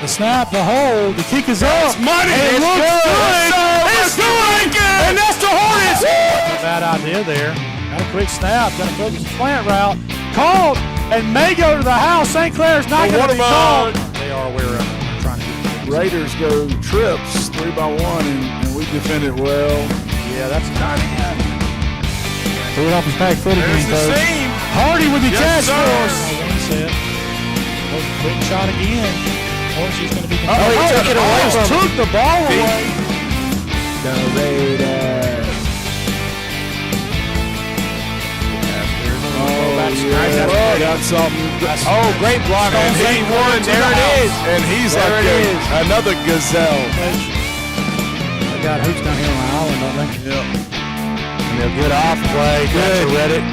The snap, the hold, the kick is up. Money. It looks good. It's good. And that's the Hornets. Not a bad idea there. Got a quick snap. Got to throw the slant route. Called and may go to the house. St. Clair's not going to be called. They are aware of it. They're trying to get it. Raiders go trips 3-by-1, and we defend it well. Yeah, that's not it. Threw it off his back foot again, There's the seam. Hardy with the catch for us. One set. Quick shot again. She's going to be he took it away from him. Took the ball away. The Raiders. Got something. Oh, great block. And he won. There it is. And he's There like it is. another gazelle. They got hoops down here on the island, don't they? Yeah. And they'll get off play. Good. Read it.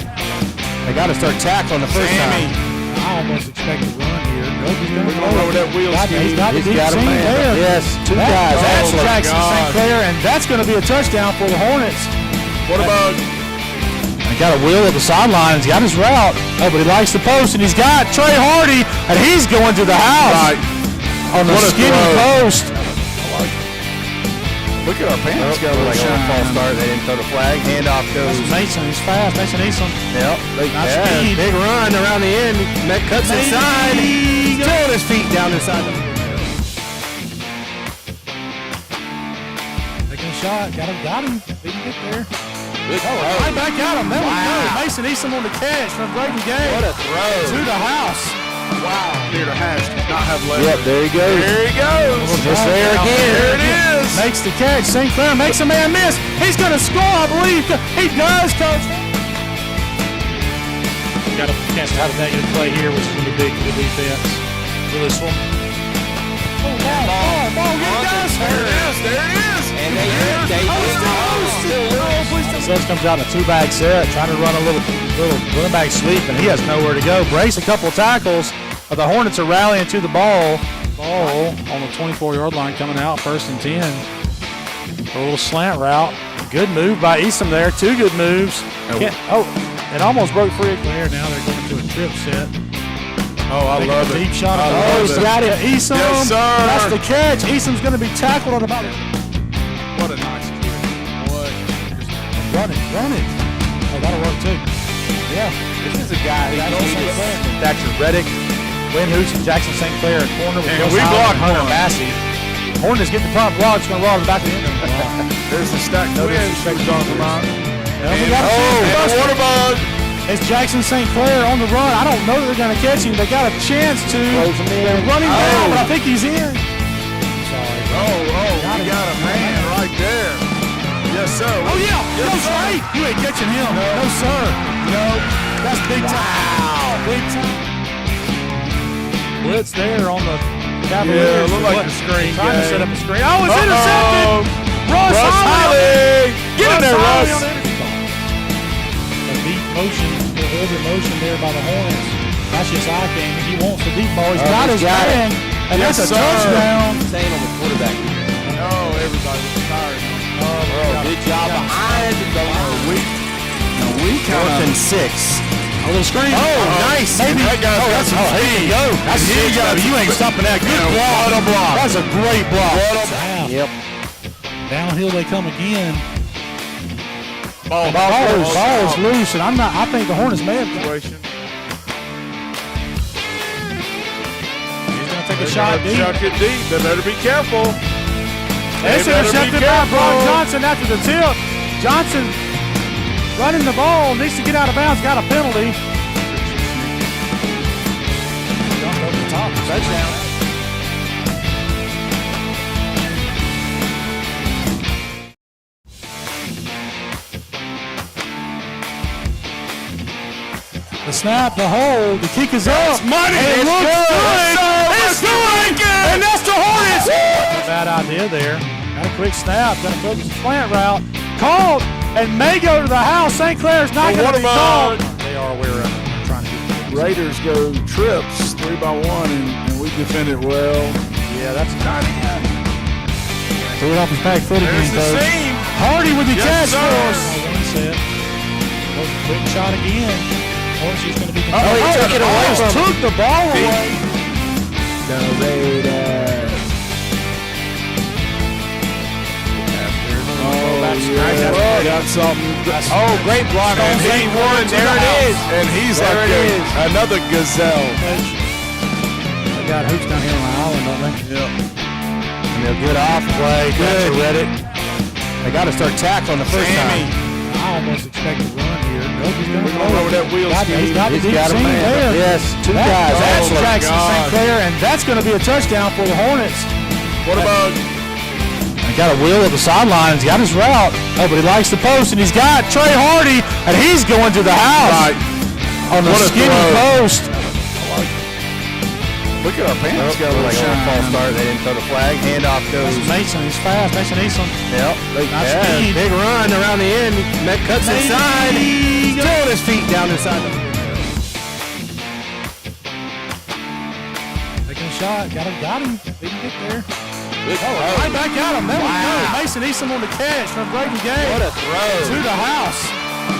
They got to start tackling the first Sammy. time. I almost expect a run here. Nope, he's going to We're going over that wheel He's got He's got a seam man. there. Yes, two guys. That's my Jackson God. St. Clair, and that's going to be a touchdown for the Hornets. What about? He got a wheel at the sideline. He's got his route. Oh, but he likes the post, and he's got Trey Hardy, and he's going to the house on the skinny post. Look at our pants. Got a little false start. They didn't throw the flag. Handoff goes. Mason, he's fast. Mason Eason. Yep. Speed. Big run around the end. Met cuts inside. Throwing his feet down inside the Taking a shot. Got him. He can get there. Right back at him. There we go. Mason Eason on the catch from Braden Gay. What a throw. To the house. Wow. Peter Hash does not have legs. Yep, there he goes. There he goes. Just there again. There it is. Makes the catch. St. Clair makes a man miss. He's going to score, I believe. He does, Coach. We got to catch out of negative play here, which is going to be big for the defense. For this one. Oh, ball, get down. There it is. There it is. And they Suggs comes out in a two-bag set, trying to run a little run back sweep, and he has nowhere to go. Brace a couple of tackles, but the Hornets are rallying to the ball. Ball on the 24-yard line coming out, 1st and 10. A little slant route. Good move by Easton there. Two good moves. It almost broke free there. Now they're going to a trip set. Oh, I love it. Deep shot. He's got it. Easton. Yes, sir. That's the catch. Easton's going to be tackled on about it. What a nice kick. What? Run it. Oh, that'll work too. Yeah. This is a guy who needs Thatcher Reddick, Wynn Hoots, and Jackson St. Clair at corner with And we blocked Hunter one. Massey. Hornets get the front block. It's going to roll to the back of the end. There's the stacked win she was talking about. And water bug. it's Jackson St. Clair on the run. I don't know that they're going to catch him. They got a chance to. They're running down, but I think he's in. Sorry. We got a man right there. Yes, sir. Oh, yeah. Yes, Coach sir. Wright. You ain't catching him. No, sir. No. That's big time. Big time. Blitz there on the Cavaliers. Yeah, it looked like the screen Trying to game. set up a screen. Oh, it's intercepted. Russ Holly. Get in there, Russ. A deep motion, the over motion there by the Hornets. That's just eye game. He wants the deep ball. He's got his man. And Yes, that's a sir. touchdown. Staying on the quarterback. Oh, everybody was tired. Good job behind the We kind Fourth of. and 6. A little screen. nice. Maybe. That guy's got some There you speed. go. That's He six, got baby. You ain't stopping that. Good Yeah, block. what a block. That's a great block. What Yep. Downhill they come again. Ball Ball is loose, and I think the Hornets may have. situation. He's going to take a shot deep. Chuck it deep. They better be careful. It's They better be intercepted by careful. Brock Johnson after the tip. Johnson running the ball, needs to get out of bounds, got a penalty. Jumped over the top, touchdown. The snap, the hold, the kick is up. Money. And it It's looks good. good. It's good. And that's the Hornets. Not a bad idea there. Got a quick snap. Got to throw the slant route. Called and may go to the house. St. Clair's not going to be called. They are aware of it. They're trying to get it. Raiders go trips 3-by-1, and we defend it well. Yeah, that's not it. Threw it off his back foot again, There's the Coach. seam. Hardy with the catch Yes, for sir. us. One set. Quick shot again. She's going to be. he took it away from him. Took the ball away. The Raiders. Got something. Oh, great block on St. Warren. There it is. And he's There like it is. another gazelle. They got hoops down here on the island, don't they? Yeah. And they'll get off play. Good. Reddit. They got to start tackling the first Sammy. time. I almost expect a run here. Nope, he's going to We're going over that wheel He's got He's the deep got a seam man. there. Yes, two guys. That's Oh, my Jackson God. St. Clair, and that's going to be a touchdown for the Hornets. What about He got a wheel of the sideline. He's got his route. Oh, but he likes the post, and he's got Trey Hardy, and he's going to the house on the What a skinny throw. post. look at our pants got a Like little a shine. false start. They didn't throw the flag. Handoff goes. Mason, he's fast. Mason Easton. Yep. Nice Yeah, speed. big run around the end. Met cuts inside. Still on his feet down inside. Taking a shot. Got him. He can get there. Good throw. Right back at him. There we Wow. go. Mason Easton on the catch from Brayden Gay. What a throw. To the house.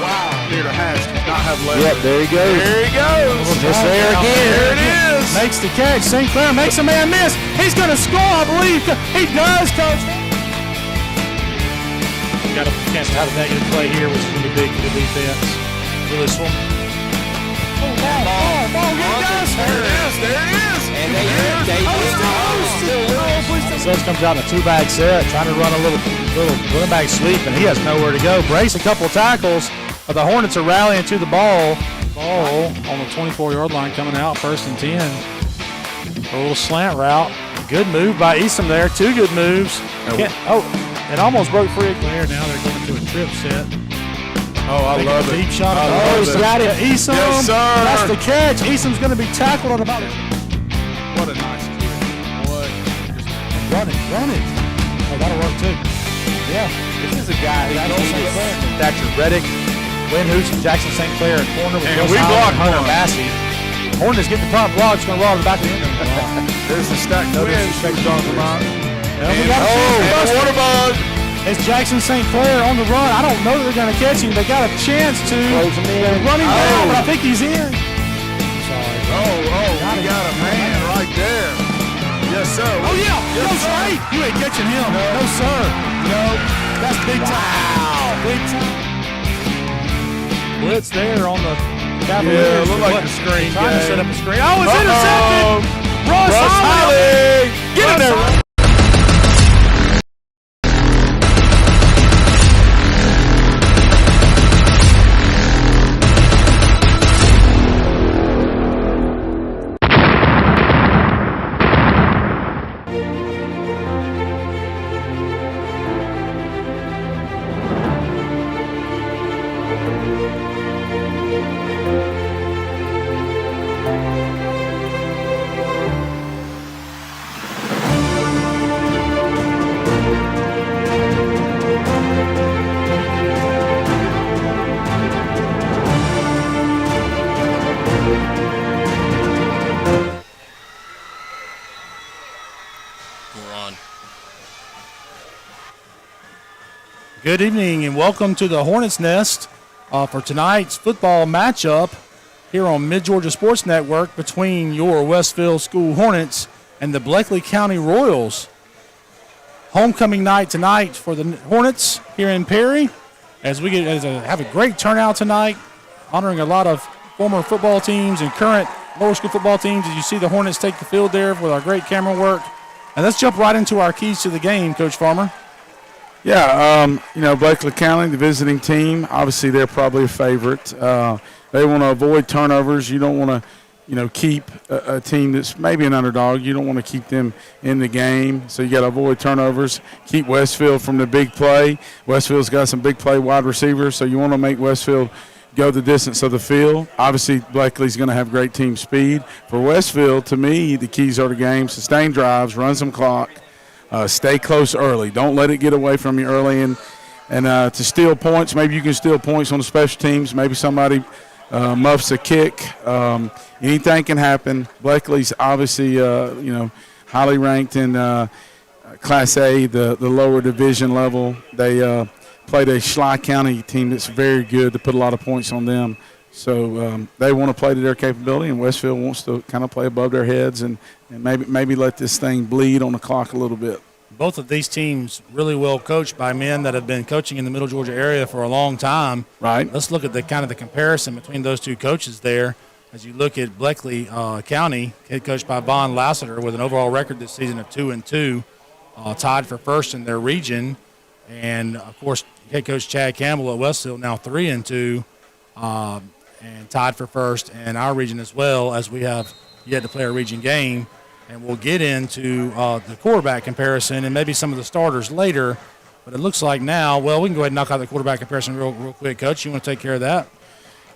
Wow. Peter has not have left. Yep, there he goes. There he goes. Just there again. There it is. Makes the catch. St. Clair makes a man miss. He's going to score, I believe. He does, Coach. Got a chance to have a negative play here, which is going to be big for the defense. For this one. Oh, ball, get this. There it is. There it is. And they Suggs comes out in a two-bag set, trying to run a little running-back sweep, and he has nowhere to go. Brace a couple of tackles, but the Hornets are rallying to the ball. Ball on the 24-yard line coming out, 1st and 10. A little slant route. Good move by Easton there. Two good moves. It almost broke free there. Now they're going to a trip set. Oh, I love it. Deep shot. I love He's it. got it. Easton. Yes, sir. That's the catch. Easton's going to be tackled on about it. What a nice kick. Boy. Run it. Oh, that'll work too. Yeah. This is a guy who knows Thatcher Reddick, Wayne Hoots, and Jackson St. Clair at corner with And Gus we Allen blocked and Hunter one. Massey. Hornets get the front block. It's going to roll to the back of the end. There's the stack No twins disrespect we're talking about. We got And water bug. It's Jackson St. Clair on the run. I don't know that they're going to catch him. They got a chance to. Close him in. They're running down, but I think he's in. We got a man right there. Yes, sir. Oh, yeah. Yes, No, sir. straight. You ain't catching him. No, sir. No. That's big time. Big time. Blitz there on the Cavaliers. Yeah, look like a screen Trying to game. set up a screen. Oh, it's intercepted. Russ Russ Holly. Holly. Get in there. Good evening and welcome to the Hornets Nest for tonight's football matchup here on Mid-Georgia Sports Network between your Westfield School Hornets and the Bleckley County Royals. Homecoming night tonight for the Hornets here in Perry as we have a great turnout tonight, honoring a lot of former football teams and current lower school football teams as you see the Hornets take the field there with our great camera work. And let's jump right into our keys to the game, Coach Farmer. Yeah, Bleckley County, the visiting team, obviously they're probably a favorite. They want to avoid turnovers. You don't want to, keep a team that's maybe an underdog. You don't want to keep them in the game. So you got to avoid turnovers. Keep Westfield from the big play. Westfield's got some big play wide receivers, so you want to make Westfield go the distance of the field. Obviously, Bleckley's going to have great team speed. For Westfield, to me, the keys are the game: sustain drives, run some clock. Stay close early. Don't let it get away from you early. And to steal points, maybe you can steal points on the special teams. Maybe somebody muffs a kick. Anything can happen. Bleckley's obviously, highly ranked in Class A, the lower division level. They played a Schley County team that's very good to put a lot of points on them. So they want to play to their capability, and Westfield wants to kind of play above their heads and maybe let this thing bleed on the clock a little bit. both of these teams really well coached by men that have been coaching in the Middle Georgia area for a long time. Right. Let's look at the kind of the comparison between those two coaches there. As you look at Bleckley County, head coached by Von Lassiter with an overall record this season of 2-2, tied for first in their region. And, of course, head coach Chad Campbell at Westfield now 3-2 and tied for first in our region as well, as we have yet to play a region game. And we'll get into the quarterback comparison and maybe some of the starters later. But it looks like now, well, we can go ahead and knock out the quarterback comparison real quick, Coach. You want to take care of that?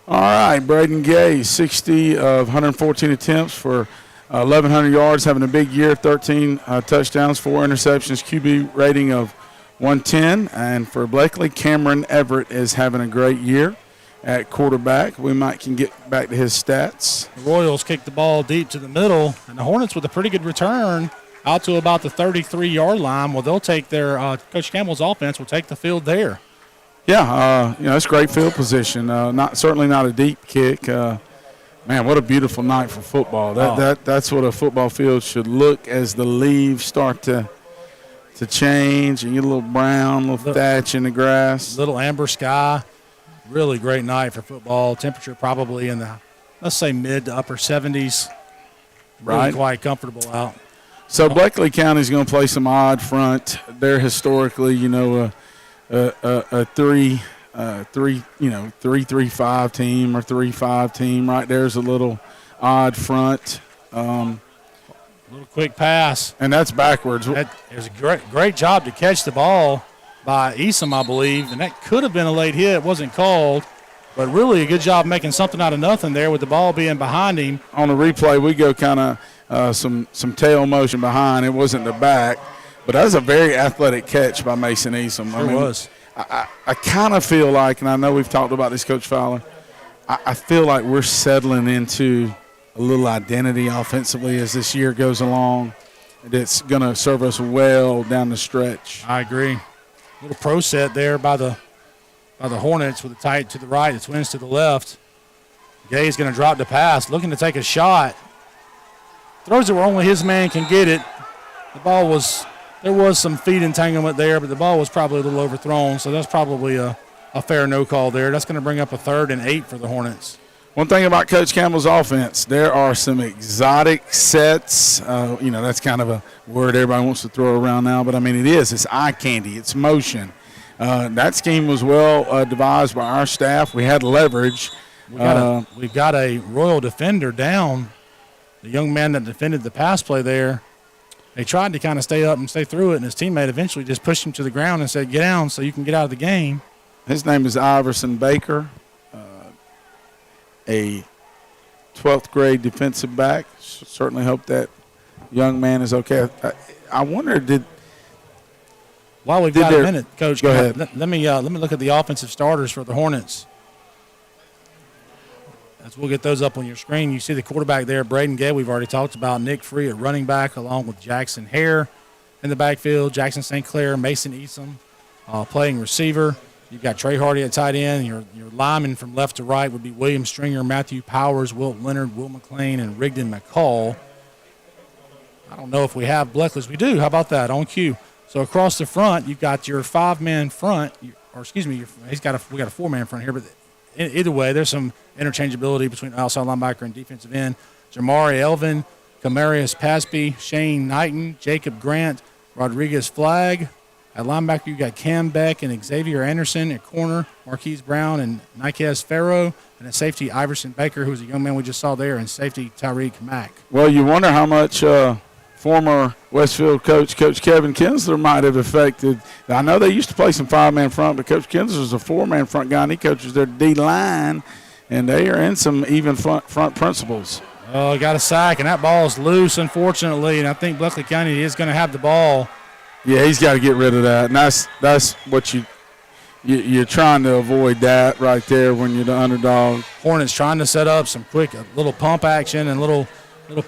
All right, Braden Gay, 60 of 114 attempts for 1,100 yards, having a big year, 13 touchdowns, 4 interceptions, QB rating of 110. And for Bleckley, Cameron Everett is having a great year at quarterback. We can get back to his stats. The Royals kicked the ball deep to the middle, and the Hornets with a pretty good return out to about the 33-yard line. Well, they'll take their Coach Campbell's offense will take the field there. Yeah, it's great field position. Certainly not a deep kick. Man, what a beautiful night for football. That's what a football field should look as the leaves start to change and get a little brown, little thatch in the grass. Little amber sky. Really great night for football. Temperature probably in the, let's say, mid to upper 70s. Really right. Quite comfortable out. So Bleckley County is going to play some odd front. They're historically, a 3-3-5 team or 3-5 team. Right there's a little odd front. Little quick pass. And that's backwards. It was a great job to catch the ball by Esom, I believe, and that could have been a late hit. It wasn't called, but really a good job making something out of nothing there with the ball being behind him. On the replay, we go kind of some tail motion behind. It wasn't the back, but that was a very athletic catch by Mason Esom. Sure was. I kind of feel like, and I know we've talked about this, Coach Fowler, I feel like we're settling into a little identity offensively as this year goes along. That's going to serve us well down the stretch. I agree. Little pro set there by the Hornets with the tight to the right, the Twins to the left. Gay's going to drop the pass, looking to take a shot. Throws it where only his man can get it. There was some feet entanglement there, but the ball was probably a little overthrown, so that's probably a fair no call there. That's going to bring up a 3rd and 8 for the Hornets. One thing about Coach Campbell's offense, there are some exotic sets. That's kind of a word everybody wants to throw around now, but, it is. It's eye candy. It's motion. That scheme was well devised by our staff. We had leverage. We've got a Royal defender down, the young man that defended the pass play there. They tried to kind of stay up and stay through it, and his teammate eventually just pushed him to the ground and said, get down so you can get out of the game. His name is Iverson Baker. A 12th grade defensive back. Certainly hope that young man is okay. I wonder while we've got a minute, Coach, go ahead. Let me look at the offensive starters for the Hornets. As we'll get those up on your screen, you see the quarterback there, Braden Gay. We've already talked about Nick Free at running back, along with Jackson Hare in the backfield, Jackson St. Clair, Mason Esom playing receiver. You've got Trey Hardy at tight end. Your linemen from left to right would be William Stringer, Matthew Powers, Wilt Leonard, Will McLean, and Rigdon McCall. I don't know if we have Bleckley's. We do. How about that? On cue. So across the front, you've got your 5-man front, we got a 4-man front here, but either way, there's some interchangeability between outside linebacker and defensive end. Jamari Elvin, Camarius Pasby, Shane Knighton, Jacob Grant, Rodriguez Flagg. At linebacker, you got Cam Beck and Xavier Anderson. At corner, Marquise Brown and Nikes Farrow. And at safety, Iverson Baker, who's a young man we just saw there, and safety, Tyreek Mack. Well, you wonder how much former Westfield coach Kevin Kinsler might have affected. I know they used to play some 5-man front, but Coach Kinsler is a 4-man front guy, and he coaches their D-line, and they are in some even front principles. Oh, got a sack, and that ball is loose, unfortunately, and I think Bleckley County is going to have the ball. Yeah, he's got to get rid of that, and that's what you're trying to avoid that right there when you're the underdog. Hornets trying to set up some quick little pump action and little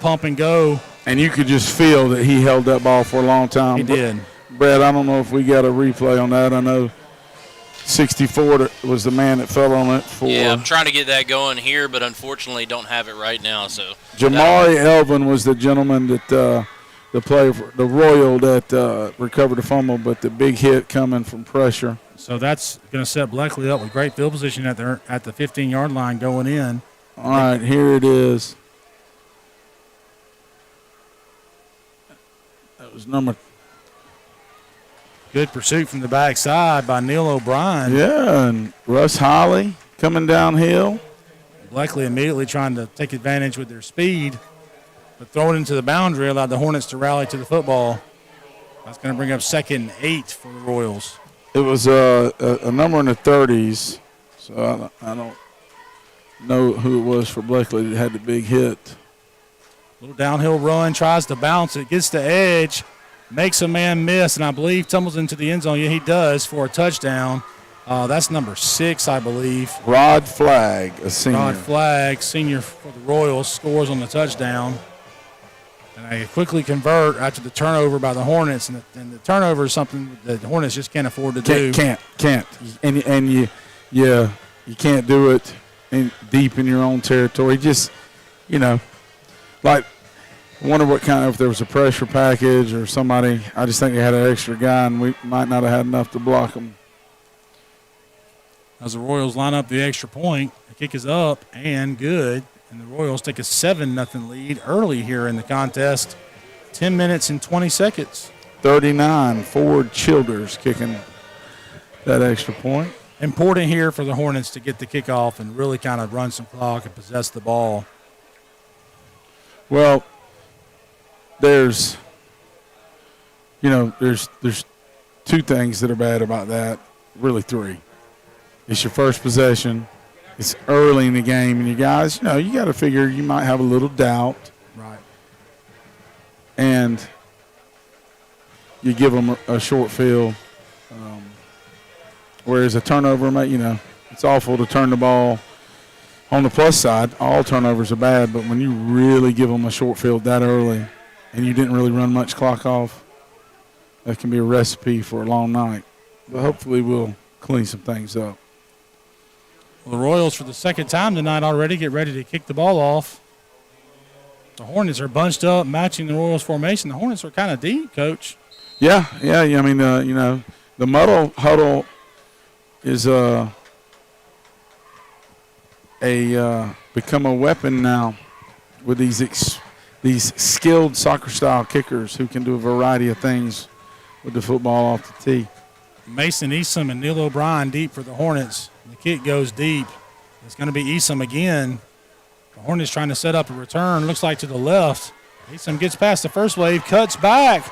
pump and go. And you could just feel that he held that ball for a long time. He did. Brett, I don't know if we got a replay on that. I know 64 was the man that fell on it. Yeah, I'm trying to get that going here, but unfortunately don't have it right now. So Jamari Elvin was the gentleman that the play for the Royal that recovered the fumble, but the big hit coming from pressure. So that's going to set Bleckley up with great field position at the 15-yard line going in. All right, here it is. That was number. Good pursuit from the backside by Neil O'Brien. Yeah, and Russ Holly coming downhill. Bleckley immediately trying to take advantage with their speed, but throw it into the boundary allowed the Hornets to rally to the football. That's going to bring up 2nd and 8 for the Royals. It was a number in the 30s, so I don't know who it was for Bleckley that had the big hit. Little downhill run, tries to bounce it, gets the edge, makes a man miss, and I believe tumbles into the end zone. Yeah, he does for a touchdown. That's number 6, I believe. Rod Flagg, a senior. Rod Flagg, senior for the Royals, scores on the touchdown. And they quickly convert after the turnover by the Hornets, and the turnover is something that the Hornets just can't afford to do. Can't. And you can't do it deep in your own territory. Just, like, I wonder what kind of, if there was a pressure package or somebody. I just think they had an extra guy, and we might not have had enough to block them. As the Royals line up the extra point, the kick is up and good. And the Royals take a 7-0 lead early here in the contest. 10 minutes and 20 seconds. 39, Ford Childers kicking that extra point. Important here for the Hornets to get the kickoff and really kind of run some clock and possess the ball. Well, there's 2 things that are bad about that, really 3. It's your first possession. It's early in the game, and you guys, you got to figure you might have a little doubt. Right. And you give them a short field. Whereas a turnover, it's awful to turn the ball. On the plus side, all turnovers are bad, but when you really give them a short field that early and you didn't really run much clock off, that can be a recipe for a long night. But hopefully we'll clean some things up. Well, the Royals, for the second time tonight already, get ready to kick the ball off. The Hornets are bunched up, matching the Royals' formation. The Hornets are kind of deep, Coach. Yeah. I mean, the muddle huddle is become a weapon now with these skilled soccer-style kickers who can do a variety of things with the football off the tee. Mason Easom and Neil O'Brien deep for the Hornets. The kick goes deep. It's going to be Easom again. The Hornets trying to set up a return. Looks like to the left. Easom gets past the first wave, cuts back,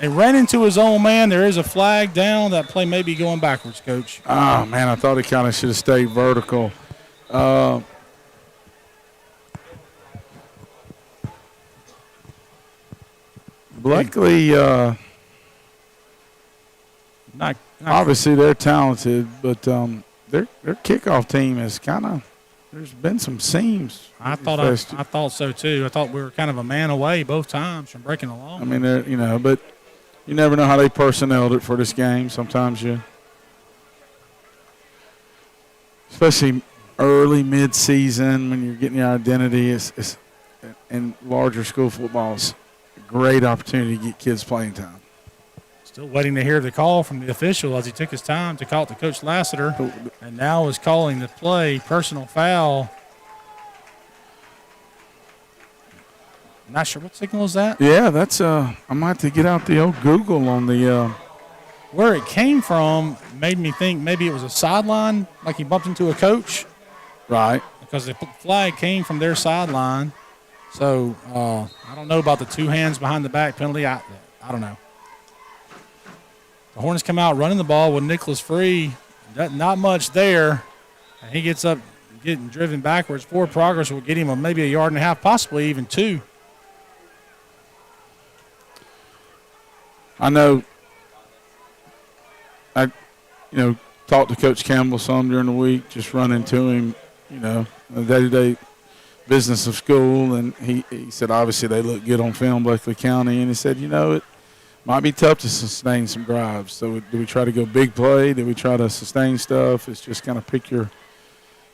and ran into his own man. There is a flag down. That play may be going backwards, Coach. Oh, man, I thought he kind of should have stayed vertical. Bleckley, obviously they're talented, but their kickoff team is kind of, there's been some seams. I thought so too. I thought we were kind of a man away both times from breaking the law. I mean, but you never know how they personneled it for this game. Sometimes especially early mid-season when you're getting your identity, it's in larger school football, it's a great opportunity to get kids playing time. Still waiting to hear the call from the official as he took his time to call it to Coach Lassiter, and now is calling the play, personal foul. Not sure what signal is that. Yeah, that's I might have to get out the old Google on the where it came from. Made me think maybe it was a sideline, like he bumped into a coach. Right. Because the flag came from their sideline. So I don't know about the 2 hands behind the back penalty. I don't know. The Hornets come out running the ball with Nicholas Free. Not much there. And he gets up, getting driven backwards. Forward progress will get him maybe 1.5 yards, possibly even 2. I know I talked to Coach Campbell some during the week, just run into him, the day-to-day business of school, and he said obviously they look good on film, Bleckley County, and he said, it might be tough to sustain some drives. So do we try to go big play? Do we try to sustain stuff? It's just kind of pick how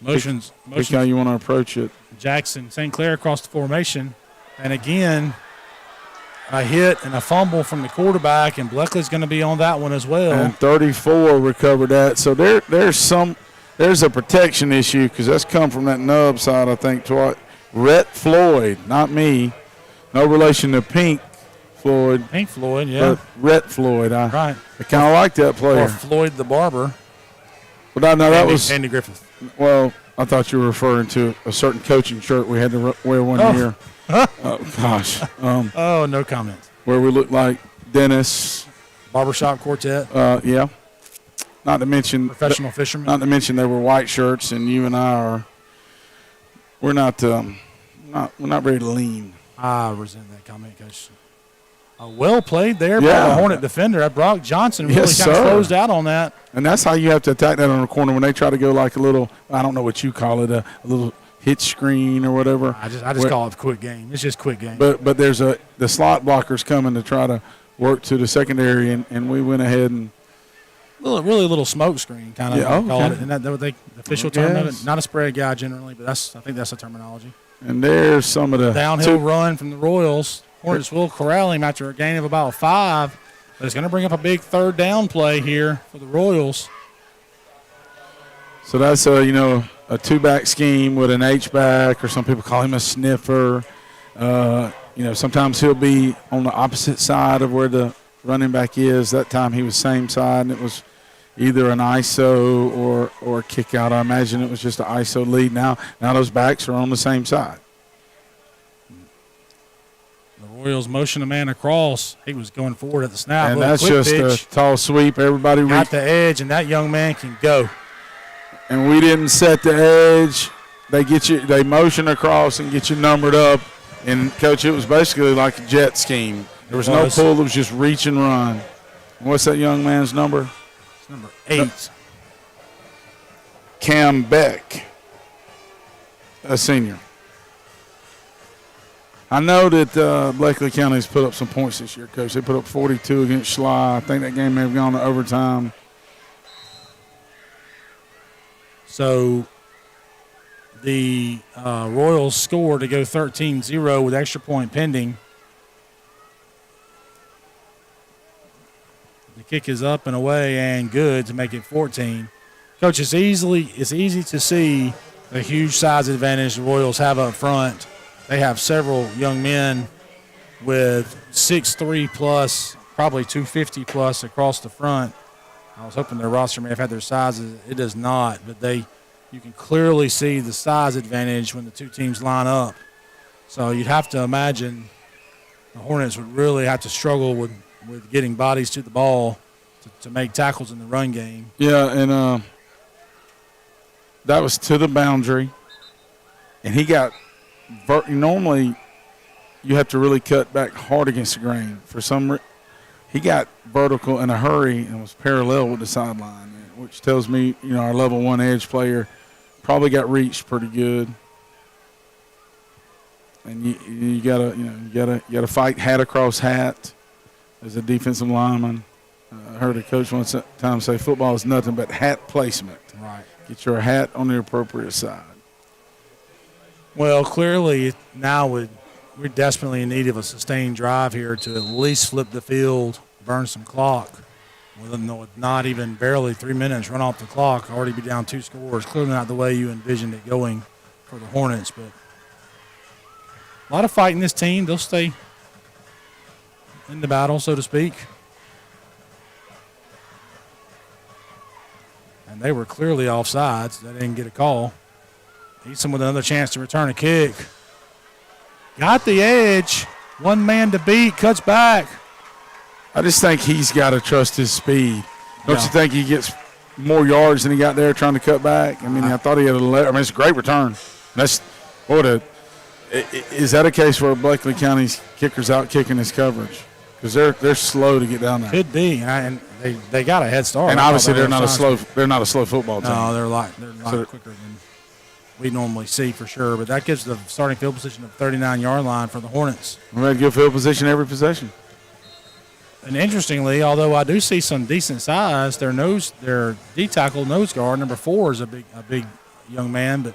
you want to approach it. Jackson St. Clair across the formation. And again, a hit and a fumble from the quarterback, and Bleckley's going to be on that one as well. And 34 recovered that. So there's a protection issue because that's come from that nub side, I think. Rhett Floyd, not me. No relation to Pink Floyd. Pink Floyd, yeah. But Rhett Floyd. Right. I kind of like that player. Or Floyd the Barber. But no, that was Andy Griffith. Well, I thought you were referring to a certain coaching shirt we had to wear one year. Oh, gosh. No comment. Where we looked like Dennis. Barbershop Quartet. Yeah. Not to mention Professional fishermen. Not to mention they were white shirts, and you and I we're not very lean. I resent that comment, Coach. Well played there by the Hornet defender. Brock Johnson really Yes, kind of sir. closed out on that. And that's how you have to attack that on the corner when they try to go like a little, I don't know what you call it, a little hitch screen or whatever. I just call it quick game. It's just quick game. But there's the slot blockers coming to try to work to the secondary, and we went ahead and really little smoke screen kind of call it. And that what the official term of it. Not a spread guy generally, but I think that's the terminology. And there's some of the downhill run from the Royals. Hornets will corral him after a gain of about 5, but it's going to bring up a big third down play here for the Royals. So that's a 2-back scheme with an H-back, or some people call him a sniffer. Sometimes he'll be on the opposite side of where the running back is. That time he was same side, and it was either an ISO or a kick out. I imagine it was just an ISO lead. Now those backs are on the same side. The Royals motion a man across. He was going forward at the snap. And that's just a tall sweep. Everybody got the edge, and that young man can go. And we didn't set the edge. They motion across and get you numbered up. And, Coach, it was basically like a jet scheme. There was no pull. It was just reach and run. And what's that young man's number? It's number 8. Cam Beck, a senior. I know that Bleckley County has put up some points this year, Coach. They put up 42 against Schley. I think that game may have gone to overtime. So the Royals score to go 13-0 with extra point pending. The kick is up and away and good to make it 14. Coach, it's easy to see the huge size advantage the Royals have up front. They have several young men with 6'3 plus, probably 250 plus across the front. I was hoping their roster may have had their sizes. It does not, but you can clearly see the size advantage when the two teams line up. So you'd have to imagine the Hornets would really have to struggle with getting bodies to the ball to make tackles in the run game. Yeah, and that was to the boundary. And he got normally you have to really cut back hard against the grain. He got vertical in a hurry and was parallel with the sideline, which tells me, our level 1 edge player probably got reached pretty good. And you gotta fight hat across hat as a defensive lineman. I heard a coach one time say football is nothing but hat placement. Right. Get your hat on the appropriate side. Well, clearly now we're desperately in need of a sustained drive here to at least flip the field, burn some clock. With not even barely 3 minutes run off the clock, already be down 2 scores. Clearly not the way you envisioned it going for the Hornets, but a lot of fight in this team. They'll stay in the battle, so to speak. And they were clearly offsides. They didn't get a call. Eason with another chance to return a kick. Got the edge. One man to beat. Cuts back. I just think he's got to trust his speed. Don't you think he gets more yards than he got there trying to cut back? I mean, I thought he had it's a great return. Is that a case where Bleckley County's kicker's out kicking his coverage? Because they're slow to get down there. Could be, and they got a head start. And obviously they're not a slow football team. No, they're a lot quicker than we normally see for sure. But that gives the starting field position of 39-yard line for the Hornets. We had good field position every possession. And interestingly, although I do see some decent size, their D tackle nose guard number 4 is a big young man, but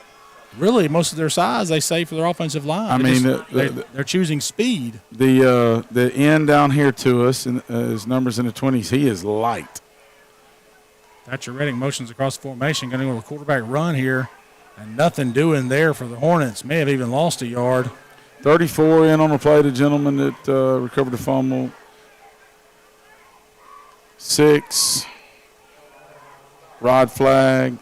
Really, most of their size they say for their offensive line. I mean, They're choosing speed. The end down here to us, and his numbers in the 20s, he is light. Thatcher Redding motions across the formation, going to go to a quarterback run here, and nothing doing there for the Hornets. May have even lost a yard. 34 in on the play, the gentleman that recovered the fumble. 6. Rod flag.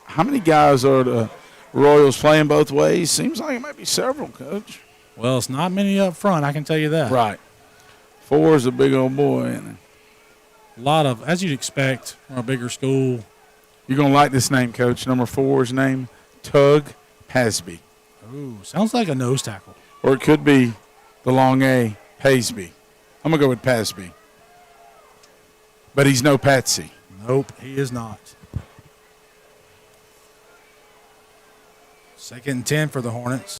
How many guys are the Royals playing both ways? Seems like it might be several, Coach. Well, it's not many up front, I can tell you that. Right. 4 is a big old boy, isn't it? A lot of, as you'd expect from a bigger school. You're going to like this name, Coach. Number 4's name, Tug Pasby. Ooh, sounds like a nose tackle. Or it could be the long A, Pasby. I'm going to go with Pasby. But he's no Patsy. Nope, he is not. 2nd and 10 for the Hornets.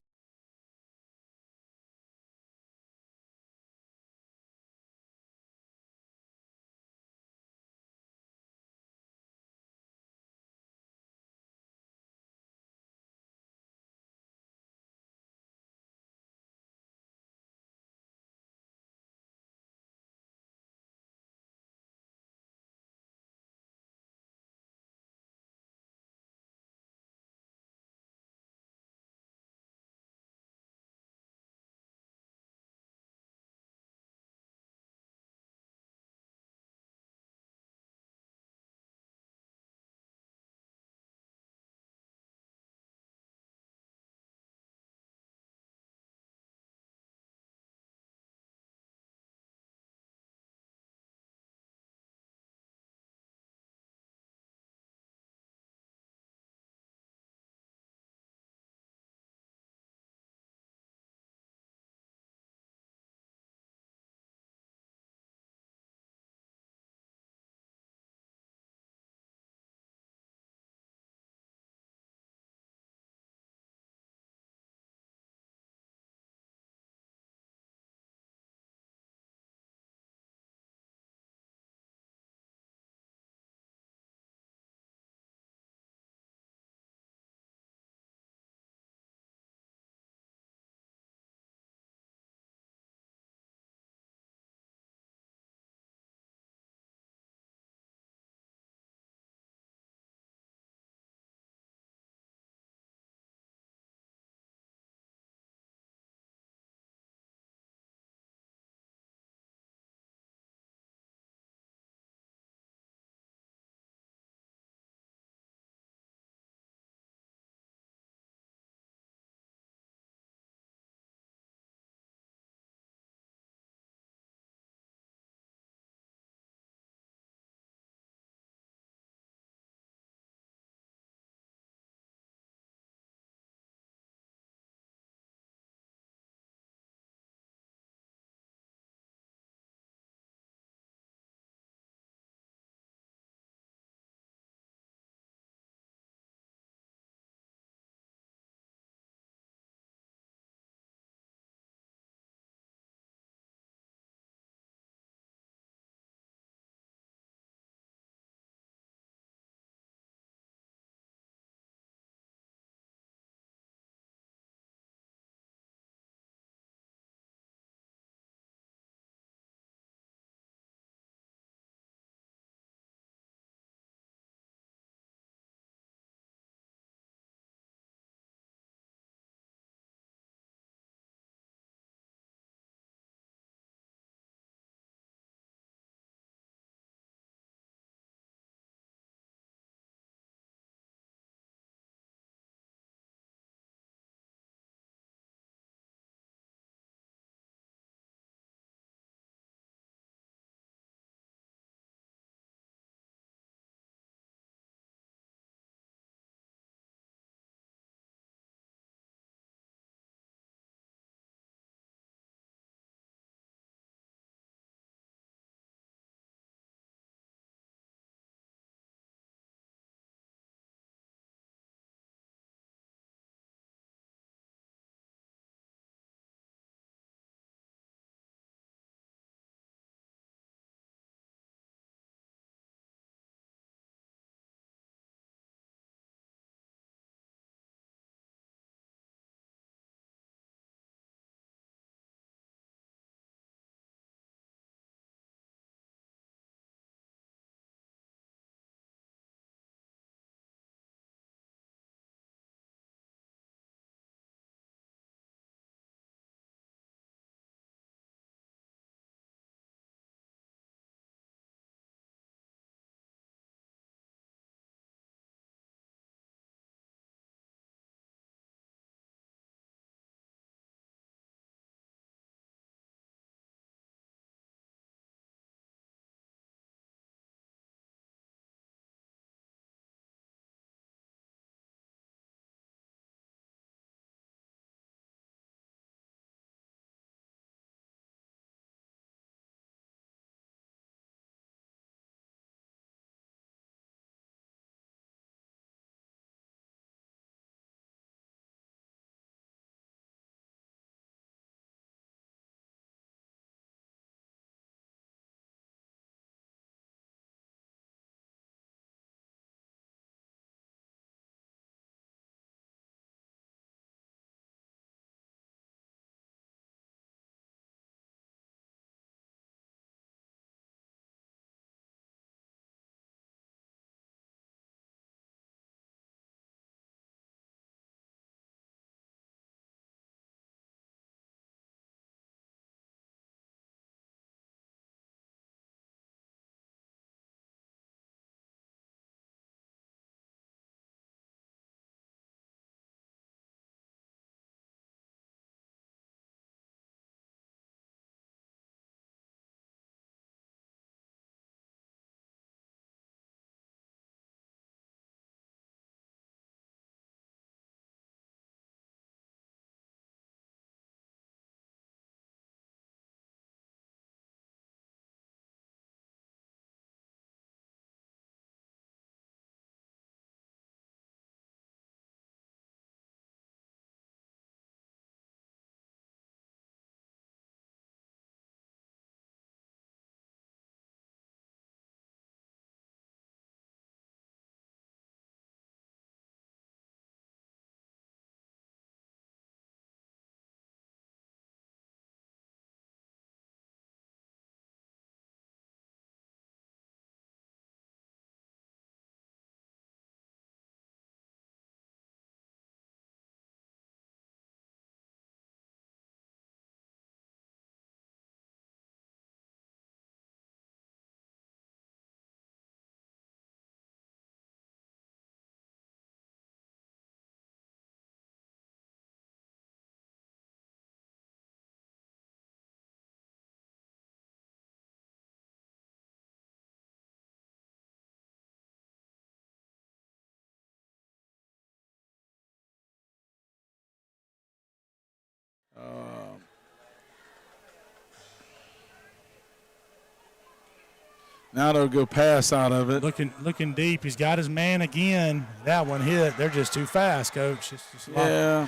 Now they'll go pass out of it. Looking deep. He's got his man again. That one hit. They're just too fast, Coach. It's just yeah.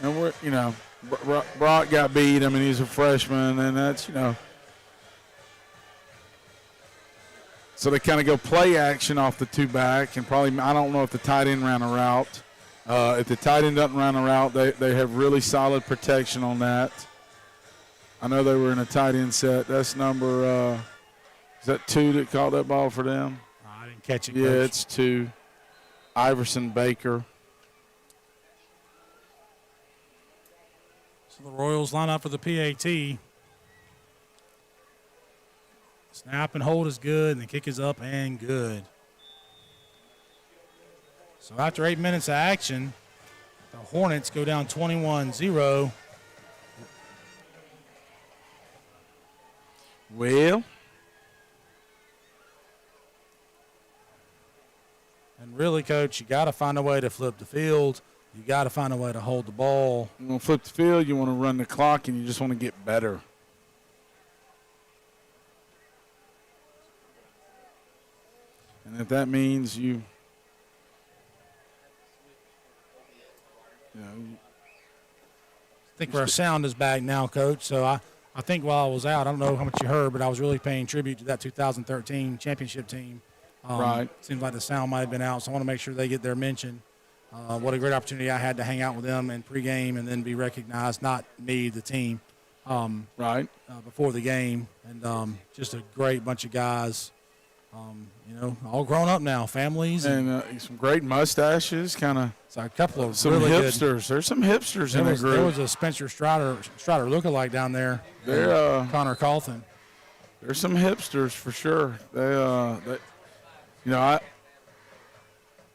And we're, Brock got beat. I mean, he's a freshman, and that's, So they kind of go play action off the two back, and probably, I don't know if the tight end ran a route. If the tight end doesn't run a route, they have really solid protection on that. I know they were in a tight end set. That's number, is that 2 that caught that ball for them? I didn't catch it, Yeah, Coach. it's 2. Iverson Baker. So the Royals line up for the PAT. Snap and hold is good, and the kick is up and good. So after 8 minutes of action, the Hornets go down 21-0. Well, and really, Coach, you got to find a way to flip the field. You got to find a way to hold the ball. you want to flip the field, you want to run the clock, and you just want to get better. And if that means you I think our sound is back now, Coach. So I think while I was out, I don't know how much you heard, but I was really paying tribute to that 2013 championship team. Right. Seems like the sound might have been out, so I want to make sure they get their mention. What a great opportunity I had to hang out with them in pregame and then be recognized, not me, the team, right. before the game. And just a great bunch of guys, all grown up now, families. And some great mustaches, kind of. So a couple of Some really hipsters. good. There's some hipsters in the group. There was a Spencer Strider lookalike down there. They're, Connor Colton. There's some hipsters for sure. I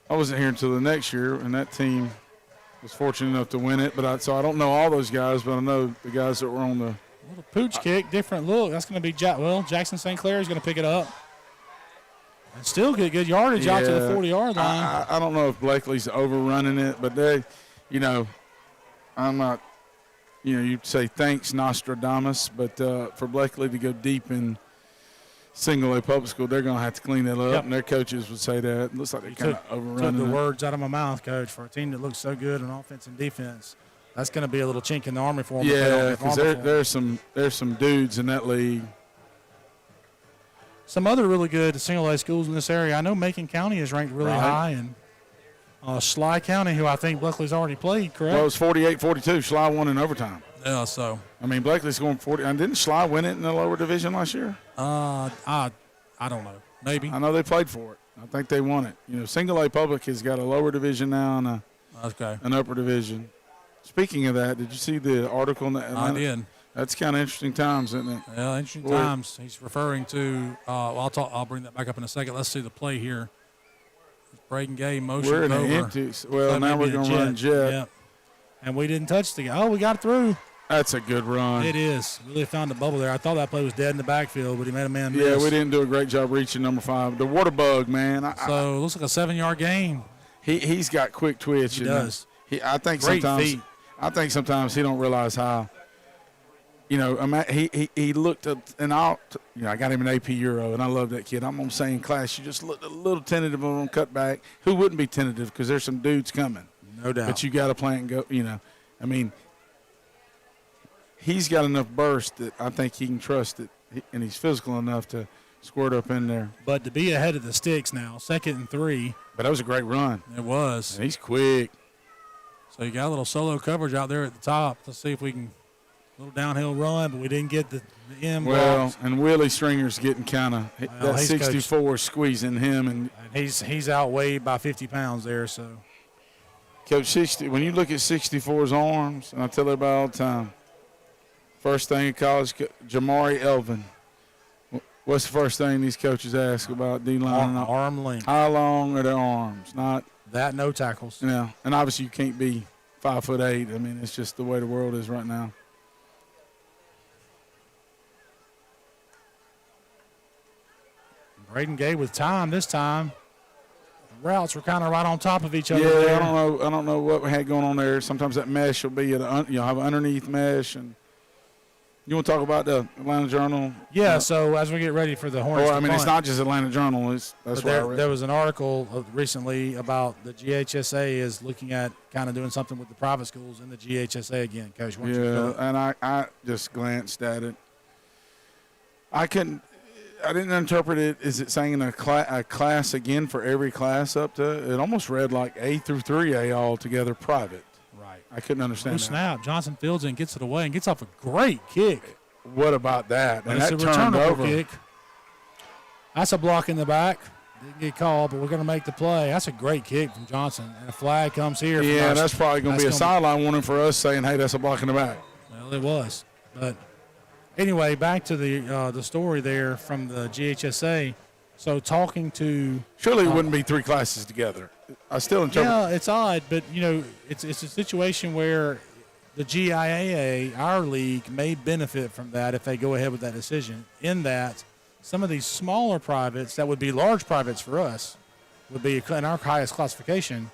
wasn't here until the next year, and that team was fortunate enough to win it. So I don't know all those guys, but I know the guys that were on the little pooch kick, different look. That's going to be Jackson St. Clair is going to pick it up. And still get good yardage out to the 40-yard line. I don't know if Bleckley's overrunning it, but I'm not, you'd say thanks Nostradamus, but for Bleckley to go deep in single A public school, they're going to have to clean that up, Yep. and their coaches would say that. It looks like they're kind of overrunning Took the it. words out of my mouth, Coach, for a team that looks so good on offense and defense. That's going to be a little chink in the army for them. Yeah, because there's some dudes in that league. Some other really good single A schools in this area. I know Macon County is ranked really high, and Schley County, who I think Bleckley's already played, correct? Well, it was 48-42. Schley won in overtime. Yeah, so. I mean, Bleckley's scoring 40. And didn't Schley win it in the lower division last year? I don't know. Maybe. I know they played for it. I think they won it. Single A public has got a lower division now and an upper division. Speaking of that, did you see the article in the I did. That's kind of interesting times, isn't it? Yeah, interesting times. He's referring to. I'll bring that back up in a second. Let's see the play here. Braden Gay motion We're in over. an empty. Well, now we're going to run jet. Yep. And we didn't touch the. Oh, we got it through. That's a good run. It is. Really found the bubble there. I thought that play was dead in the backfield, but he made a man miss. Yeah, we didn't do a great job reaching number 5. The water bug, man. So it looks like a 7-yard gain. He's got quick twitch. He does. I think Great sometimes. feet. I think sometimes he don't realize how. He looked at, and I got him an AP Euro, and I love that kid. I'm gonna say in class, you just looked a little tentative on cutback. Who wouldn't be tentative? Because there's some dudes coming. No doubt. But you got to play and go. He's got enough burst that I think he can trust it, and he's physical enough to squirt up in there. But to be ahead of the sticks now, 2nd and 3. But that was a great run. It was. And he's quick. So you got a little solo coverage out there at the top. Let's see if we can. A little downhill run, but we didn't get the end. Well, and Willie Stringer's getting kind of that 64 squeezing him, and he's outweighed by 50 pounds there. So, Coach 60. When you look at 64's arms, and I tell everybody all the time, first thing in college, Jamari Elvin. What's the first thing these coaches ask about D-line? Arm length. How long are their arms? Not that. No tackles. And obviously you can't be 5'8". I mean, it's just the way the world is right now. Braden Gay with time this time. The routes were kind of right on top of each other. Yeah, there. I don't know what we had going on there. Sometimes that mesh will be you'll have an underneath mesh, and You want to talk about the Atlanta Journal? Yeah, so as we get ready for the Hornets, Or, I mean, it's not just Atlanta Journal. That's what I read. There was an article recently about the GHSA is looking at kind of doing something with the private schools in the GHSA again, Coach. Yeah, and I just glanced at it. I didn't interpret it. Is it saying a class again for every class up to? It almost read like A through 3A all together private. Right. I couldn't understand that. Snap. Johnson fields it and gets it away and gets off a great kick. What about that? But and it's that a turned returnable over. kick. That's a block in the back. Didn't get called, but we're going to make the play. That's a great kick from Johnson. And a flag comes here. Yeah, that's probably going to be a sideline warning for us saying, hey, that's a block in the back. Well, it was. But anyway, back to the story there from the GHSA. So talking to surely it wouldn't be three classes together. I still interpret. Yeah, it's odd, but it's a situation where the GIAA, our league, may benefit from that if they go ahead with that decision. In that, some of these smaller privates that would be large privates for us would be in our highest classification.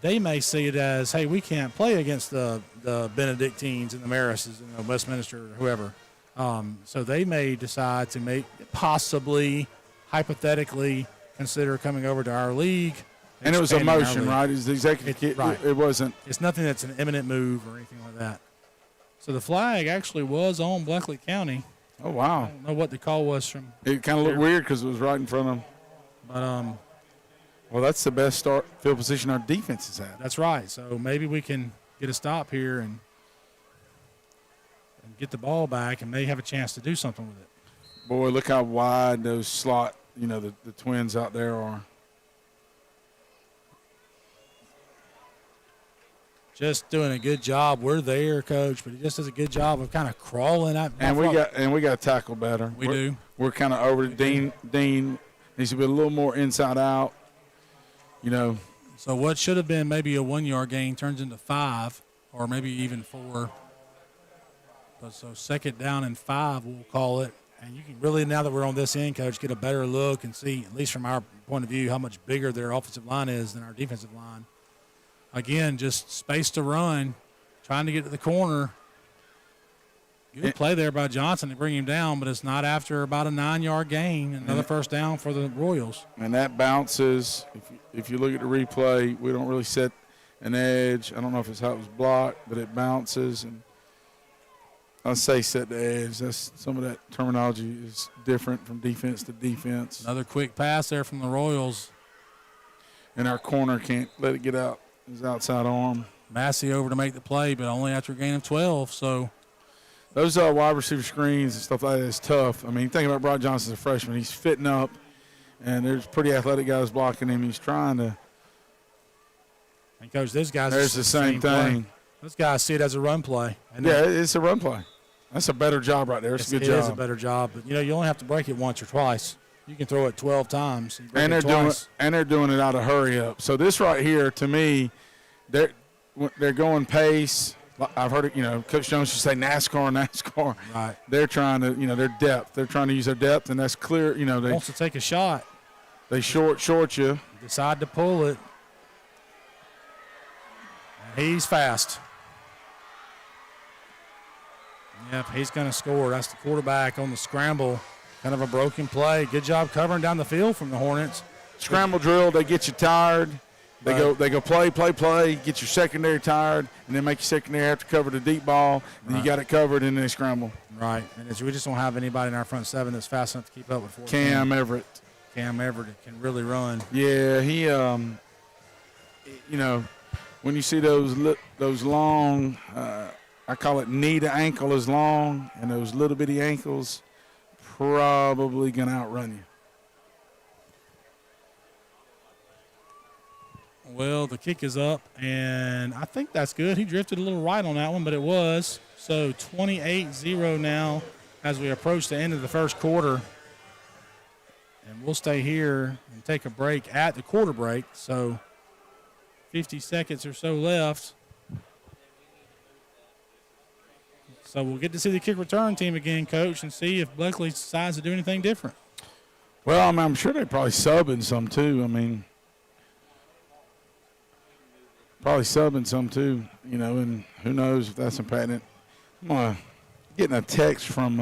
They may see it as, hey, we can't play against the Benedictines and the Marises and the Westminster or whoever. So they may decide to possibly, hypothetically, consider coming over to our league. And it was a motion, right? It's the executive. Right. It wasn't. It's nothing that's an imminent move or anything like that. So the flag actually was on Bleckley County. Oh, wow. I don't know what the call was from. It kind of looked weird because it was right in front of them. But well, that's the best field position our defense has had. That's right. So maybe we can get a stop here and get the ball back and may have a chance to do something with it. Boy, look how wide those slot, the Twins out there are. Just doing a good job. We're there, Coach, but he just does a good job of kind of crawling out. And we got to tackle better. We do. We're kind of over. Dean needs to be a little more inside out. So what should have been maybe a 1 yard gain turns into 5 or maybe even 4. But so 2nd down and 5, we'll call it. And you can really, now that we're on this end, Coach, get a better look and see, at least from our point of view, how much bigger their offensive line is than our defensive line. Again, just space to run, trying to get to the corner. Good play there by Johnson to bring him down, but it's not after about a 9 yard gain. Another first down for the Royals. And that bounces. If you look at the replay, we don't really set an edge. I don't know if it's how it was blocked, but it bounces. And I say set the edge. That's some of that terminology is different from defense to defense. Another quick pass there from the Royals. And our corner can't let it get out. His outside arm. Massey over to make the play, but only after a gain of 12. So those wide receiver screens and stuff like that is tough. I mean, think about Brian Johnson as a freshman. He's fitting up, and there's pretty athletic guys blocking him. He's trying to. And, Coach, those guys. There's the same thing. Those guys see it as a run play. Yeah, it's a run play. That's a better job right there. It's a good job. It is a better job, but you only have to break it once or twice. You can throw it 12 times. And they're doing it out of hurry up. So this right here, to me, they're going pace. I've heard it. Coach Jones should say NASCAR. Right. They're trying to, their depth. They're trying to use their depth, and that's clear. They wants to take a shot. They short you. Decide to pull it. And he's fast. Yep, he's going to score. That's the quarterback on the scramble. Kind of a broken play. Good job covering down the field from the Hornets. Scramble drill, they get you tired. They go play, get your secondary tired, and then make your secondary have to cover the deep ball. Then you got it covered, and then they scramble. Right, and we just don't have anybody in our front seven that's fast enough to keep up with 14. Cam Everett can really run. Yeah, he, when you see those long, I call it knee to ankle as long, and those little bitty ankles, probably going to outrun you. Well, the kick is up, and I think that's good. He drifted a little right on that one, but it was. So 28-0 now as we approach the end of the first quarter. And we'll stay here and take a break at the quarter break. So 50 seconds or so left. So we'll get to see the kick return team again, Coach, and see if Bleckley decides to do anything different. Well, I'm sure they're probably subbing some too. And who knows if that's impacting. I'm going to Getting a text from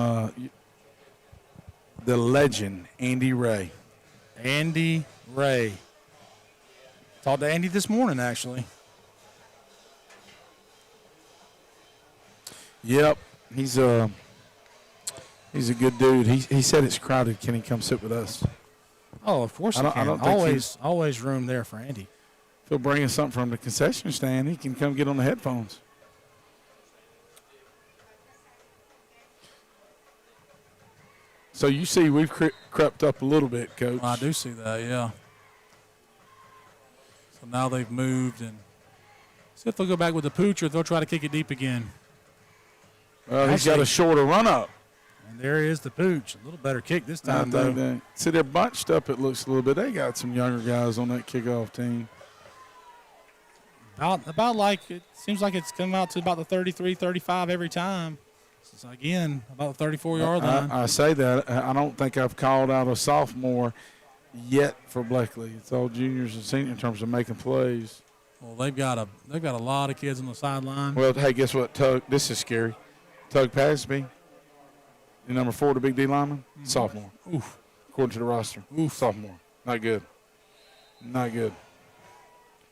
the legend, Andy Ray. Andy Ray. Talked to Andy this morning, actually. Yep, he's a good dude. He said it's crowded. Can he come sit with us? Oh, of course he I can. don't think Always room there for Andy. If he'll bring us something from the concession stand, he can come get on the headphones. So you see we've crept up a little bit, Coach. I do see that, yeah. So now they've moved, and see if they'll go back with the pooch or if they'll try to kick it deep again. He's got a shorter run-up. And there is the pooch. A little better kick this time, though. See, they're bunched up, it looks a little bit. They got some younger guys on that kickoff team. About like it seems like it's come out to about the 33, 35 every time. So again, about the 34-yard line. I say that. I don't think I've called out a sophomore yet for Bleckley. It's all juniors and seniors in terms of making plays. Well, they've got a lot of kids on the sideline. Well, hey, guess what? Tug, this is scary. Tug Pasby, the number 4, the big D lineman, sophomore. Oof. According to the roster. Oof. Sophomore. Not good. Not good.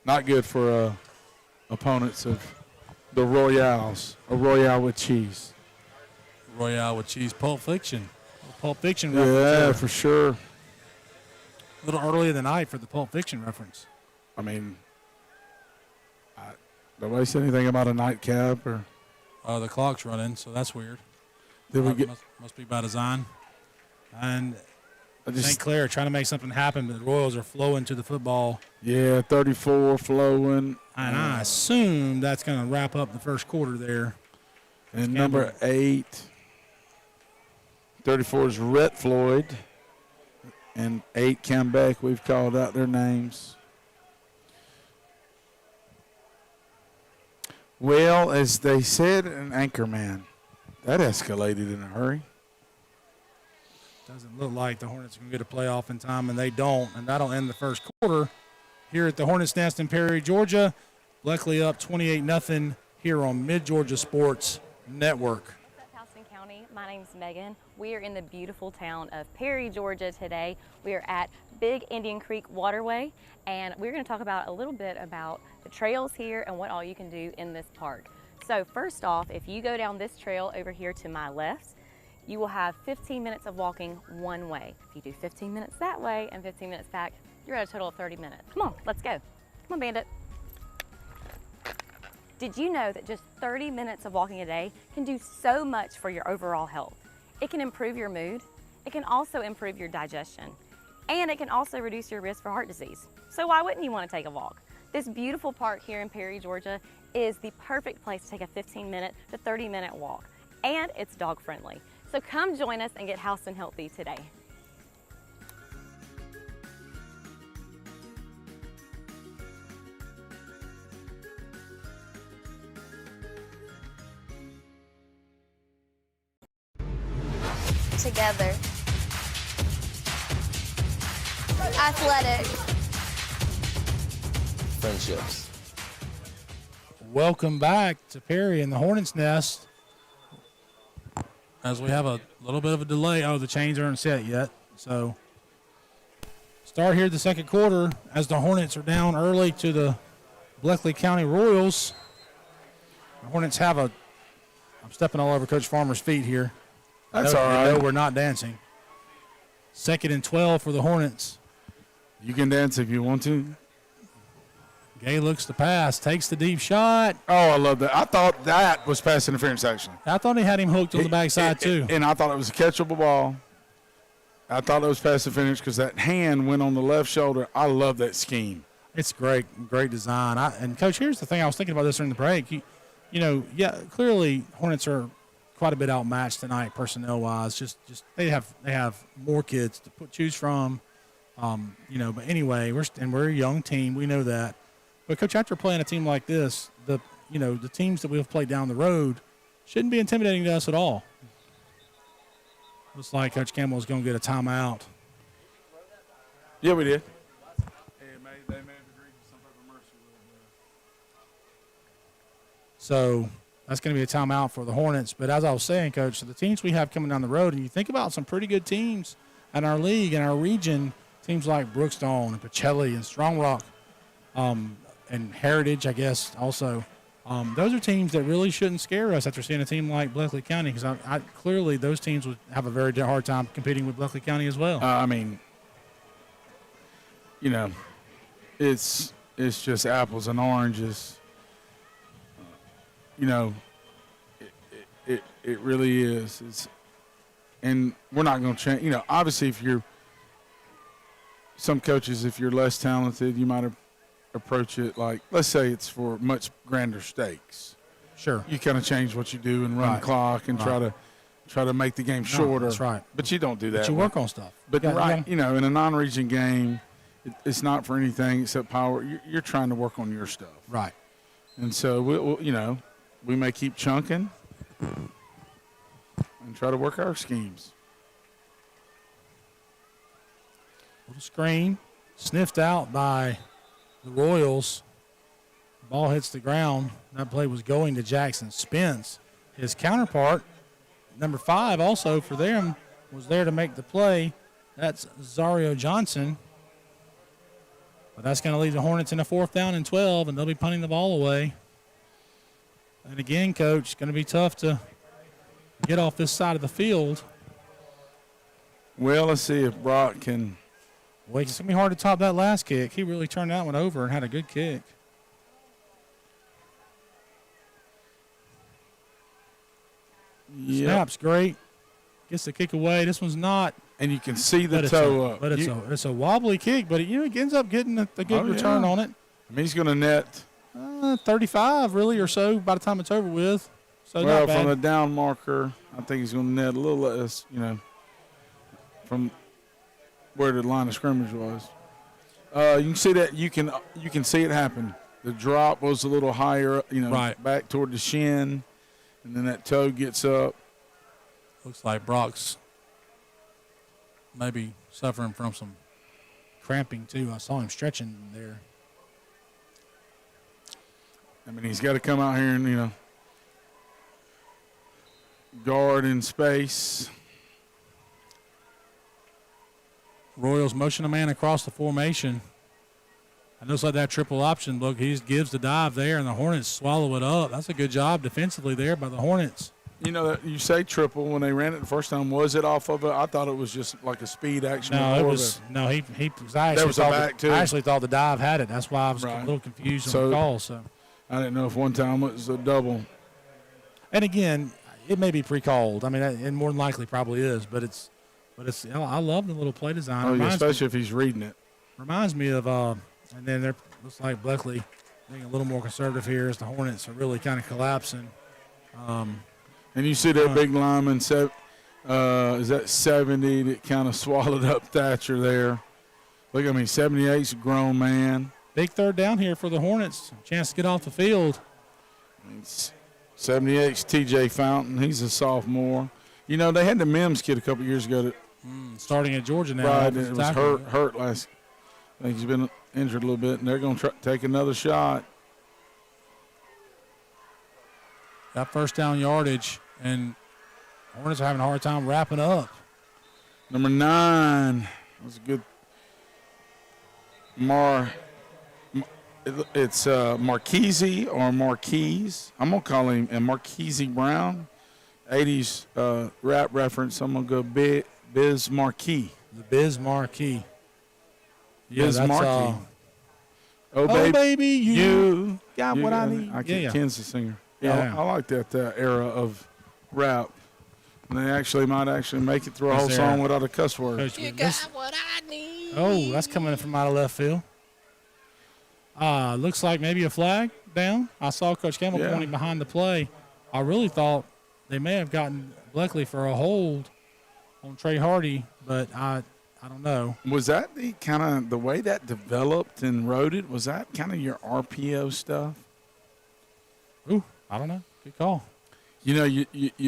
Not good for opponents of the Royales. A Royale with cheese. Royale with cheese. Pulp Fiction. Pulp Fiction Yeah, reference. for sure. A little early in the night for the Pulp Fiction reference. I mean, nobody said anything about a nightcap or. The clock's running, so that's weird. Did we get? Must be by design. And St. St. Clair trying to make something happen, but the Royals are flowing to the football. Yeah, 34 flowing. And I assume that's going to wrap up the first quarter there. And number 8, 34 is Rhett Floyd. And 8 come back. We've called out their names. Well, as they said, an anchor man. That escalated in a hurry. Doesn't look like the Hornets can get a playoff in time, and they don't. And that'll end the first quarter here at the Hornets Nest in Perry, Georgia. Bleckley up 28-0 here on Mid-Georgia Sports Network. What's up, Houston County? My name's Megan. We are in the beautiful town of Perry, Georgia today. We are at Big Indian Creek Waterway, and we're going to talk about a little bit about the trails here and what all you can do in this park. So first off, if you go down this trail over here to my left, you will have 15 minutes of walking one way. If you do 15 minutes that way and 15 minutes back, you're at a total of 30 minutes. Come on, let's go. Come on, Bandit. Did you know that just 30 minutes of walking a day can do so much for your overall health? It can improve your mood, it can also improve your digestion, and it can also reduce your risk for heart disease. So why wouldn't you want to take a walk? This beautiful park here in Perry, Georgia is the perfect place to take a 15-minute to 30-minute walk, and it's dog friendly. So come join us and get house and healthy today. Together. Athletic. Friendships. Welcome back to Perry and the Hornets Nest. As we have a little bit of a delay. Oh, the chains aren't set yet. So start here the second quarter as the Hornets are down early to the Bleckley County Royals. The Hornets have I'm stepping all over Coach Farmer's feet here. That's all right. No, we're not dancing. 2nd and 12 for the Hornets. You can dance if you want to. Gay looks to pass, takes the deep shot. Oh, I love that. I thought that was pass interference, actually. I thought he had him hooked on the backside, too. And I thought it was a catchable ball. I thought it was pass interference because that hand went on the left shoulder. I love that scheme. It's great design. And, Coach, here's the thing. I was thinking about this during the break. Clearly Hornets are quite a bit outmatched tonight personnel-wise. Just they have more kids to choose from. But anyway, we're a young team. We know that. But Coach, after playing a team like this, the teams that we've played down the road shouldn't be intimidating to us at all. Looks like Coach Campbell is going to get a timeout. Yeah, we did. They may have agreed to some type of mercy. So That's going to be a timeout for the Hornets. But as I was saying, Coach, so the teams we have coming down the road, and you think about some pretty good teams in our league, in our region, teams like Brookstone and Pacelli and Strong Rock, and Heritage, I guess, also. Those are teams that really shouldn't scare us after seeing a team like Bleckley County, because I clearly those teams would have a very hard time competing with Bleckley County as well. I mean, you know, it's just apples and oranges. You know, it really is. And we're not going to change. You know, obviously, some coaches, if you're less talented, you might approach it like, let's say it's for much grander stakes. Sure. You kind of change what you do and run the clock and try to make the game shorter. That's right. But you don't do that. But you work on stuff. But you know, in a non-region game, it's not for anything except power. You're trying to work on your stuff. Right. And so we may keep chunking and try to work our schemes. Little screen sniffed out by the Royals. Ball hits the ground. That play was going to Jackson Spence. His counterpart, number 5, also for them, was there to make the play. That's Zario Johnson. But that's going to leave the Hornets in a 4th down and 12, and they'll be punting the ball away. And again, Coach, it's going to be tough to get off this side of the field. Well, let's see if Brock can. Well, it's going to be hard to top that last kick. He really turned that one over and had a good kick. Yep. Snap's great. Gets the kick away. This one's not. And you can see the toe up. But it's a wobbly kick, but it ends up getting a good return on it. I mean, he's going to net 35 really or so by the time it's over with. So well, not bad. from the down marker, I think he's going to net a little less, from where the line of scrimmage was. You can see that you can see it happen. The drop was a little higher, back toward the shin, and then that toe gets up. Looks like Brock's maybe suffering from some cramping too. I saw him stretching there. I mean, he's got to come out here and guard in space. Royals motion a man across the formation. It looks like that triple option look. He gives the dive there, and the Hornets swallow it up. That's a good job defensively there by the Hornets. You say triple when they ran it the first time. Was it off of it? I thought it was just like a speed action. No, it was. No, he. I actually thought the dive had it. That's why I was a little confused on the call. So I didn't know if one time it was a double. And again, it may be pre-called. I mean, it more than likely probably is. But it's. I love the little play design. Oh, yeah, especially if he's reading it. Reminds me of. And then there looks like Bleckley being a little more conservative here as the Hornets are really kind of collapsing. And you see that big lineman, is that 70 that kind of swallowed up Thatcher there. Look, 78's a grown man. Big 3rd down here for the Hornets. Chance to get off the field. 78's TJ Fountain. He's a sophomore. They had the Mims kid a couple years ago. Starting at Georgia now. Right, and it was hurt last. I think he's been injured a little bit, and they're going to take another shot. Got 1st down yardage, and Hornets are having a hard time wrapping up. Number 9 was a good. It's Marquise or Marquise. I'm going to call him Marquise Brown. 80s rap reference. I'm going to go Biz Marquis. The Biz Marquis. Yeah, Biz that's Marquis. Oh, baby, you got what I need. I can't Ken's the singer. Yeah. I like that era of rap. And they might make it through a whole song without a cuss word. You got what I need. Oh, that's coming from out of left field. Looks like maybe a flag down. I saw Coach Campbell pointing behind the play. I really thought they may have gotten Bleckley for a hold on Trey Hardy, but I don't know. Was that the way that developed and wrote it? Was that kind of your RPO stuff? Ooh, I don't know. Good call. You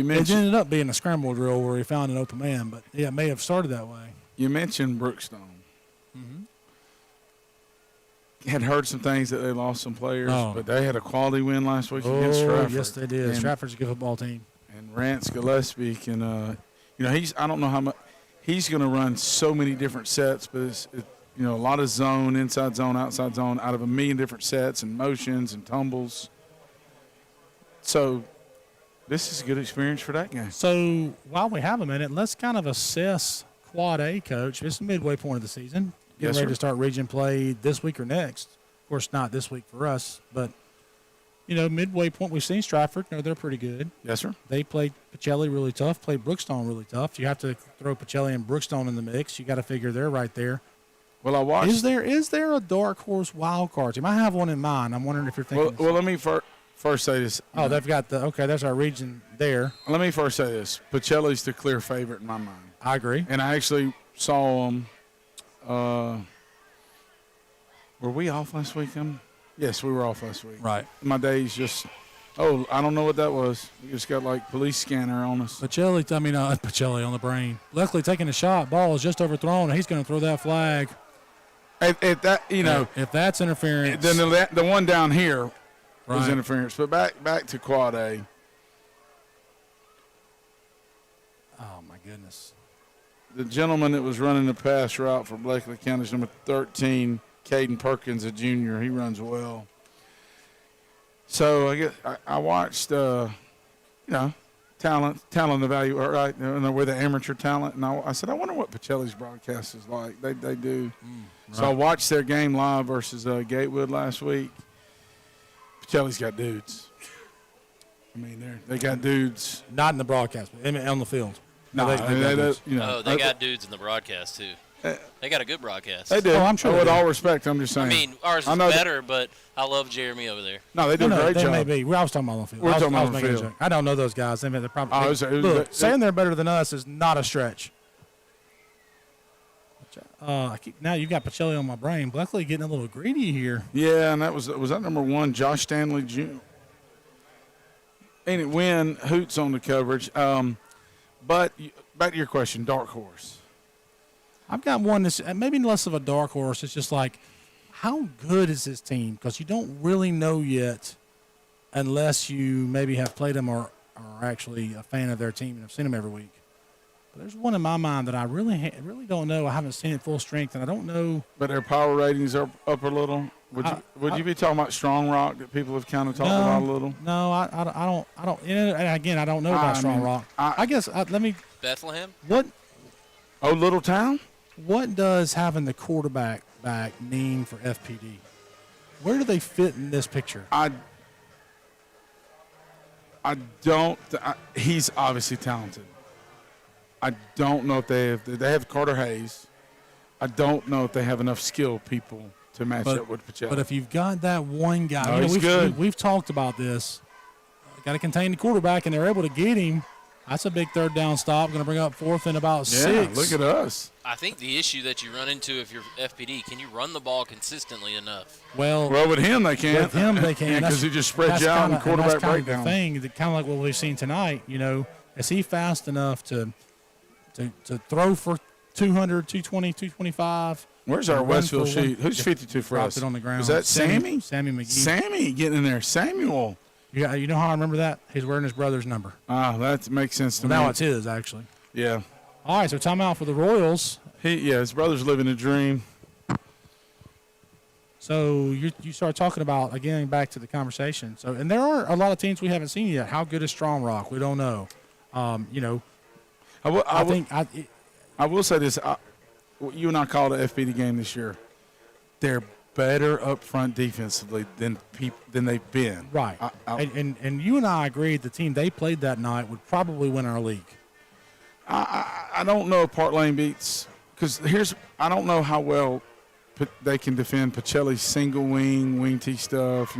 mentioned it ended up being a scramble drill where he found an open man, but it may have started that way. You mentioned Brookstone. Mm-hmm. had heard some things that they lost some players, Oh. but they had a quality win last week against Stratford. Yes, they did. And, Stratford's a good football team. and Rance Gillespie can, I don't know how much he's going to run so many different sets, but it's a lot of zone, inside zone, outside zone, out of a million different sets and motions and tumbles. So this is a good experience for that game. So while we have a minute, let's kind of assess Quad A, Coach. It's the midway point of the season. Getting Yes, ready sir. to start region play this week or next. Of course, not this week for us, but midway point. We've seen Stratford. They're pretty good. Yes, sir. They played Pacelli really tough. Played Brookstone really tough. You have to throw Pacelli and Brookstone in the mix. You got to figure they're right there. Well, I watched. Is there a dark horse wild card team? I have one in mind. I'm wondering if you're thinking. Well, let me first say this. Oh, they've got that's our region there. Let me first say this. Pacelli's the clear favorite in my mind. I agree. And I actually saw them. Were we off last week? Yes, we were off last week. Right. My days just. Oh, I don't know what that was. We just got like police scanner on us. Pacelli on the brain. Bleckley taking a shot. Ball is just overthrown. He's going to throw that flag. At that, if that's interference, then the one down here was Right. interference. But back to Quad A. oh my goodness. The gentleman that was running the pass route for Bleckley County is number 13, Caden Perkins, a junior. He runs well. So I watched, talent evaluation, right? We're the amateur talent, and I said, I wonder what Pacelli's broadcast is like. They do. Right. So I watched their game live versus Gatewood last week. Pacelli's got dudes. I mean, they got dudes. Not in the broadcast, but on the field. No, they got dudes. They got dudes in the broadcast too. They got a good broadcast. They do. Oh, I'm sure With they do. all respect, I'm just saying. I mean, ours is better, but I love Jeremy over there. No, they do a great they job. may be. I was talking about on the field. We're talking I was about on the making a field. joke. I don't know those guys. I mean, they're probably Oh, it was look, good. saying they're better than us is not a stretch. Now you got Pacelli on my brain. Bleckley getting a little greedy here. Yeah, and was that number 1, Josh Stanley Jr. Ain't it win hoots on the coverage? But back to your question, dark horse. I've got one that's maybe less of a dark horse. It's just like, how good is this team? Because you don't really know yet unless you maybe have played them or are actually a fan of their team and have seen them every week. But there's one in my mind that I really don't know. I haven't seen it full strength, and I don't know. But their power ratings are up a little. Would you be talking about Strong Rock that people have kind of talked about a little? No, I don't. And again, I don't know about Strong Rock. I guess let me. Bethlehem? What Little Town? What does having the quarterback back mean for FPD? Where do they fit in this picture? I don't. He's obviously talented. I don't know if they have Carter Hayes. I don't know if they have enough skilled people to match up with Pacelli. But if you've got that one guy, No, he's good. We've talked about this. Got to contain the quarterback, and they're able to get him. That's a big third down stop. Going to bring up fourth and about 6. Look at us. I think the issue that you run into if you're FPD, can you run the ball consistently enough? Well, with him they can. With him they can. Because he just spreads that's you out kinda- and quarterback that's kind of breakdown. the thing, kind of like what we've seen tonight. Is he fast enough to throw for 200, 220, 225? Where's our run Westfield for one? sheet? Who's 52 for Dropped us? it on the ground. Was that Sammy? Sammy McGee. Sammy getting in there. Samuel. Yeah, you know how I remember that? He's wearing his brother's number. That makes sense to Well, me. now it's his, actually. Yeah. All right, so timeout for the Royals. His brother's living a dream. So you start talking about, again, back to the conversation. So, and there are a lot of teams we haven't seen yet. How good is Strong Rock? We don't know. I will say this. You and I called the FPD game this year. They're better up front defensively than they've been. Right. And you and I agreed the team they played that night would probably win our league. I don't know if Park Lane beats because I don't know how well they can defend Pacelli's single wing T stuff.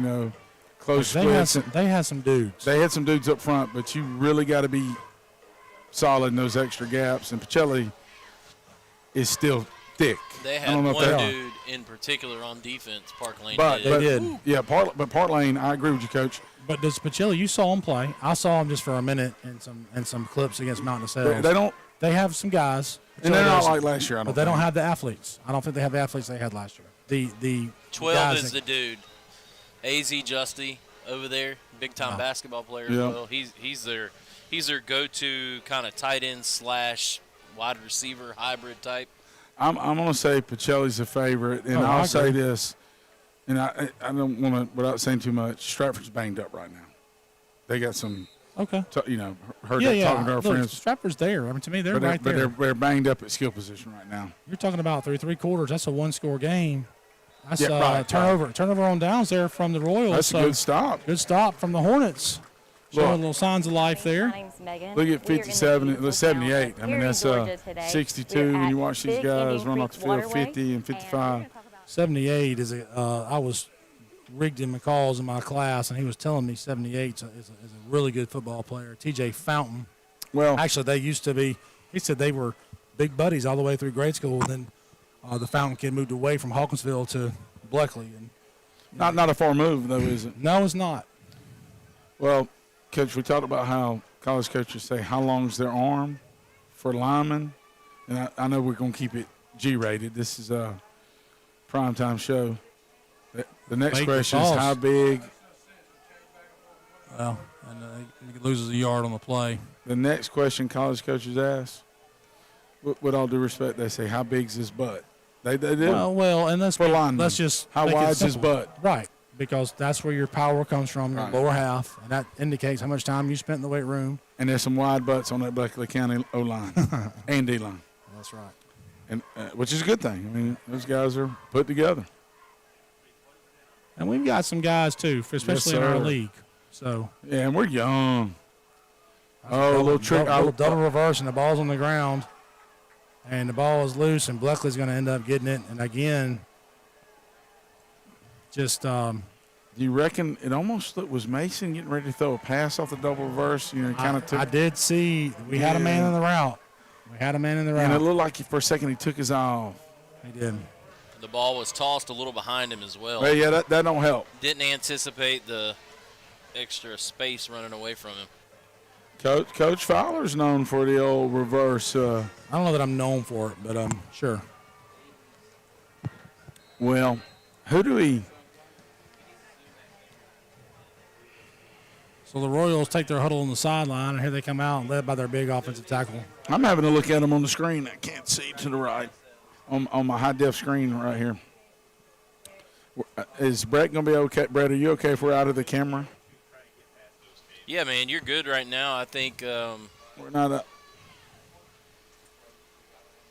Close splits. They had some dudes. They had some dudes up front, but you really got to be solid in those extra gaps. And Pacelli is still thick. They had one dude in particular on defense, Park Lane But They did. Yeah, Park Lane, I agree with you, Coach. But does Pacelli? You saw him play. I saw him just for a minute in some clips against Mountain Sales. They don't. They have some guys, And they're not like last year. but they don't have the athletes. I don't think they have the athletes they had last year. The 12 guys is the dude. AZ Justy over there, big time basketball player as Yeah. well. He's their go-to kind of tight end / wide receiver hybrid type. I'm going to say Pacelli's a favorite, and I I'll say agree. this, and I don't want to, without saying too much, Stratford's banged up right now. They got some, Okay. heard Yeah, that yeah. talking to our Look, friends. Stratford's there. I mean, to me, they're right but there. they're banged up at skill position right now. You're talking about through 3 quarters. That's a 1-score game. That's Yeah, right, turnover on downs there from the Royals. That's a good stop. Good stop from the Hornets. Showing little signs of life there. My name's Megan. Look at We are in the 57, beautiful 78. town I mean, of that's Perry, Georgia today. 62 We're when at you watch these Big guys Indian run off Creek the field, Waterway, 50 and 55. 78 is I was rigged in McCall's in my class, and he was telling me 78 is a really good football player. TJ Fountain. Well, Actually, they used to be. He said they were big buddies all the way through grade school. And then the Fountain kid moved away from Hawkinsville to Bleckley. And not a far move, though, is it? no, it's not. Well, Coach, we talked about how college coaches say how long's their arm for linemen. And I know we're going to keep it G-rated. This is a primetime show. The next Fake question is balls. how big. Well, and he loses a yard on the play. The next question college coaches ask, with all due respect, they say, how big's his butt? They do. Well, and For linemen. let's just How make it wide's his simple. butt? Right, because that's where your power comes from, your Right. lower half, and that indicates how much time you spent in the weight room. And there's some wide butts on that Bleckley County O-line and D-line, That's right. and which is a good thing. I mean, those guys are put together. And we've got some guys too, especially in our sir. league. So Yeah, and we're young. Oh, a little trick. double reverse, and the ball's on the ground, and the ball is loose, and Bleckley's going to end up getting it. And again, just Do you reckon it almost was Mason getting ready to throw a pass off the double reverse? You know, kind of took. I did see we had a man in the route. We had a man in the And it route. looked like for a second he took his eye off. He did. The ball was tossed a little behind him as well. Well, yeah, that don't help. Didn't anticipate the extra space running away from him. Coach Fowler's known for the old reverse. I don't know that I'm known for it, but sure. Well, who do we? So the Royals take their huddle on the sideline, and here they come out, led by their big offensive tackle. I'm having to look at him on the screen. I can't see to the right on my high def screen right here. Is Brett gonna be okay? Brett, are you okay if we're out of the camera? Yeah, man, you're good right now. I think We're not up.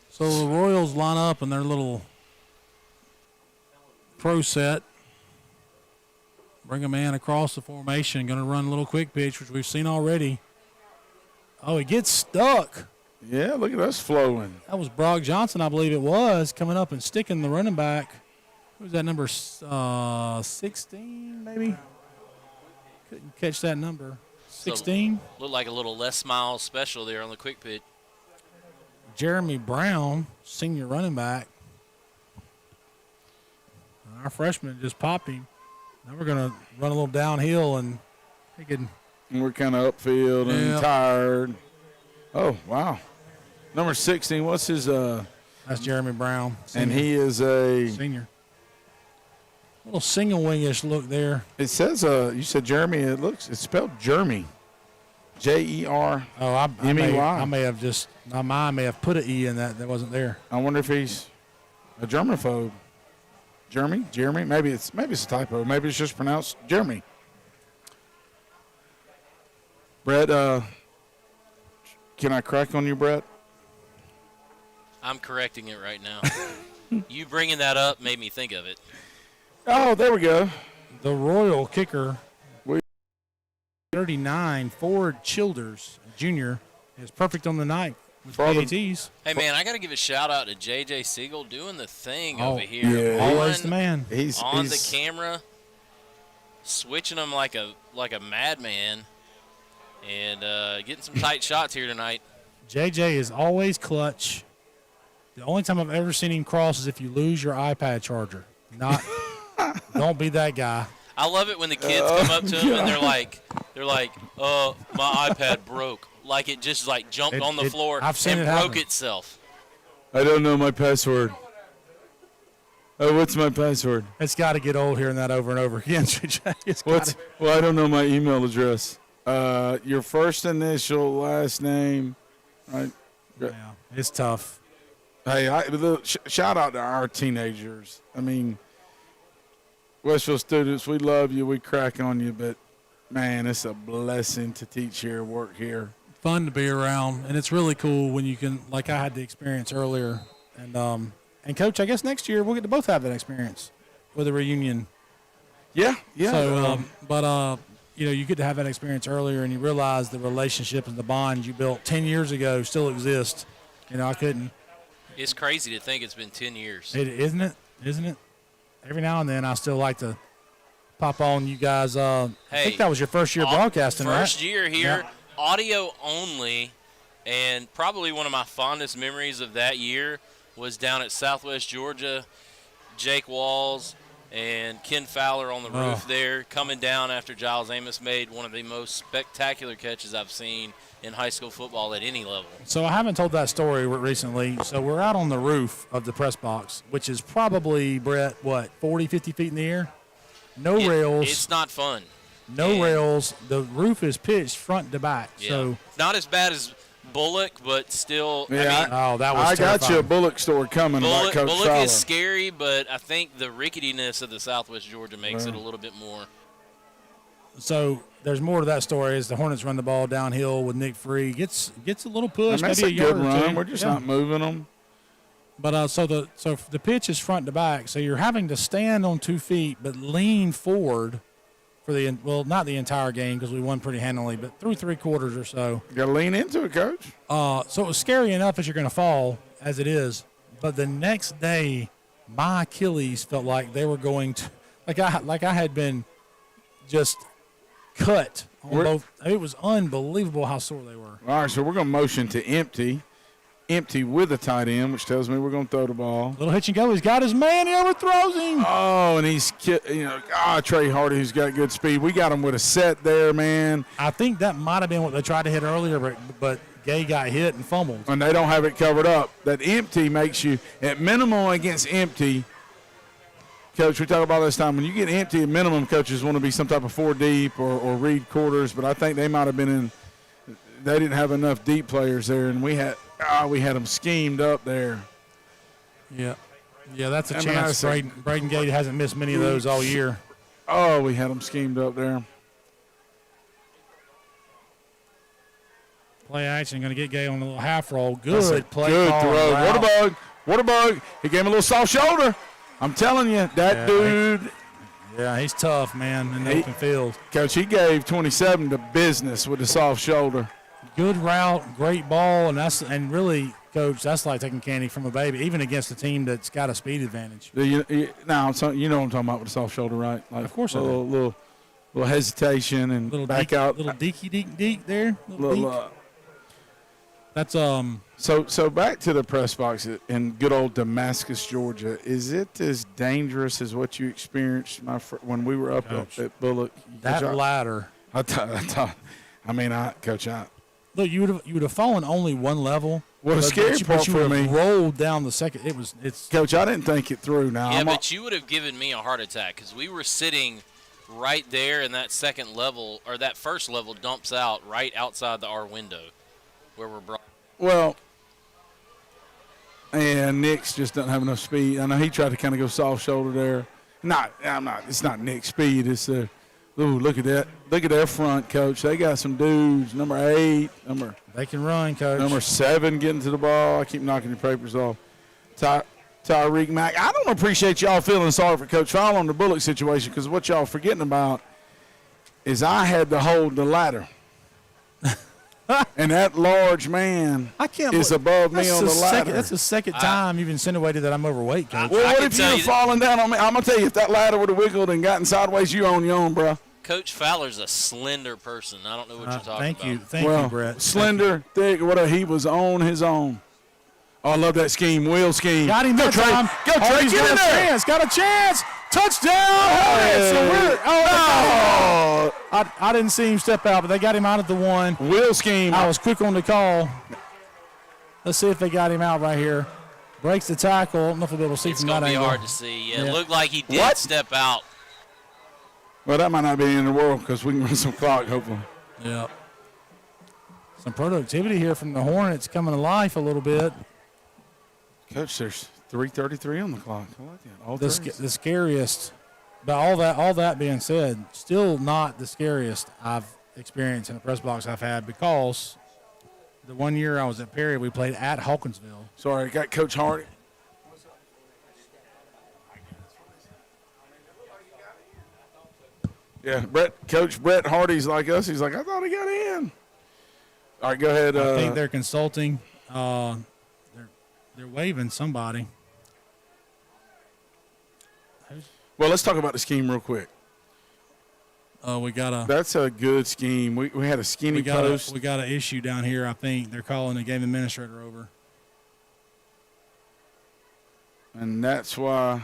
So the Royals line up in their little pro set. Bring a man across the formation. Going to run a little quick pitch, which we've seen already. Oh, he gets stuck. Yeah, look at us flowing. That was Brock Johnson, I believe it was, coming up and sticking the running back. Who's that number? 16, maybe? Couldn't catch that number. 16? looked like a little Les Miles special there on the quick pitch. Jeremy Brown, senior running back. Our freshman just popped him. Now we're going to run a little downhill and he can. And we're kind of upfield and Yeah. tired. Oh, wow. Number 16, what's his That's Jeremy Brown. and he is a Senior. Little single wingish look there. it says you said Jeremy, it's spelled Jeremy. J-E-R. Oh, I M-E-Y. may have just, my mind may have put an E in that wasn't there. I wonder if he's a germaphobe. Jeremy? Maybe it's a typo. Maybe it's just pronounced Jeremy. Brett, can I crack on you, Brett? I'm correcting it right now. You bringing that up made me think of it. Oh, there we go. The Royal kicker, We- 39, Ford Childers, Jr., is perfect on the night with For all the- PATs. Hey, man, I got to give a shout-out to J.J. Siegel doing the thing Oh, over here. yeah. Always On- the man. He's on the camera, switching them like a madman, and getting some tight shots here tonight. JJ is always clutch. The only time I've ever seen him cross is if you lose your iPad charger. Not, don't be that guy. I love it when the kids come up to him and they're like, my iPad broke. Like it just like jumped on the floor I've seen and it broke happen. itself. I don't know my password. Oh, what's my password? It's got to get old hearing that over and over again. Well, I don't know my email address. Your first initial, last name, right? Yeah, it's tough. Hey, shout out to our teenagers. I mean, Westfield students, we love you. We crack on you, but, man, it's a blessing to teach here, work here. Fun to be around, and it's really cool when you can, like I had the experience earlier. And Coach, I guess next year we'll get to both have that experience with a reunion. Yeah. So, you get to have that experience earlier, and you realize the relationship and the bond you built 10 years ago still exist. I couldn't. It's crazy to think it's been 10 years. Isn't it? Every now and then I still like to pop on you guys. I think that was your first year broadcasting, right? First year here, audio only, and probably one of my fondest memories of that year was down at Southwest Georgia. Jake Walls and Ken Fowler on the roof there, coming down after Giles Amos made one of the most spectacular catches I've seen in high school football at any level. So I haven't told that story recently. So we're out on the roof of the press box, which is probably, Brett, 40, 50 feet in the air? No rails. It's not fun. No rails. The roof is pitched front to back. Yeah. So not as bad as Bullock, but still. Yeah, that was I terrifying. got you a Bullock story coming about Coach Bullock Fowler. is scary, but I think the ricketiness of the Southwest Georgia makes it a little bit more. So there's more to that story as the Hornets run the ball downhill with Nick Free. Gets a little push, That's maybe a a yard good or run. two. We're just not moving them. But so the pitch is front to back, so you're having to stand on 2 feet but lean forward for not the entire game because we won pretty handily, but through 3 quarters or so. You got to lean into it, Coach. So it was scary enough as you're going to fall as it is. But the next day, my Achilles felt like they were going to, like I had been just cut on both. It was unbelievable how sore they were. All right, so we're going to motion to empty with a tight end, which tells me we're going to throw the ball. Little hitch and go. He's got his man. He overthrows him. Oh, and he's, Trey Hardy, who's got good speed. We got him with a set there, man. I think that might have been what they tried to hit earlier, but Gay got hit and fumbled. And they don't have it covered up. That empty makes you, at minimum against empty, Coach, we talk about this time. When you get empty, at minimum, coaches want to be some type of 4 deep or read quarters, but I think they might have been in. They didn't have enough deep players there, and we had them schemed up there. Yeah, that's a chance. Braden Gay hasn't missed many of those all year. Oh, we had them schemed up there. Play action, going to get Gay on a little half roll. Good play. Good call. throw. Waterbug. He gave him a little soft shoulder. I'm telling you, that dude. Yeah, he's tough, man, in the open field. Coach, he gave 27 to business with the soft shoulder. Good route, great ball, and really, Coach, that's like taking candy from a baby, even against a team that's got a speed advantage. You know what I'm talking about with the soft shoulder, right? Like of course, little hesitation and little back out. Little deek there. That's So back to the press box in good old Damascus, Georgia. Is it as dangerous as what you experienced when we were up at Bullock? That ladder. Coach, look, you would have fallen only one level. Well, the scary part for me, rolled down the second. It's Coach, I didn't think it through. Now, yeah, but you would have given me a heart attack because we were sitting right there, and that second level or that first level dumps out right outside our window where we're brought. Well, and Nick's just doesn't have enough speed. I know he tried to kind of go soft shoulder there. It's not Nick's speed. It's look at that. Look at their front, Coach. They got some dudes. Number 8, They can run, Coach. Number 7 getting to the ball. I keep knocking your papers off. Tyreek Mack. I don't appreciate y'all feeling sorry for Coach Fowler on the Bullock situation because what y'all forgetting about is I had to hold the ladder. And that large man is above me on the ladder. That's the second time you've insinuated that I'm overweight, Coach. Well, what if you were falling down on me? I'm going to tell you, if that ladder would have wiggled and gotten sideways, you on your own, bro. Coach Fowler's a slender person. I don't know what you're talking about. Thank you, Brett. Slender, thick, whatever. He was on his own. Oh, I love that scheme. Wheel scheme. Got him that time. Go, Trey. Get in there. Got a chance. Touchdown. I didn't see him step out, but they got him out at the 1. Wheel scheme. I was quick on the call. Let's see if they got him out right here. breaks the tackle. I don't know if we'll be able to see It's from going that to be angle. hard to see. Yeah, Yeah. it looked like he did step out. Well, that might not be in the world because we can run some clock, hopefully. Yeah. Some productivity here from the Hornets coming to life a little bit. Coach, there's 3:33 on the clock. I like that. All The threes. scariest, but all that being said, still not the scariest I've experienced in a press box I've had, because the one year I was at Perry, we played at Hawkinsville. Sorry, I got Coach Hardy. Yeah, Coach Brett Hardy's like us. He's like, I thought he got in. All right, go ahead. I think they're consulting. They're waving somebody. Well, let's talk about the scheme real quick. We got a That's a good scheme. We had a skinny post. we got an issue down here. I think they're calling the game administrator over. And that's why.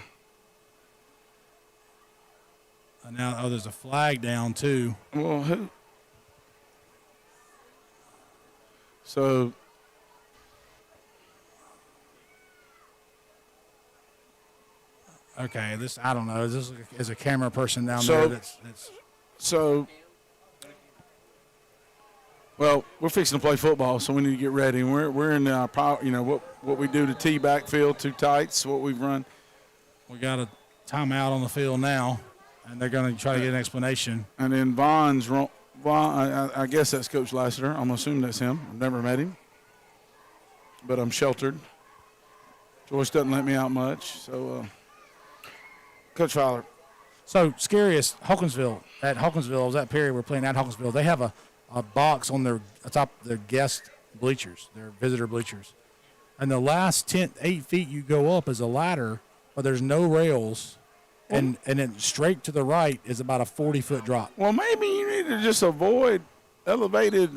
Now, there's a flag down too. Well, who? So. Okay, I don't know. This is a camera person down So- there. So. Well, we're fixing to play football, so we need to get ready. And we're in our power. You know what we do to tee backfield, two tights, what we've run. We got a timeout on the field now, and they're going to try to get an explanation. And then Vaughn, I guess that's Coach Lassiter. I'm going to assume that's him. I've never met him, but I'm sheltered. Joyce doesn't let me out much. So, Coach Fowler. So, scariest, Hawkinsville. At Hawkinsville, I was at Perry. We're playing at Hawkinsville. They have a box on their top of their guest bleachers, their visitor bleachers. And the last 8 feet you go up is a ladder, but there's no rails. And then straight to the right is about a 40-foot drop. Well, maybe you need to just avoid elevated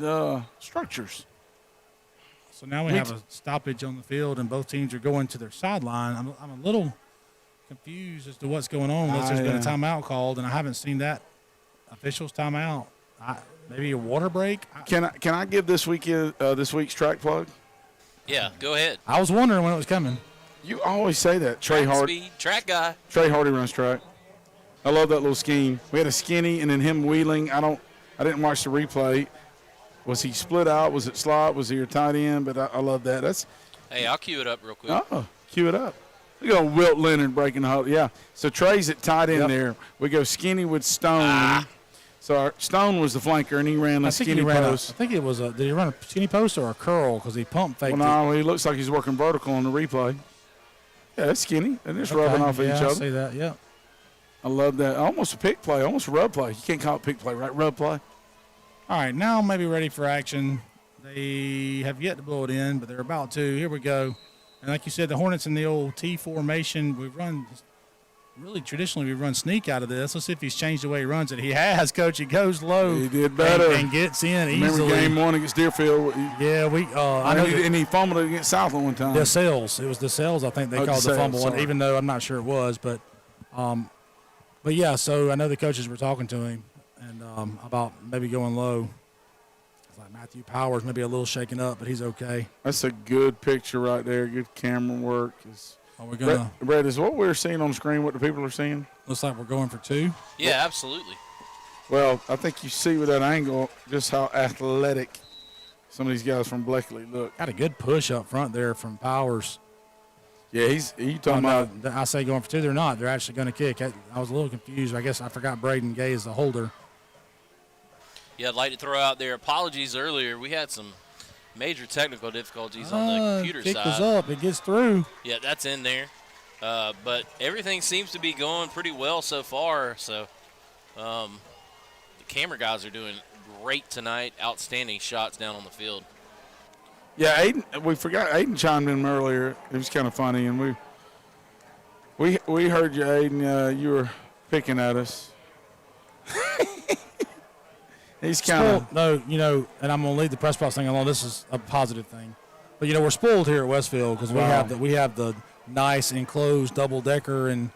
structures. So now we have a stoppage on the field, and both teams are going to their sideline. I'm a little confused as to what's going on. Unless there's been a timeout called, and I haven't seen that official's timeout. Maybe a water break. Can I give this week's track plug? Yeah, go ahead. I was wondering when it was coming. You always say that. Trey Hardy. Speed, track guy. Trey Hardy runs track. I love that little scheme. We had a skinny and then him wheeling. I didn't watch the replay. Was he split out? Was it slot? Was he a tight end? But I love that. Hey, I'll cue it up real quick. Cue it up. Look at Wilt Leonard breaking the hole. Yeah. So Trey's at tight end there. We go skinny with Stone. So Stone was the flanker, and he ran a skinny post. I think it was did he run a skinny post or a curl? Because he pump faked Well, no, he looks like he's working vertical on the replay. Yeah, that's skinny. And it's rubbing off each I other. see that, yeah. I love that. Almost a pick play, almost a rub play. You can't call it pick play, right? Rub play. All right, now maybe ready for action. They have yet to blow it in, but they're about to. Here we go. And like you said, the Hornets in the old T formation. Traditionally, we run sneak out of this. Let's see if he's changed the way he runs it. He has, Coach. He goes low. He did better. And gets in Remember easily. game one against Deerfield? Yeah, I know. And he fumbled it against Southland one time. DeSales. It was DeSales, I think they called the fumble one, even though I'm not sure it was. But yeah, so I know the coaches were talking to him and about maybe going low. It's like Matthew Powers maybe a little shaken up, but he's okay. That's a good picture right there. Good camera work. Are we gonna? Brett, is what we're seeing on the screen what the people are seeing? Looks like we're going for two. Yeah, absolutely. Well, I think you see with that angle just how athletic some of these guys from Bleckley look. Got a good push up front there from Powers. Yeah, you talking about? I say going for two. They're not. They're actually going to kick. I was a little confused. I guess I forgot Braden Gay is the holder. Yeah, I'd like to throw out there apologies earlier. We had some major technical difficulties on the computer kick side. was up. It gets through. Yeah, that's in there. But everything seems to be going pretty well so far. So the camera guys are doing great tonight. Outstanding shots down on the field. Yeah, Aiden. We forgot Aiden chimed in earlier. It was kind of funny, and we heard you, Aiden. You were picking at us. He's kind of no, and I'm going to leave the press box thing alone. This is a positive thing, but we're spoiled here at Westfield because we have the nice enclosed double decker, and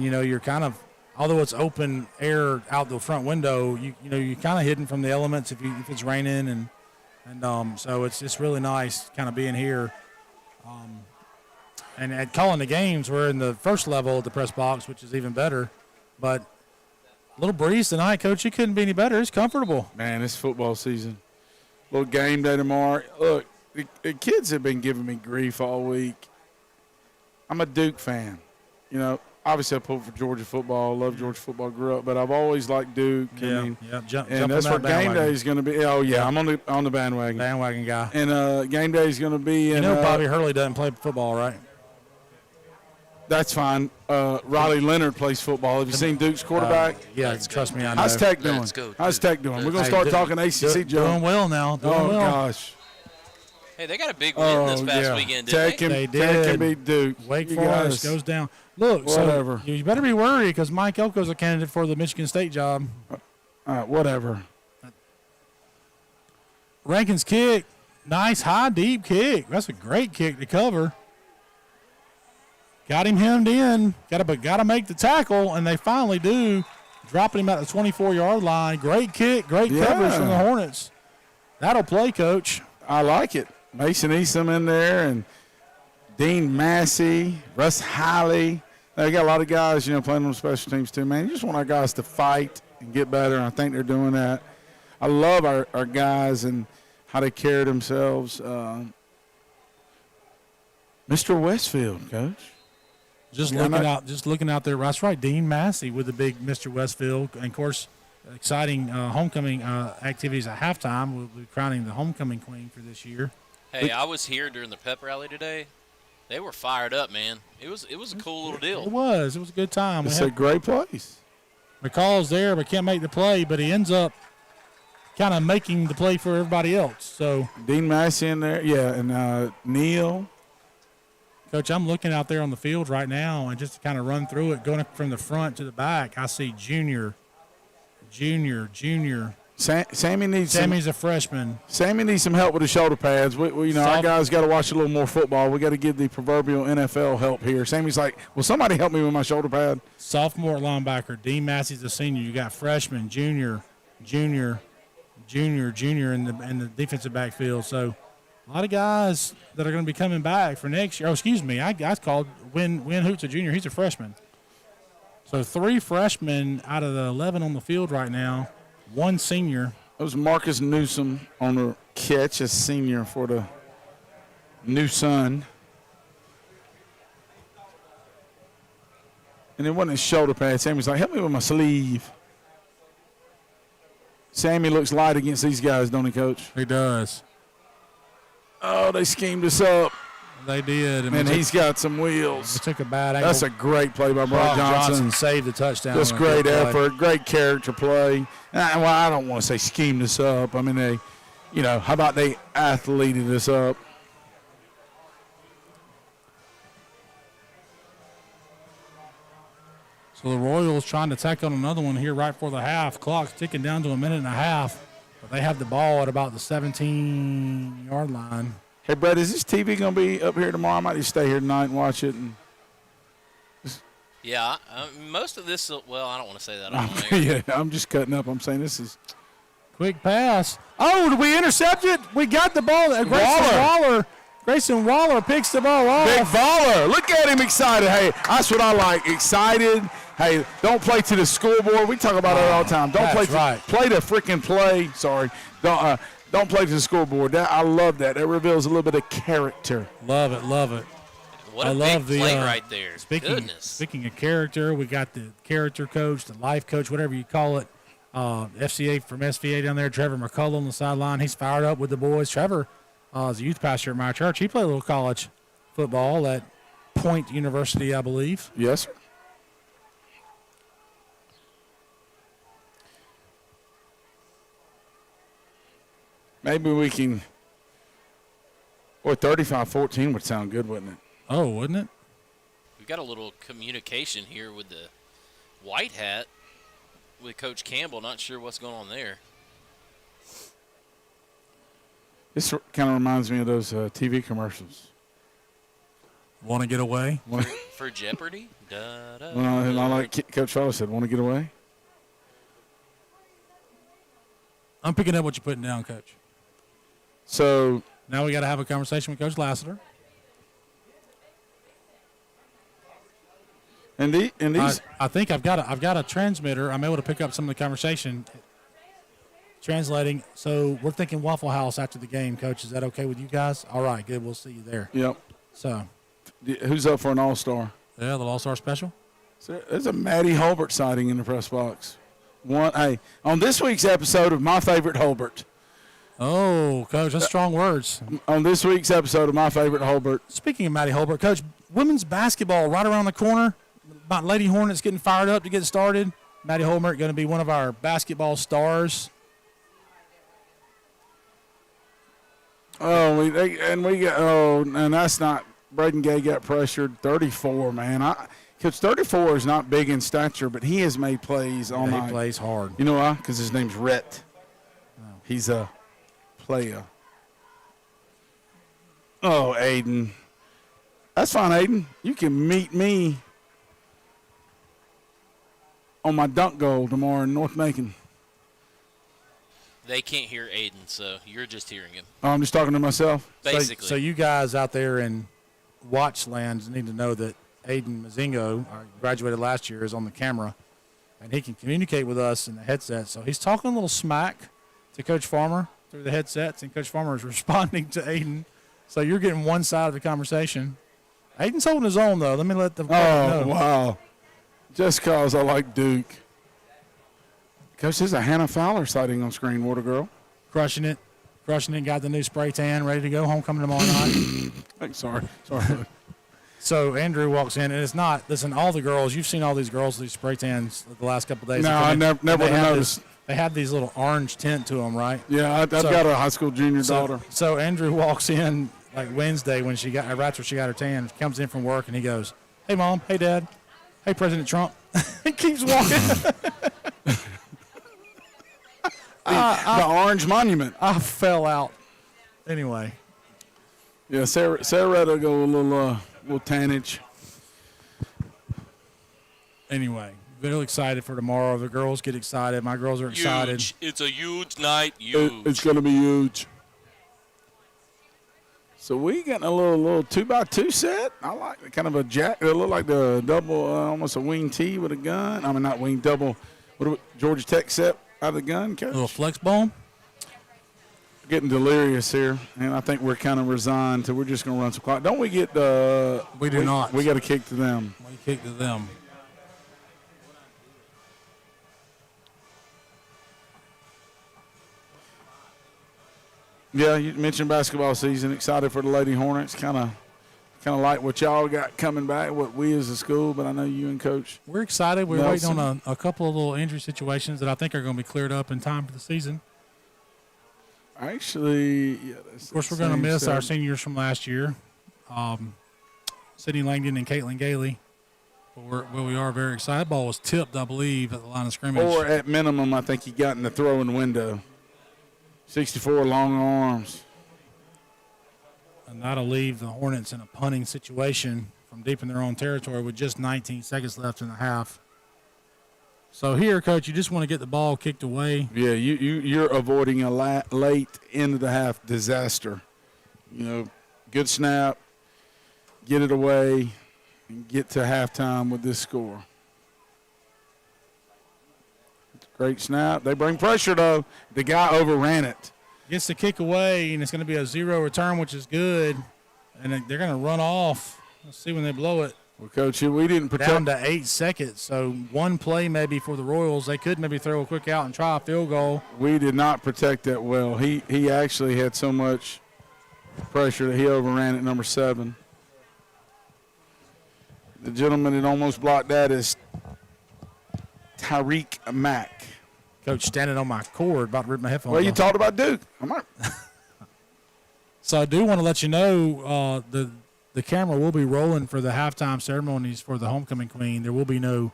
you're kind of, although it's open air out the front window, you're kind of hidden from the elements if it's raining, and so it's really nice kind of being here. And at calling the games, we're in the first level of the press box, which is even better. But a little breeze tonight, Coach. It couldn't be any better. It's comfortable. Man, it's football season. Little game day tomorrow. Look, the kids have been giving me grief all week. I'm a Duke fan. You know, obviously I pulled for Georgia football. Love Georgia football. Grew up, but I've always liked Duke. Yeah, I mean, jump and on that's where that game bandwagon. day is going to be. Oh yeah, I'm on the bandwagon. Bandwagon guy. And game day is going to be. You in, know, Bobby Hurley doesn't play football, right? That's fine. Riley Leonard plays football. Have you seen Duke's quarterback? Yeah, trust me, I know. How's Tech doing? Let's go, How's Tech doing? We're going to Hey, start talking ACC, Joe. Doing well now. Doing Oh, well. gosh. Hey, they got a big win this past weekend, didn't Tech they? and, They Tech did. can beat Duke. Wake You Forest guys- goes down. Look, Whatever. so you better be worried because Mike Elko's a candidate for the Michigan State job. Whatever. Rankin's kick, nice high deep kick. That's a great kick to cover. Got him hemmed in. Got to make the tackle, and they finally do. Dropping him at the 24-yard line. Great kick, great coverage from the Hornets. That'll play, Coach. I like it. Mason Eastham in there and Dean Massey, Russ Hiley. They got a lot of guys, playing on special teams too, man. You just want our guys to fight and get better, and I think they're doing that. I love our guys and how they carry themselves. Mr. Westfield, Coach. Just Yeah, looking out there. That's right, Dean Massey with the big Mr. Westfield. And, of course, exciting homecoming activities at halftime. We'll be crowning the homecoming queen for this year. Hey, I was here during the pep rally today. They were fired up, man. It was a cool little It deal. was. It was a good time. It's a great place. McCall's there but can't make the play, but he ends up kind of making the play for everybody else. So, Dean Massey in there, yeah, and Neil. Coach, I'm looking out there on the field right now, and just to kind of run through it, going from the front to the back, I see Junior. Sammy needs Sammy's a freshman. Sammy needs some help with the shoulder pads. Our guys got to watch a little more football. We got to give the proverbial NFL help here. Sammy's like, will somebody help me with my shoulder pad? Sophomore at linebacker. Dean Massey's a senior. You got freshman, junior in the defensive backfield. So a lot of guys that are going to be coming back for next year. Oh, excuse me. I called Win Hoots a junior. He's a freshman. So 3 freshmen out of the 11 on the field right now, 1 senior. That was Marcus Newsom on the catch, a senior for the new son. And it wasn't his shoulder pad. Sammy's like, help me with my sleeve. Sammy looks light against these guys, don't he, Coach? He does. Oh, they schemed us up. They did. And he's got some wheels. They took a bad angle. That's a great play by Brock Johnson. Saved the touchdown. Just great effort, great character play. Well, I don't want to say schemed us up. I mean, they, how about they athleted us up? So the Royals trying to tack on another one here right before the half. Clock's ticking down to a minute and a half. But they have the ball at about the 17-yard line. Hey, Brett, is this TV going to be up here tomorrow? I might just stay here tonight and watch it. Yeah, most of this. Well, I don't want to say that on there. Yeah, I'm just cutting up. I'm saying this is Quick pass. Oh, did we intercept it? We got the ball. Grayson Waller picks the ball off. big baller. Look at him excited. Hey, that's what I like. Excited. Hey, don't play to the scoreboard. We talk about it all the time. Don't play the freaking play. Sorry. Don't play to the scoreboard. I love that. That reveals a little bit of character. Love it. What a big play right there. Speaking of character, we got the character coach, the life coach, whatever you call it, FCA from SVA down there, Trevor McCullough on the sideline. He's fired up with the boys. Trevor is a youth pastor at my church. He played a little college football at Point University, I believe. Yes, sir. Maybe we can, 35-14 would sound good, wouldn't it? Oh, wouldn't it? We've got a little communication here with the white hat with Coach Campbell. Not sure what's going on there. This kind of reminds me of those TV commercials. Want to get away? For Jeopardy? I like Coach Fowler said, want to get away? I'm picking up what you're putting down, Coach. So now we got to have a conversation with Coach Lassiter. And these I think I've got a transmitter. I'm able to pick up some of the conversation. Translating. So we're thinking Waffle House after the game, Coach. Is that okay with you guys? All right, good. We'll see you there. Yep. So, who's up for an All-Star? yeah, the All-Star Special. There's a Maddie Holbert sighting in the press box. Hey, on this week's episode of My Favorite Holbert. Oh, Coach, that's strong words. On this week's episode of My Favorite Holbert. Speaking of Maddie Holbert, Coach, women's basketball right around the corner. About Lady Hornets getting fired up to get started. Maddie Holbert going to be one of our basketball stars. And that's not. Braden Gay got pressured. 34, man. Because 34 is not big in stature, but he has made plays all night. He plays hard. You know why? Because his name's Rhett. He's a player. Oh, Aiden. That's fine, Aiden. You can meet me on my dunk goal tomorrow in North Macon. They can't hear Aiden, so you're just hearing him. Oh, I'm just talking to myself? Basically. So you guys out there in Watchland need to know that Aiden Mazingo, graduated last year, is on the camera, and he can communicate with us in the headset. So he's talking a little smack to Coach Farmer through the headsets, and Coach Farmer is responding to Aiden. So you're getting one side of the conversation. Aiden's holding his own, though. Let me let the know. Wow. Just because I like Duke. Coach, there's a Hannah Fowler sighting on screen, Water Girl. Crushing it. Got the new spray tan, ready to go. Homecoming tomorrow night. Sorry. So Andrew walks in, and it's not. Listen, all the girls, you've seen all these girls, these spray tans the last couple of days. No, I never noticed. They have these little orange tint to them, right? Yeah, I've got a high school junior daughter. So Andrew walks in like Wednesday when right after she got her tan, comes in from work, and he goes, "Hey, Mom. Hey, Dad. Hey, President Trump." He keeps walking. The Orange Monument. I fell out. Anyway. Yeah, Sarah will go a little tannage. Anyway, very excited for tomorrow. The girls get excited. My girls are excited. Huge. It's a huge night. Huge. It's going to be huge. So we getting a little 2x2 set. I like kind of a jack. It look like the double, almost a wing T with a gun. I mean, not wing, double. What Georgia Tech set out of the gun, Coach? A little flex bone. Getting delirious here, and I think we're kind of resigned to we're just going to run some clock. Don't we get the? We do not. We got to kick to them. We kick to them. Yeah, you mentioned basketball season. Excited for the Lady Hornets. Kind of like what y'all got coming back, what we as a school, but I know you and Coach. We're excited. We're Nelson. waiting on a couple of little injury situations that I think are going to be cleared up in time for the season. Actually, yeah. Of course, we're going to miss our seniors from last year, Sydney Langdon and Caitlin Gailey. But we are very excited. Ball was tipped, I believe, at the line of scrimmage. Or at minimum, I think he got in the throwing window. 64 long arms. And that'll leave the Hornets in a punting situation from deep in their own territory with just 19 seconds left in the half. So here, Coach, you just want to get the ball kicked away. Yeah, you're avoiding a late end of the half disaster. You know, good snap, get it away, and get to halftime with this score. Great snap. They bring pressure, though. The guy overran it. Gets the kick away, and it's going to be a 0 return, which is good. And they're going to run off. Let's see when they blow it. Well, Coach, we didn't protect. Down to 8 seconds, so one play maybe for the Royals. They could maybe throw a quick out and try a field goal. We did not protect that well. He actually had so much pressure that he overran at number 7. The gentleman that almost blocked that is Tyreek Mack. Coach standing on my cord, about to rip my headphones Well, you off. talked about Duke. So I do want to let you know the camera will be rolling for the halftime ceremonies for the homecoming queen. There will be no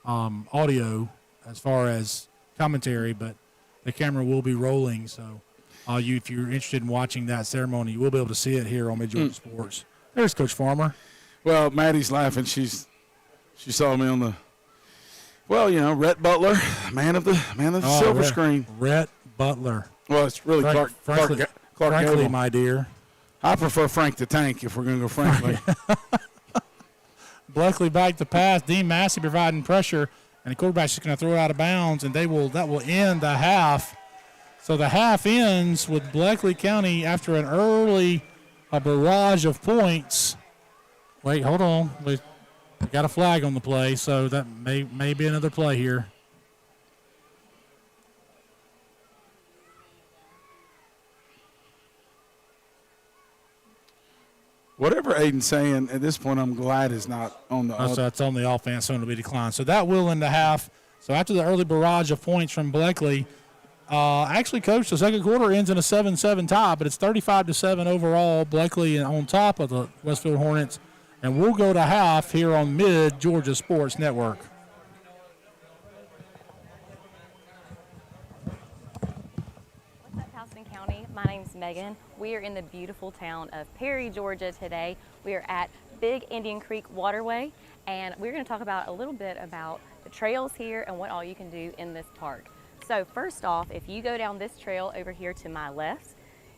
audio as far as commentary, but the camera will be rolling. So if you're interested in watching that ceremony, you will be able to see it here on Mid-Georgia Sports. There's Coach Farmer. Well, Maddie's laughing. She saw me on the. Well, you know, Rhett Butler, man of the silver screen. Rhett Butler. Well, it's really Clark frankly, Gable. my dear. I prefer Frank the Tank if we're going to go frankly. Bleckley back to pass. Dean Massey providing pressure, and the quarterback's just going to throw it out of bounds, and that will end the half. So the half ends with Bleckley County after an early barrage of points. Wait, hold on. We got a flag on the play, so that may be another play here. Whatever Aiden's saying, at this point, I'm glad it's not on the So it's on the offense, so it'll be declined. So that will end the half. So after the early barrage of points from Bleckley, actually, Coach, the second quarter ends in a 7-7 tie, but it's 35-7 overall. Bleckley on top of the Westfield Hornets. And we'll go to half here on Mid-Georgia Sports Network. What's up, Houston County? My name's Megan. We are in the beautiful town of Perry, Georgia today. We are at Big Indian Creek Waterway, and we're going to talk about a little bit about the trails here and what all you can do in this park. So first off, if you go down this trail over here to my left,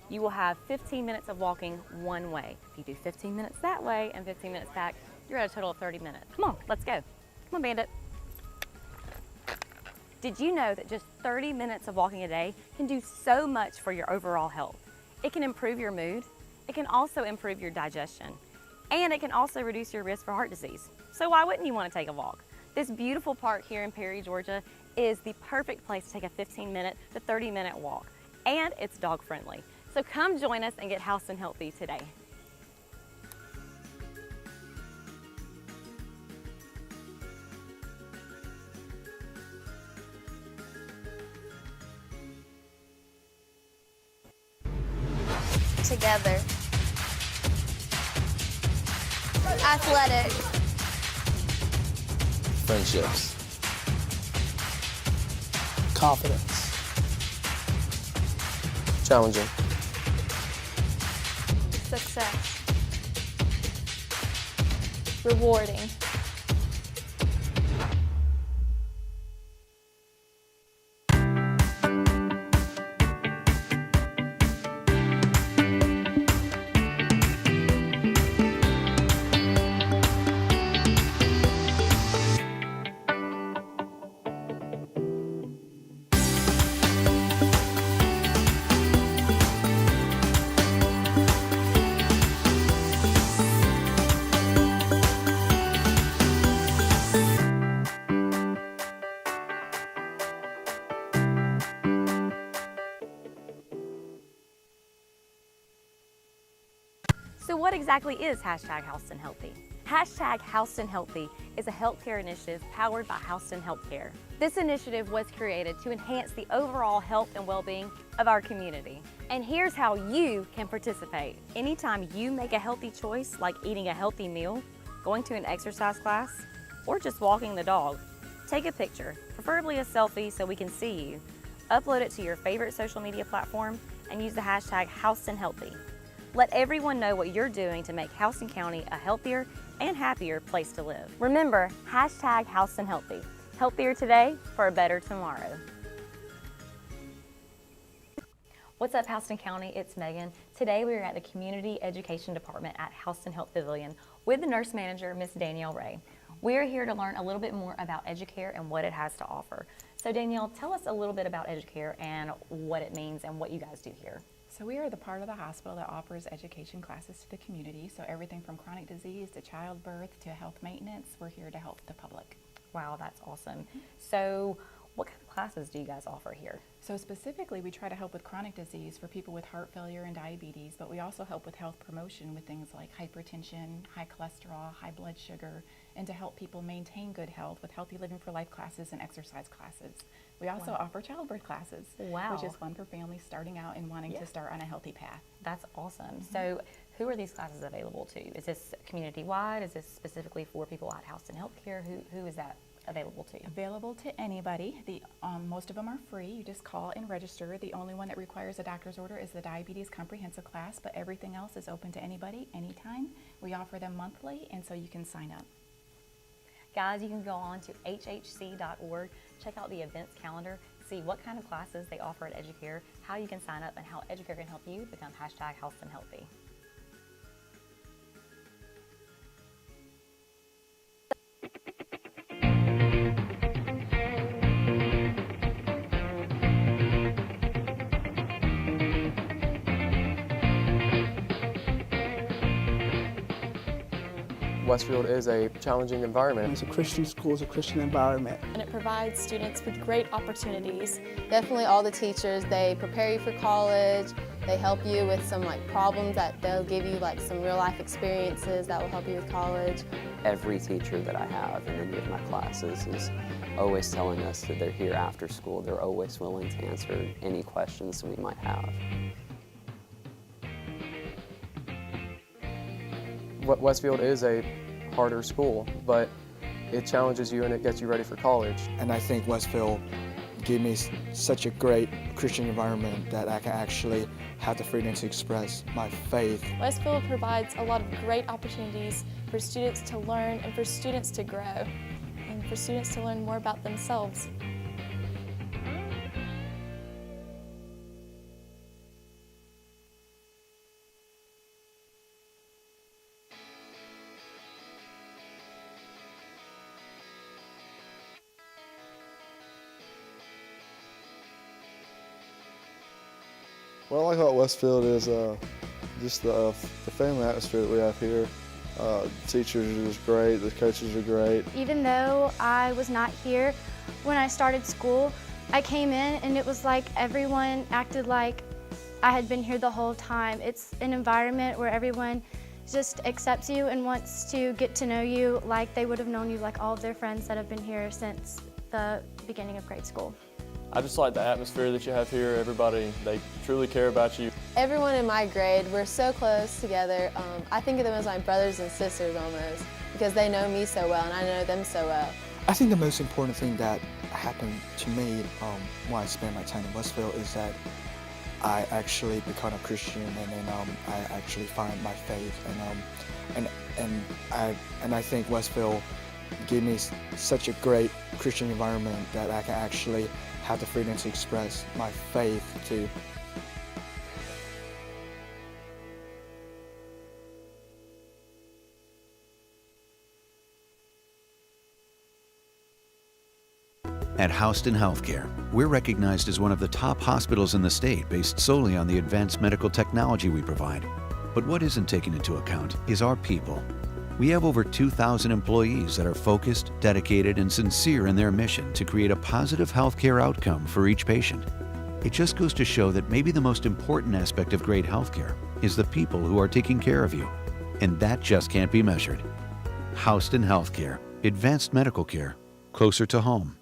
you will have 15 minutes of walking one way. If you do 15 minutes that way and 15 minutes back, you're at a total of 30 minutes. Come on, let's go. Come on, Bandit. Did you know that just 30 minutes of walking a day can do so much for your overall health? It can improve your mood, it can also improve your digestion, and it can also reduce your risk for heart disease. So why wouldn't you want to take a walk? This beautiful park here in Perry, Georgia is the perfect place to take a 15-minute to 30-minute walk, and it's dog friendly. So come join us and get Houston healthy today. Together. Athletic. Friendships. Confidence. Challenging. Success. Rewarding. So what exactly is hashtag Houston Healthy? Hashtag Houston Healthy is a healthcare initiative powered by Houston Healthcare. This initiative was created to enhance the overall health and well-being of our community. And here's how you can participate. Anytime you make a healthy choice, like eating a healthy meal, going to an exercise class, or just walking the dog, take a picture, preferably a selfie so we can see you. Upload it to your favorite social media platform and use the hashtag Houston Healthy. Let everyone know what you're doing to make Houston County a healthier and happier place to live. Remember, hashtag Houston Healthy. Healthier today for a better tomorrow. What's up, Houston County? It's Megan. Today we are at the Community Education Department at Houston Health Pavilion with the nurse manager, Miss Danielle Ray. We are here to learn a little bit more about Educare and what it has to offer. So Danielle, tell us a little bit about Educare and what it means and what you guys do here. So we are the part of the hospital that offers education classes to the community. So everything from chronic disease to childbirth to health maintenance, we're here to help the public. Wow, that's awesome. So what kind of classes do you guys offer here? So specifically, we try to help with chronic disease for people with heart failure and diabetes, but we also help with health promotion with things like hypertension, high cholesterol, high blood sugar, and to help people maintain good health with Healthy Living for Life classes and exercise classes. We also offer childbirth classes, which is fun for families starting out and wanting to start on a healthy path. That's awesome. So who are these classes available to? Is this community-wide? Is this specifically for people at Houston Healthcare? Who is that available to? Available to anybody. Most of them are free. You just call and register. The only one that requires a doctor's order is the diabetes comprehensive class, but everything else is open to anybody, anytime. We offer them monthly, and so you can sign up. Guys, you can go on to hhc.org, check out the events calendar, see what kind of classes they offer at Educare, how you can sign up, and how Educare can help you become hashtag Houston Healthy. Westfield is a challenging environment. It's a Christian school, it's a Christian environment. And it provides students with great opportunities. Definitely all the teachers, they prepare you for college. They help you with some problems that they'll give you some real life experiences that will help you with college. Every teacher that I have in any of my classes is always telling us that they're here after school. They're always willing to answer any questions we might have. Westfield is a harder school, but it challenges you and it gets you ready for college. And I think Westfield gave me such a great Christian environment that I can actually have the freedom to express my faith. Westfield provides a lot of great opportunities for students to learn and for students to grow and for students to learn more about themselves. What I like about Westfield is just the family atmosphere that we have here. The teachers are just great, the coaches are great. Even though I was not here when I started school, I came in and it was like everyone acted like I had been here the whole time. It's an environment where everyone just accepts you and wants to get to know you like they would have known you, like all of their friends that have been here since the beginning of grade school. I just like the atmosphere that you have here. Everybody, they truly care about you. Everyone in my grade, we're so close together. I think of them as my brothers and sisters almost, because they know me so well and I know them so well. I think the most important thing that happened to me when I spent my time in Westfield is that I actually become a Christian, and then I actually find my faith, and I think Westfield gave me such a great Christian environment that I can actually have the freedom to express my faith to. At Houston Healthcare, we're recognized as one of the top hospitals in the state based solely on the advanced medical technology we provide. But what isn't taken into account is our people. We have over 2,000 employees that are focused, dedicated, and sincere in their mission to create a positive healthcare outcome for each patient. It just goes to show that maybe the most important aspect of great healthcare is the people who are taking care of you. And that just can't be measured. Houston Healthcare, advanced medical care, closer to home.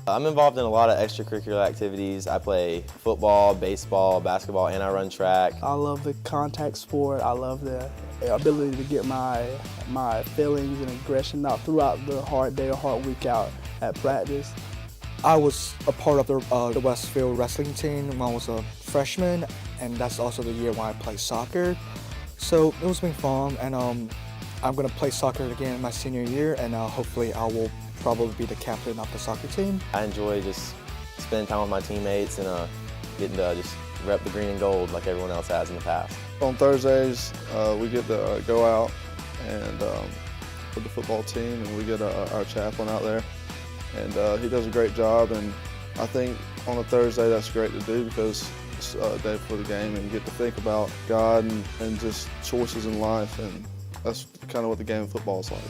I'm involved in a lot of extracurricular activities. I play football, baseball, basketball, and I run track. I love the contact sport. I love the ability to get my feelings and aggression out throughout the hard day or hard week out at practice. I was a part of the Westfield wrestling team when I was a freshman, and that's also the year when I played soccer. So it was been fun, and I'm going to play soccer again in my senior year, and hopefully I will probably be the captain of the soccer team. I enjoy just spending time with my teammates and getting to just rep the green and gold like everyone else has in the past. On Thursdays, we get to go out and with the football team, and we get our chaplain out there, and he does a great job. And I think on a Thursday that's great to do because it's a day before the game, and you get to think about God and just choices in life, and that's kind of what the game of football is like.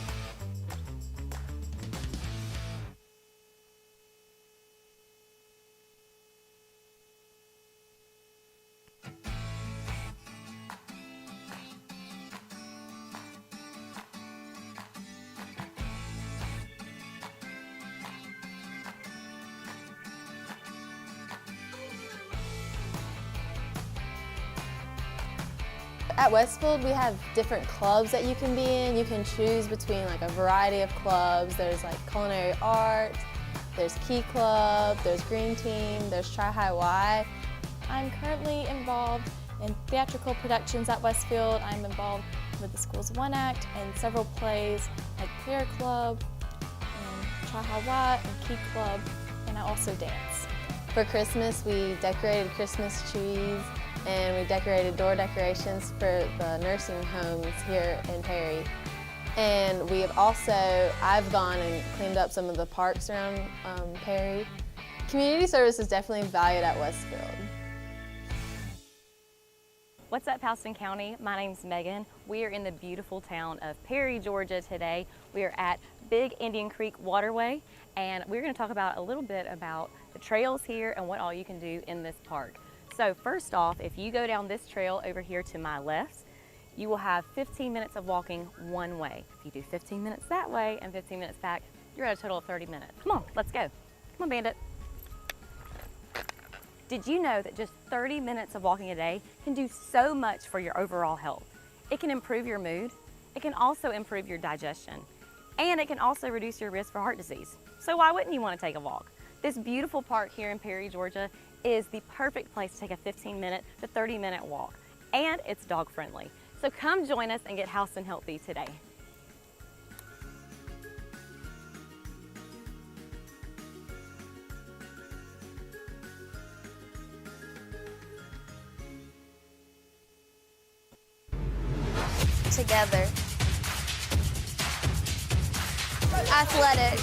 At Westfield, we have different clubs that you can be in. You can choose between a variety of clubs. There's culinary arts, there's Key Club, there's Green Team, there's Tri High Y. I'm currently involved in theatrical productions at Westfield. I'm involved with the school's One Act and several plays like Prayer Club, and Tri High Y, and Key Club, and I also dance. For Christmas, we decorated Christmas trees, and we decorated door decorations for the nursing homes here in Perry. And we have also, I've gone and cleaned up some of the parks around Perry. Community service is definitely valued at Westfield. What's up, Houston County? My name's Megan. We are in the beautiful town of Perry, Georgia today. We are at Big Indian Creek Waterway, and we're going to talk about a little bit about the trails here and what all you can do in this park. So first off, if you go down this trail over here to my left, you will have 15 minutes of walking one way. If you do 15 minutes that way and 15 minutes back, you're at a total of 30 minutes. Come on, let's go. Come on, Bandit. Did you know that just 30 minutes of walking a day can do so much for your overall health? It can improve your mood, it can also improve your digestion, and it can also reduce your risk for heart disease. So why wouldn't you want to take a walk? This beautiful park here in Perry, Georgia is the perfect place to take a 15-minute to 30-minute walk, and it's dog friendly. So come join us and get Houston healthy today. Together. Athletic.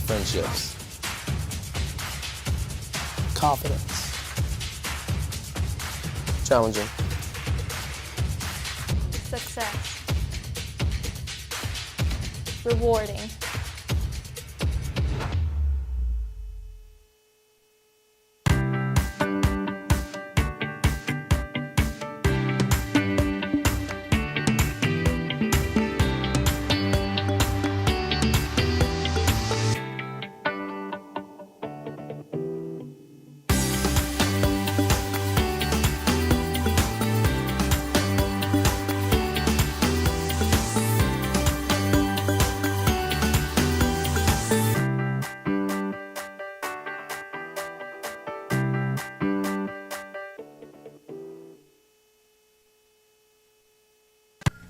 Friendships. Confidence. Challenging. Success. Rewarding.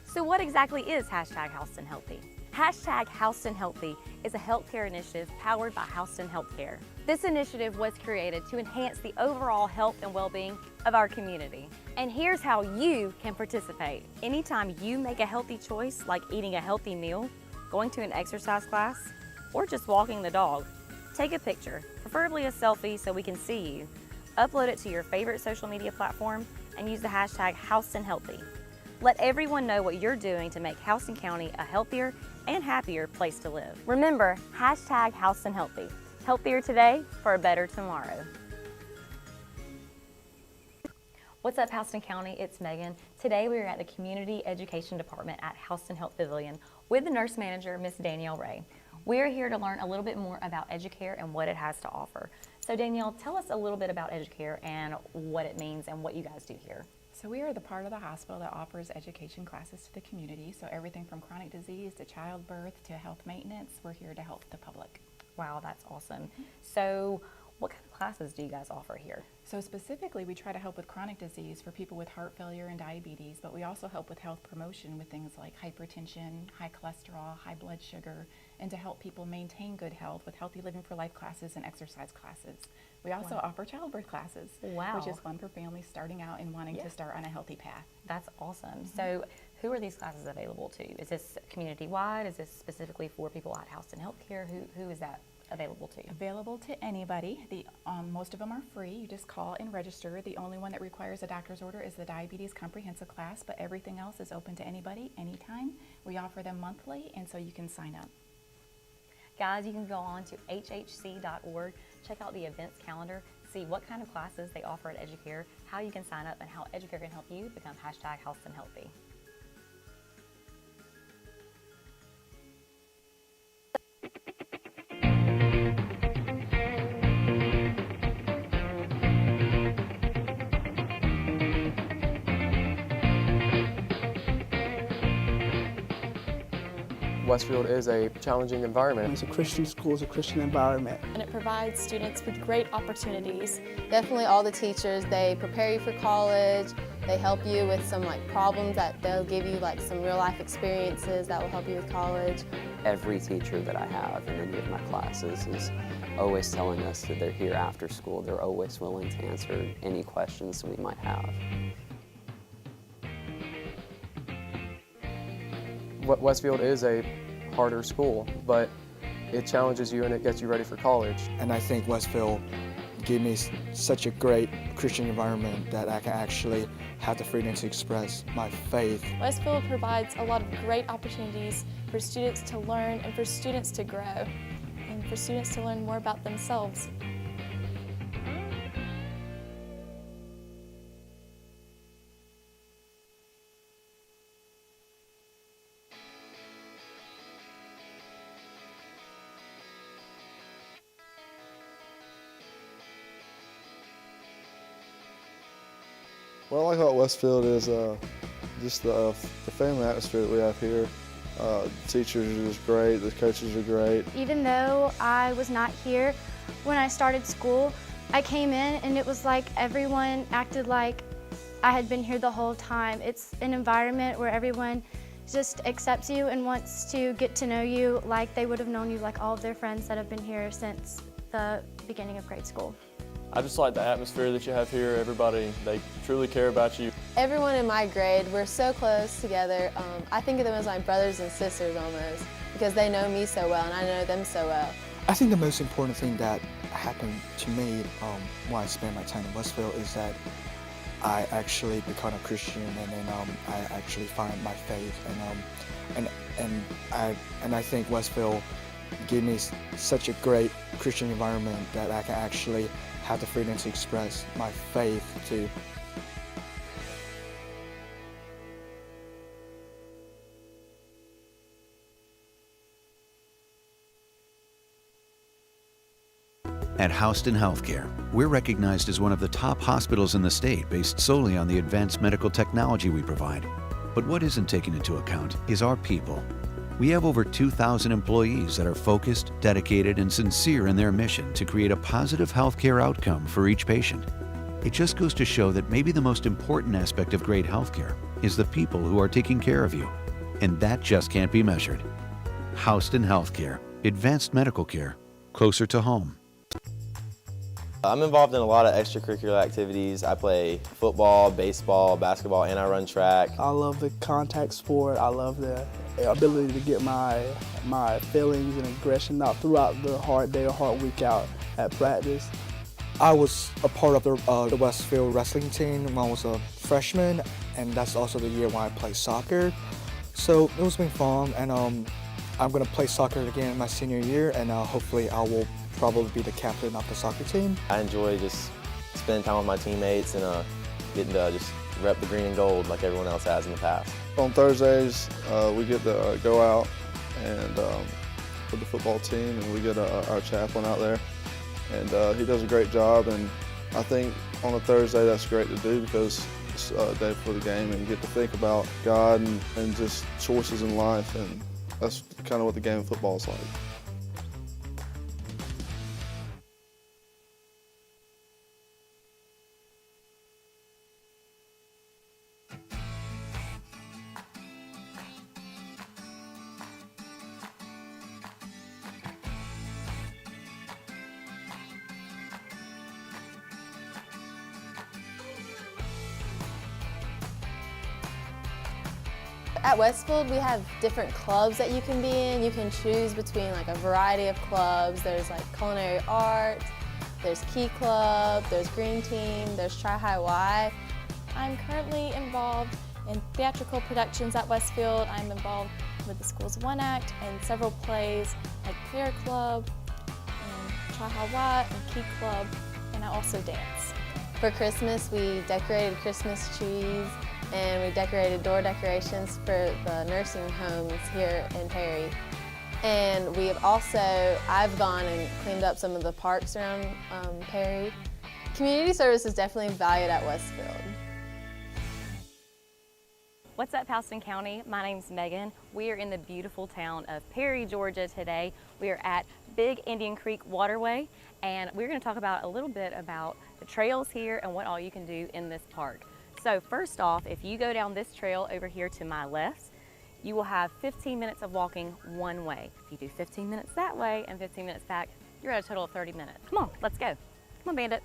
So what exactly is hashtag Houston Healthy? Hashtag Houston Healthy is a healthcare initiative powered by Houston Healthcare. This initiative was created to enhance the overall health and well-being of our community. And here's how you can participate. Anytime you make a healthy choice, like eating a healthy meal, going to an exercise class, or just walking the dog, take a picture, preferably a selfie so we can see you. Upload it to your favorite social media platform and use the hashtag Houston Healthy. Let everyone know what you're doing to make Houston County a healthier and happier place to live. Remember, hashtag Houston Healthy. Healthier today for a better tomorrow. What's up, Houston County? It's Megan. Today we are at the Community Education Department at Houston Health Pavilion with the nurse manager, Miss Danielle Ray. We are here to learn a little bit more about Educare and what it has to offer. So Danielle, tell us a little bit about Educare and what it means and what you guys do here. So we are the part of the hospital that offers education classes to the community. So everything from chronic disease to childbirth to health maintenance, we're here to help the public. Wow, that's awesome. So what kind of classes do you guys offer here? So specifically, we try to help with chronic disease for people with heart failure and diabetes, but we also help with health promotion with things like hypertension, high cholesterol, high blood sugar, and to help people maintain good health with Healthy Living for Life classes and exercise classes. We also offer childbirth classes, which is fun for families starting out and wanting to start on a healthy path. That's awesome. So who are these classes available to? Is this community-wide? Is this specifically for people at Houston Healthcare? Who is that available to? Available to anybody. Most of them are free. You just call and register. The only one that requires a doctor's order is the diabetes comprehensive class, but everything else is open to anybody, anytime. We offer them monthly, and so you can sign up. Guys, you can go on to hhc.org, check out the events calendar, see what kind of classes they offer at Educare, how you can sign up, and how Educare can help you become hashtag Houston Healthy. Westfield is a challenging environment. It's a Christian school, it's a Christian environment. And it provides students with great opportunities. Definitely all the teachers, they prepare you for college, they help you with some problems that they'll give you some real life experiences that will help you with college. Every teacher that I have in any of my classes is always telling us that they're here after school. They're always willing to answer any questions we might have. Westfield is a harder school, but it challenges you and it gets you ready for college. And I think Westfield gave me such a great Christian environment that I can actually have the freedom to express my faith. Westfield provides a lot of great opportunities for students to learn and for students to grow and for students to learn more about themselves. What I like about Westfield is just the family atmosphere that we have here. The teachers are just great, the coaches are great. Even though I was not here when I started school, I came in and it was like everyone acted like I had been here the whole time. It's an environment where everyone just accepts you and wants to get to know you like they would have known you, like all of their friends that have been here since the beginning of grade school. I just like the atmosphere that you have here. Everybody, they truly care about you. Everyone in my grade, we're so close together. I think of them as my brothers and sisters almost because they know me so well and I know them so well. I think the most important thing that happened to me when I spent my time in Westfield is that I actually become a Christian, and then I actually find my faith, and I think Westfield gave me such a great Christian environment that I can actually have the freedom to express my faith to. At Houston Healthcare, we're recognized as one of the top hospitals in the state based solely on the advanced medical technology we provide. But what isn't taken into account is our people. We have over 2,000 employees that are focused, dedicated, and sincere in their mission to create a positive healthcare outcome for each patient. It just goes to show that maybe the most important aspect of great healthcare is the people who are taking care of you. And that just can't be measured. Houston Healthcare, advanced medical care, closer to home. I'm involved in a lot of extracurricular activities. I play football, baseball, basketball, and I run track. I love the contact sport. I love the ability to get my feelings and aggression out throughout the hard day or hard week out at practice. I was a part of the Westfield wrestling team when I was a freshman, and that's also the year when I played soccer. So it was been fun, and I'm going to play soccer again in my senior year, and hopefully I will probably be the captain of the soccer team. I enjoy just spending time with my teammates and getting to just rep the green and gold like everyone else has in the past. On Thursdays, we get to go out and with the football team, and we get our chaplain out there, and he does a great job. And I think on a Thursday that's great to do because it's a day before the game, and you get to think about God and just choices in life, and that's kind of what the game of football is like. At Westfield, we have different clubs that you can be in. You can choose between like a variety of clubs. There's like culinary art, there's Key Club, there's Green Team, there's Tri High Y. I'm currently involved in theatrical productions at Westfield. I'm involved with the school's One Act and several plays like Prayer Club, and Tri High Y, and Key Club, and I also dance. For Christmas, we decorated Christmas trees, and we decorated door decorations for the nursing homes here in Perry. And we have also, I've gone and cleaned up some of the parks around Perry. Community service is definitely valued at Westfield. What's up, Houston County? My name's Megan. We are in the beautiful town of Perry, Georgia today. We are at Big Indian Creek Waterway, and we're going to talk about a little bit about the trails here and what all you can do in this park. So first off, if you go down this trail over here to my left, you will have 15 minutes of walking one way. If you do 15 minutes that way and 15 minutes back, you're at a total of 30 minutes. Come on, let's go. Come on, Bandit.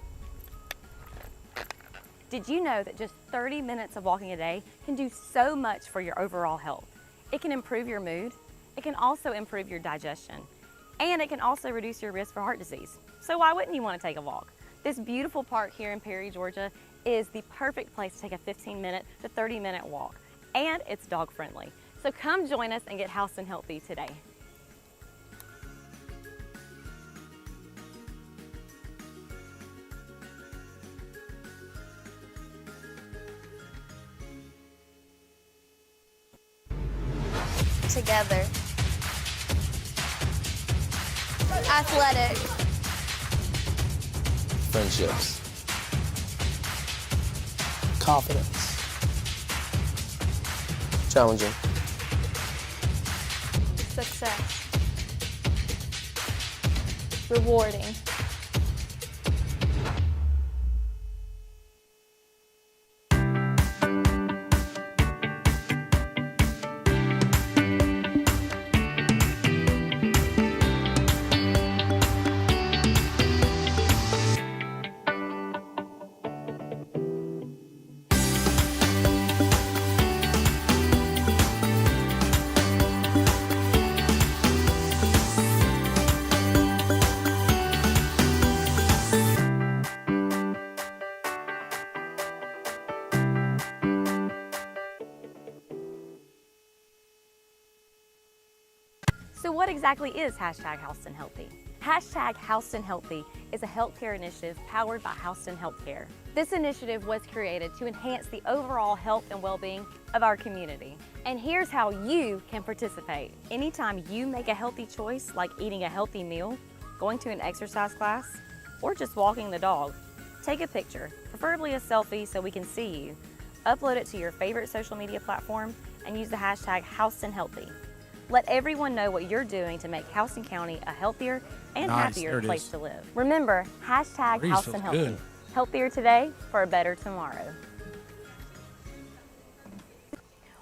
Did you know that just 30 minutes of walking a day can do so much for your overall health? It can improve your mood, it can also improve your digestion, and it can also reduce your risk for heart disease. So why wouldn't you want to take a walk? This beautiful park here in Perry, Georgia is the perfect place to take a 15-minute to 30-minute walk, and it's dog friendly. So come join us and get house and healthy today. Together. Athletic. Friendships. Confidence. Challenging. Success. Rewarding. So what exactly is hashtag Houston Healthy? Hashtag Houston Healthy is a healthcare initiative powered by Houston Healthcare. This initiative was created to enhance the overall health and well-being of our community. And here's how you can participate. Anytime you make a healthy choice, like eating a healthy meal, going to an exercise class, or just walking the dog, take a picture, preferably a selfie so we can see you. Upload it to your favorite social media platform and use the hashtag Houston Healthy. Let everyone know what you're doing to make Houston County a healthier and happier place to live. Remember, hashtag Houston Healthy. Good. Healthier today for a better tomorrow.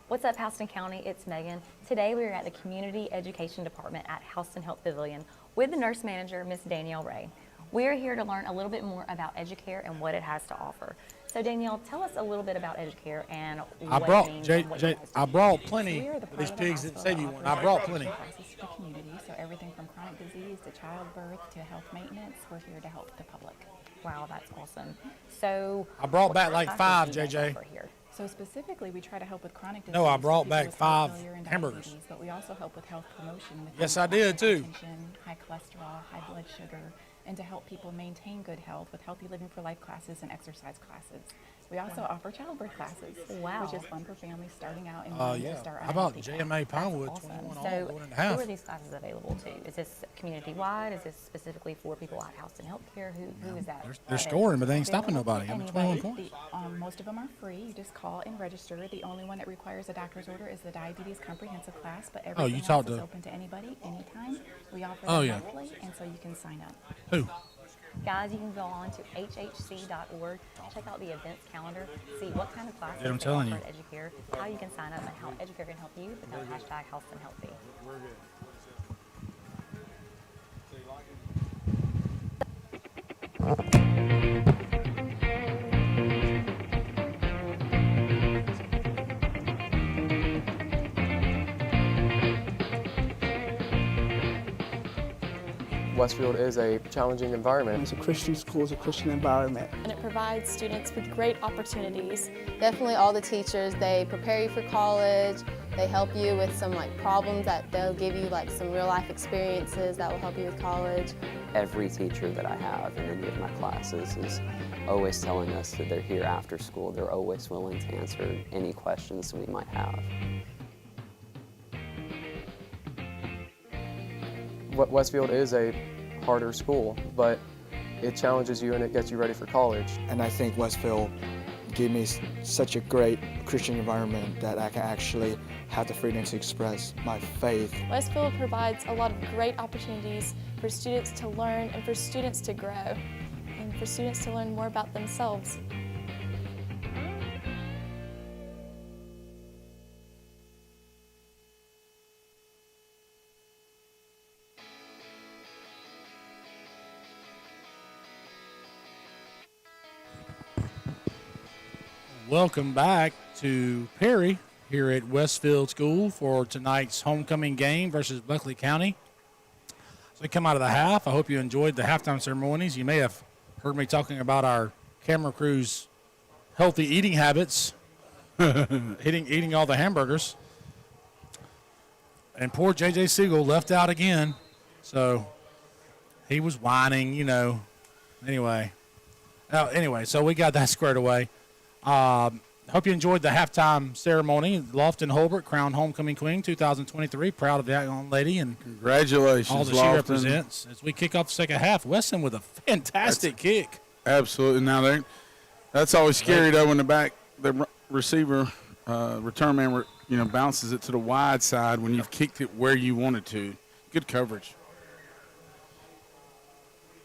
What's up, Houston County? It's Megan. Today we are at the Community Education Department at Houston Health Pavilion with the nurse manager, Miss Danielle Ray. We are here to learn a little bit more about Educare and what it has to offer. So Danielle, tell us a little bit about Educare and what it means and what it has to I do. brought plenty. We are the These part of pigs the didn't save you hospital one. I that brought offers plenty. classes to the community, so everything from chronic disease to childbirth to health maintenance, we're here to help the public. Wow, that's awesome. So I brought what back kind like of 5, classes do you guys JJ. offer here? So specifically, we try to help with chronic disease. No, I for brought people back with heart 5 failure and hamburgers. diabetes, but we also help with health promotion with Yes, things I like did too. hypertension, high cholesterol, high blood sugar, and to help people maintain good health with healthy living for life classes and exercise classes. We also offer childbirth classes, Wow. which is fun for families starting out and wanting Yeah. to start. How about JMA Pinewood, Awesome. 21 So all, 1.5. who are these classes available to? Is this community-wide? Is this specifically for people at Houston Healthcare? Who is that? They're scoring, but they ain't They're stopping open to nobody. I mean, anybody. 21 points. Most of them are free. You just call and register. The only one that requires a doctor's order is the diabetes comprehensive class, but everything else talked is to- open to anybody, anytime. We offer Oh, them yeah. monthly, and so you can sign up. Who? Guys, you can go on to hhc.org, check out the events calendar, see what kind of classes Yeah, I'm they telling offer you. at Educare, how you can sign up, and how Educare can help you become hashtag Houston Healthy. Westfield is a challenging environment. It's a Christian school, it's a Christian environment. And it provides students with great opportunities. Definitely all the teachers, they prepare you for college, they help you with some problems that they'll give you some real life experiences that will help you with college. Every teacher that I have in any of my classes is always telling us that they're here after school. They're always willing to answer any questions we might have. Westfield is a harder school, but it challenges you and it gets you ready for college. And I think Westfield gave me such a great Christian environment that I can actually have the freedom to express my faith. Westfield provides a lot of great opportunities for students to learn and for students to grow and for students to learn more about themselves. Welcome back to Perry here at Westfield School for tonight's homecoming game versus Bleckley County. So we come out of the half. I hope you enjoyed the halftime ceremonies. You may have heard me talking about our camera crew's healthy eating habits, eating all the hamburgers. And poor J.J. Siegel left out again. So he was whining, Anyway, so we got that squared away. Hope you enjoyed the halftime ceremony. Lofton Holbert, crowned homecoming queen 2023. Proud of that young lady and congratulations, all that Lofton. she represents. As we kick off the second half, Weston with a fantastic kick. Absolutely. Now that's always scary though when the receiver, return man, bounces it to the wide side when you've kicked it where you wanted to. Good coverage.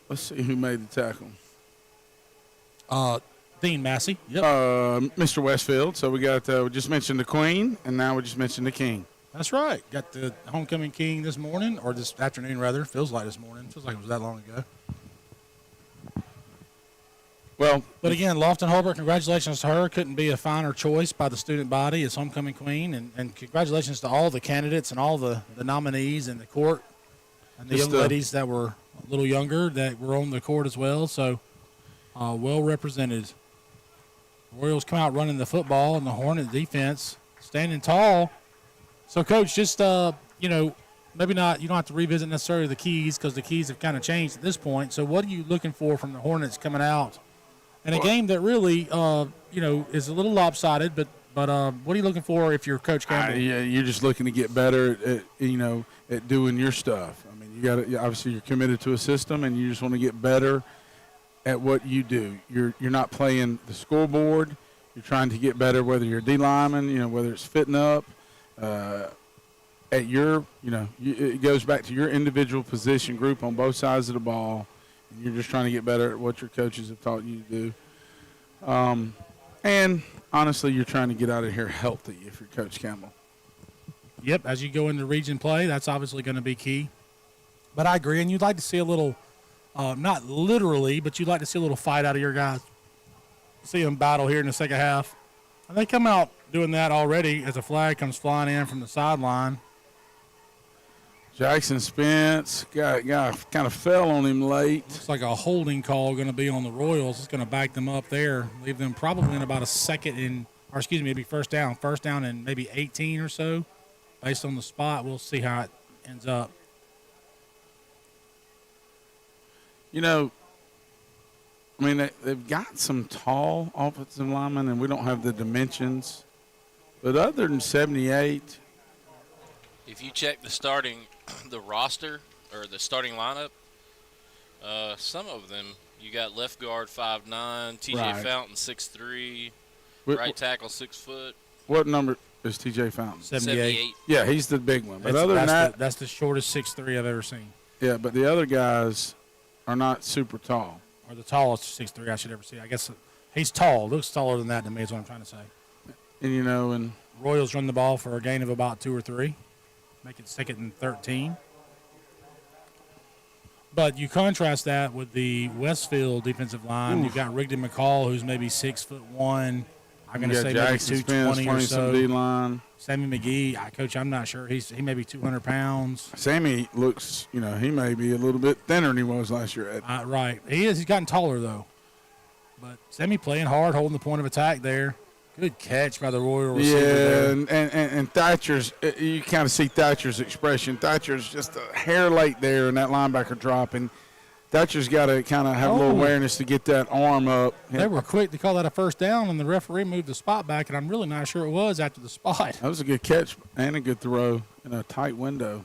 Let's see who made the tackle. Dean Massey. Yep. Mr. Westfield. So we got, we just mentioned the queen, and now we just mentioned the king. That's right. Got the homecoming king this morning, or this afternoon, rather. Feels like this morning. Feels like it was that long ago. Well, but again, Lofton Holbert, congratulations to her. Couldn't be a finer choice by the student body as homecoming queen. And congratulations to all the candidates and all the nominees in the court and the young ladies that were a little younger that were on the court as well. So well represented. Royals come out running the football, and the Hornet defense standing tall. So, Coach, just, maybe not, you don't have to revisit necessarily the keys because the keys have kind of changed at this point. So what are you looking for from the Hornets coming out in a game that really, is a little lopsided, but what are you looking for if you're Coach Campbell? You're just looking to get better at doing your stuff. I mean, obviously you're committed to a system, and you just want to get better at what you do. You're not playing the scoreboard. You're trying to get better, whether you're a D lineman, whether it's fitting up. At your, it goes back to your individual position group on both sides of the ball. And you're just trying to get better at what your coaches have taught you to do. And honestly, you're trying to get out of here healthy if you're Coach Campbell. Yep, as you go into region play, that's obviously going to be key. But I agree, and you'd like to see a little, not literally, but you'd like to see a little fight out of your guys. See them battle here in the second half. And they come out doing that already as a flag comes flying in from the sideline. Jackson Spence got kind of fell on him late. Looks like a holding call going to be on the Royals. It's going to back them up there, leave them probably in about maybe first down. First down and maybe 18 or so. Based on the spot, we'll see how it ends up. They've got some tall offensive linemen, and we don't have the dimensions. But other than 78. If you check the roster or the starting lineup, some of them, you got left guard 5'9", T.J. Right. Fountain 6'3", right tackle 6 foot. What number is T.J. Fountain? 78. Yeah, he's the big one. But other than that, that's the shortest 6'3" I've ever seen. Yeah, but the other guys are not super tall. Or the tallest 6'3" I should ever see. I guess he's tall. Looks taller than that to me is what I'm trying to say. And, and Royals run the ball for a gain of about 2 or 3. Make it 2nd and 13. But you contrast that with the Westfield defensive line. You've got Rigdon McCall, who's maybe 6'1". I'm going to say Jackson maybe 220 or so. Some D-line. Sammy McGee, Coach, I'm not sure. He may be 200 pounds. Sammy looks, he may be a little bit thinner than he was last year. Right. He is. He's gotten taller, though. But Sammy playing hard, holding the point of attack there. Good catch by the Royal receiver there. And Thatcher's, you kind of see Thatcher's expression. Thatcher's just a hair late there in that linebacker drop, and Thatcher's got to kind of have a little awareness to get that arm up. They were quick to call that a first down, and the referee moved the spot back, and I'm really not sure it was after the spot. That was a good catch and a good throw in a tight window.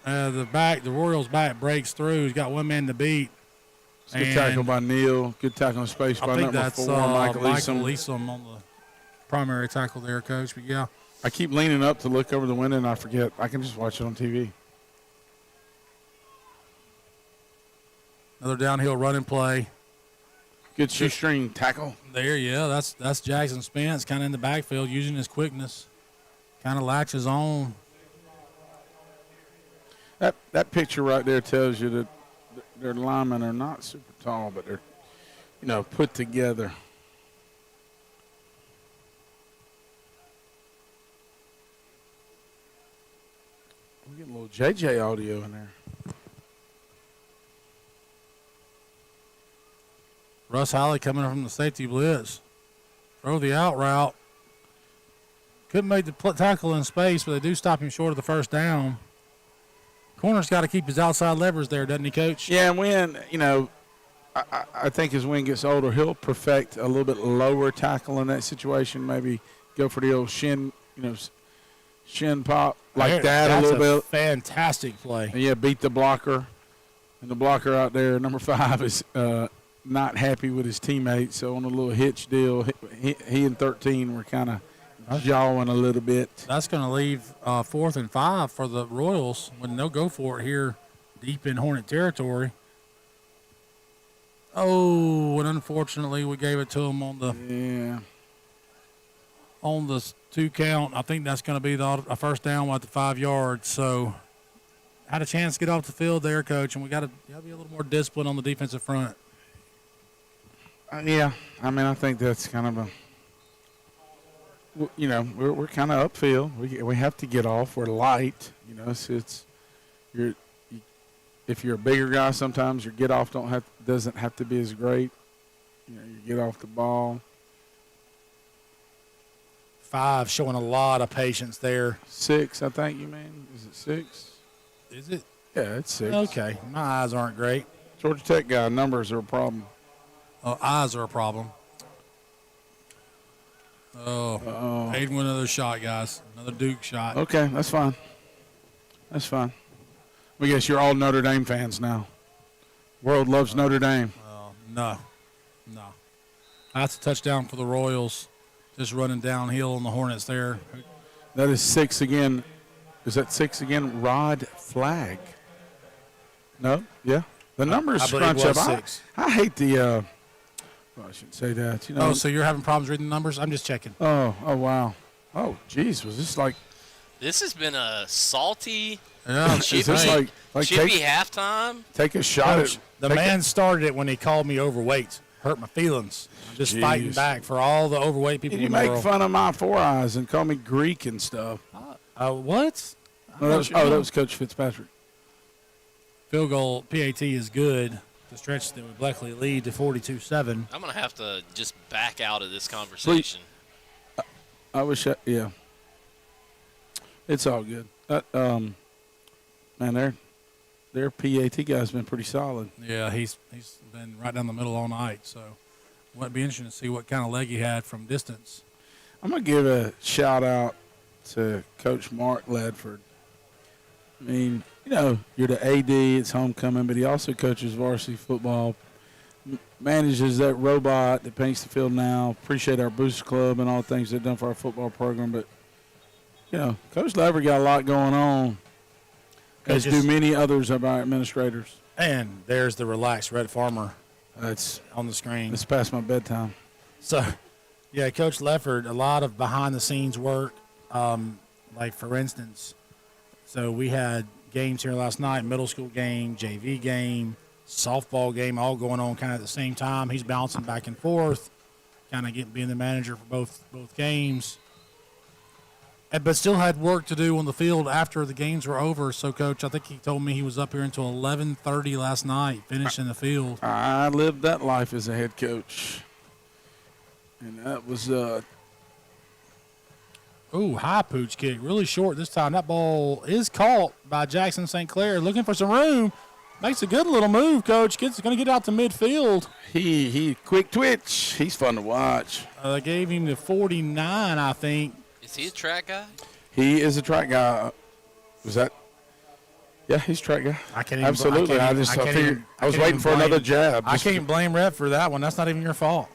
The Royals' back breaks through. He's got one man to beat. Good tackle by Neal. Good tackle in space by number 4, Michael Easom on the primary tackle there, Coach. But, yeah. I keep leaning up to look over the window, and I forget. I can just watch it on TV. Another downhill running play. Good shoestring tackle. There, yeah. That's Jackson Spence kind of in the backfield using his quickness. Kind of latches on. That picture right there tells you that their linemen are not super tall, but they're, put together. We get a little JJ audio in there. Russ Holly coming from the safety blitz. Throw the out route. Couldn't make the tackle in space, but they do stop him short of the first down. Corner's got to keep his outside levers there, doesn't he, Coach? Yeah, and Wynn, I think as Wynn gets older, he'll perfect a little bit lower tackle in that situation. Maybe go for the old shin, shin pop like that a little bit. Fantastic play. And yeah, beat the blocker. And the blocker out there, number 5, is not happy with his teammates. So on a little hitch deal, he and 13 were kind of jawing a little bit. That's going to leave 4th and 5 for the Royals when they'll go for it here deep in Hornet territory. Oh, and unfortunately we gave it to them on the 2 count. I think that's going to be a first down at the 5 yards. So had a chance to get off the field there, Coach, and we got to be a little more disciplined on the defensive front. Yeah, I think that's kind of we're kind of upfield. We have to get off. We're light. If you're a bigger guy, sometimes your get off doesn't have to be as great. You get off the ball. 5 showing a lot of patience there. 6, I think you mean. Is it 6? Is it? Yeah, it's 6. Okay, my eyes aren't great. Georgia Tech guy, numbers are a problem. Eyes are a problem. Hayden with another shot, guys. Another Duke shot. Okay, that's fine. I guess you're all Notre Dame fans now. World loves Notre Dame. No. That's a touchdown for the Royals. Just running downhill on the Hornets there. That is 6 again. Is that 6 again? Rod Flag. No? Yeah. The numbers scrunch up. 6. I hate the I shouldn't say that. So you're having problems reading the numbers? I'm just checking. Oh, wow. Oh, geez. Was this like... This has been a salty, chippy halftime. Take a shot at... The man started it when he called me overweight. Hurt my feelings. I'm just fighting back for all the overweight people in the world. You make fun of my 4 eyes and call me Greek and stuff. What? That was Coach Fitzpatrick. Field goal, PAT is good to stretch the Bleckley lead to 42-7. I'm going to have to just back out of this conversation. I wish yeah. It's all good. Man, their PAT guy's been pretty solid. Yeah, he's been right down the middle all night, so it would be interesting to see what kind of leg he had from distance. I'm going to give a shout-out to Coach Mark Ledford. I mean, you're the AD, it's homecoming, but he also coaches varsity football, manages that robot that paints the field now. Appreciate our Booster Club and all the things they've done for our football program. But, Coach Ledford got a lot going on, as do many others of our administrators. And there's the relaxed Red Farmer that's on the screen. It's past my bedtime. So, yeah, Coach Lefford, a lot of behind-the-scenes work. Like, for instance, so we had games here last night, middle school game, JV game, softball game, all going on kind of at the same time. He's bouncing back and forth, kind of being the manager for both games. But still had work to do on the field after the games were over. So, Coach, I think he told me he was up here until 11:30 last night, finishing the field. I lived that life as a head coach. And that was high pooch kick, really short this time. That ball is caught by Jackson St. Clair, looking for some room. Makes a good little move, Coach. Going to get out to midfield. He quick twitch. He's fun to watch. They gave him the 49, I think. Is he a track guy? He is a track guy. Was that? Yeah, he's a track guy. Absolutely. I was waiting for another jab. I can't blame Rep for that one. That's not even your fault.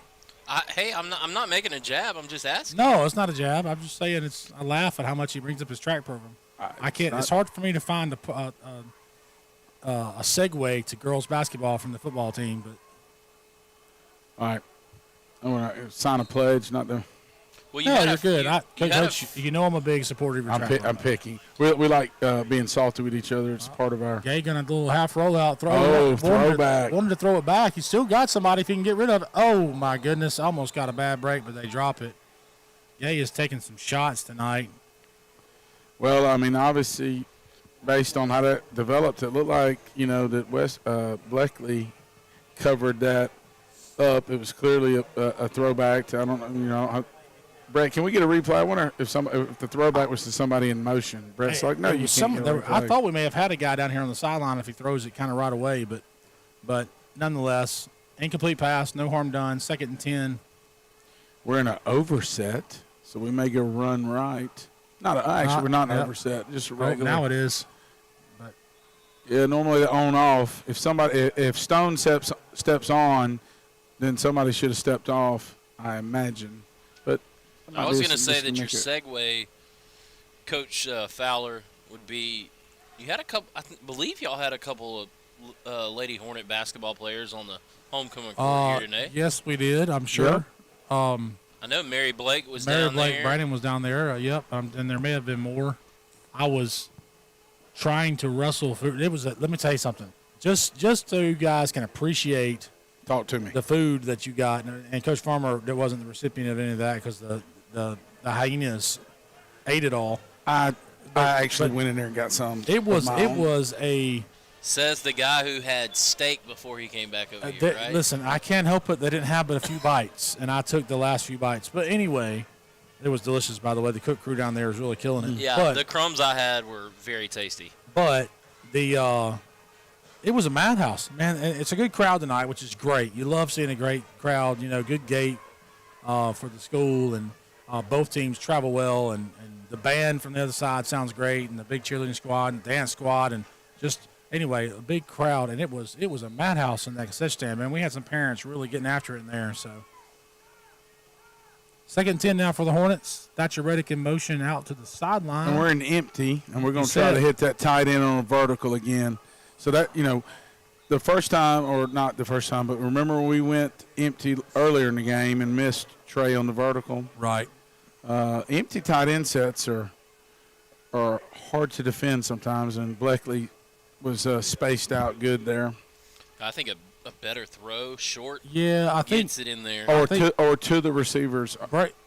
Hey, I'm not making a jab. I'm just asking. No, it's not a jab. I'm just saying I laugh at how much he brings up his track program. I can't. It's hard for me to find a segue to girls basketball from the football team. But all right, I'm gonna sign a pledge not to. Well, you're good. Coach, I'm a big supporter of your track program. I'm picky. We like being salty with each other. It's part of our. Gay gonna do a little half rollout throw. Throwback. Wanted to throw it back. He's still got somebody if he can get rid of it. Oh my goodness! Almost got a bad break, but they drop it. Gay is taking some shots tonight. Well, I mean, obviously, based on how that developed, it looked like that Bleckley covered that up. It was clearly a throwback to, I don't know, you know. Brett, can we get a replay? I wonder if the throwback was to somebody in motion. Brett's like, no, you can't. I thought we may have had a guy down here on the sideline if he throws it kind of right away, but nonetheless, incomplete pass, no harm done. 2nd and 10. We're in an overset, so we may go run right. We're not in an overset, just a regular. Now it is. But yeah, normally the on off. If Stone steps on, then somebody should have stepped off, I imagine. But I was going to say that your segue, Coach Fowler, would be. You had a couple. I believe y'all had a couple of Lady Hornet basketball players on the homecoming court here today. Yes, we did. I'm sure. I know Mary Blake was down there. Mary Blake Brandon was down there. Yep, and there may have been more. I was trying to wrestle food. It was. Let me tell you something. Just so you guys can appreciate. Talk to me. The food that you got, and Coach Farmer wasn't the recipient of any of that because the hyenas ate it all. I actually went in there and got some. It was a. Says the guy who had steak before he came back over here, right? Listen, I can't help it. They didn't have but a few bites, and I took the last few bites. But anyway, it was delicious, by the way. The cook crew down there was really killing it. Yeah, the crumbs I had were very tasty. But it was a madhouse, man. It's a good crowd tonight, which is great. You love seeing a great crowd, you know, good gate for the school, and both teams travel well, and the band from the other side sounds great, and the big cheerleading squad and dance squad, and just anyway, a big crowd, and it was a madhouse in that concession stand, man. We had some parents really getting after it in there. So 2nd and 10 now for the Hornets. Thatcher Reddick in motion out to the sideline. And we're in empty, and we're going to try to hit that tight end on a vertical again. So that, you know, the first time, or not the first time, but remember when we went empty earlier in the game and missed Trey on the vertical? Right. Empty tight end sets are hard to defend sometimes, and Bleckley was spaced out good there. I think a better throw, short, I think gets it in there. Or to the receivers.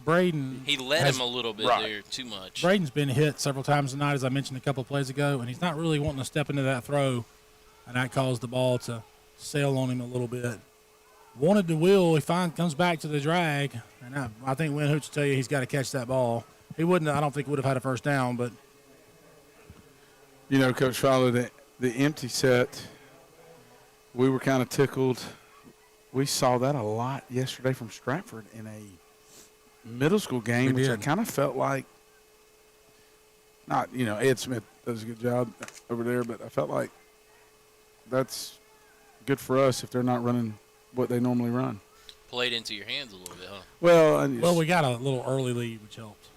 Braden. He led him a little bit there, too much. Braden's been hit several times tonight, as I mentioned a couple of plays ago, and he's not really wanting to step into that throw, and that caused the ball to sail on him a little bit. Wanted to wheel, he comes back to the drag, and I think Win Hoots will tell you he's got to catch that ball. He wouldn't. I don't think would have had a first down, but. You know, Coach Fowler, the empty set, we were kind of tickled. We saw that a lot yesterday from Stratford in a middle school game, which I kind of felt like, not, you know, Ed Smith does a good job over there, but I felt like that's good for us if they're not running what they normally run. Played into your hands a little bit, huh? Well, we got a little early lead, which helped.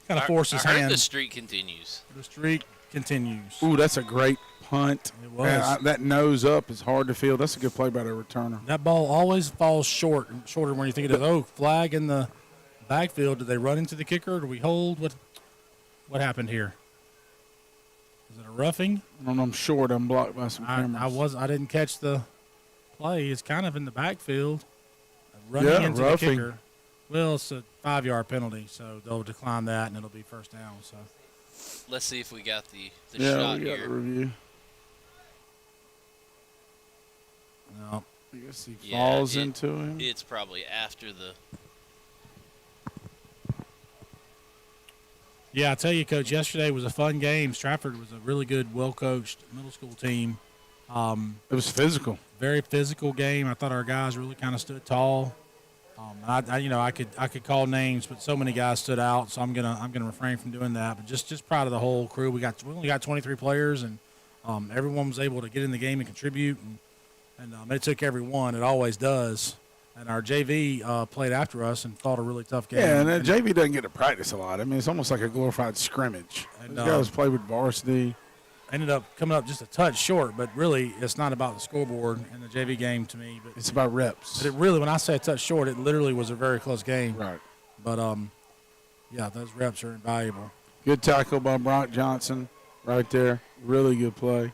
Kind of forced his hand. The streak continues. The streak continues. Ooh, that's a great punt. It was. Man, that nose up is hard to field. That's a good play by the returner. That ball always falls shorter when you think it is. Flag in the backfield. Did they run into the kicker? Do we hold? What happened here? Is it a roughing? I don't know. I'm short. I'm blocked by some cameras. I didn't catch the play. It's kind of in the backfield. Running into roughing. The kicker. Well, it's a 5-yard penalty, so they'll decline that, and it'll be first down. So let's see if we got the we shot got here. The review. No. I guess he falls into him. It's probably after the. Yeah, I tell you, Coach, yesterday was a fun game. Stratford was a really good, well-coached middle school team. It was physical. Very physical game. I thought our guys really kind of stood tall. I could call names, but so many guys stood out, so I'm gonna refrain from doing that. But just proud of the whole crew. We only got 23 players, and everyone was able to get in the game and contribute, and it took everyone. It always does. And our JV played after us and fought a really tough game. Yeah, and JV doesn't get to practice a lot. I mean, it's almost like a glorified scrimmage. And, Those guys play with varsity. Ended up coming up just a touch short, but really it's not about the scoreboard in the JV game to me. But it's about reps. But it really, when I say a touch short, it literally was a very close game. Right. But, yeah, those reps are invaluable. Good tackle by Brock Johnson right there. Really good play.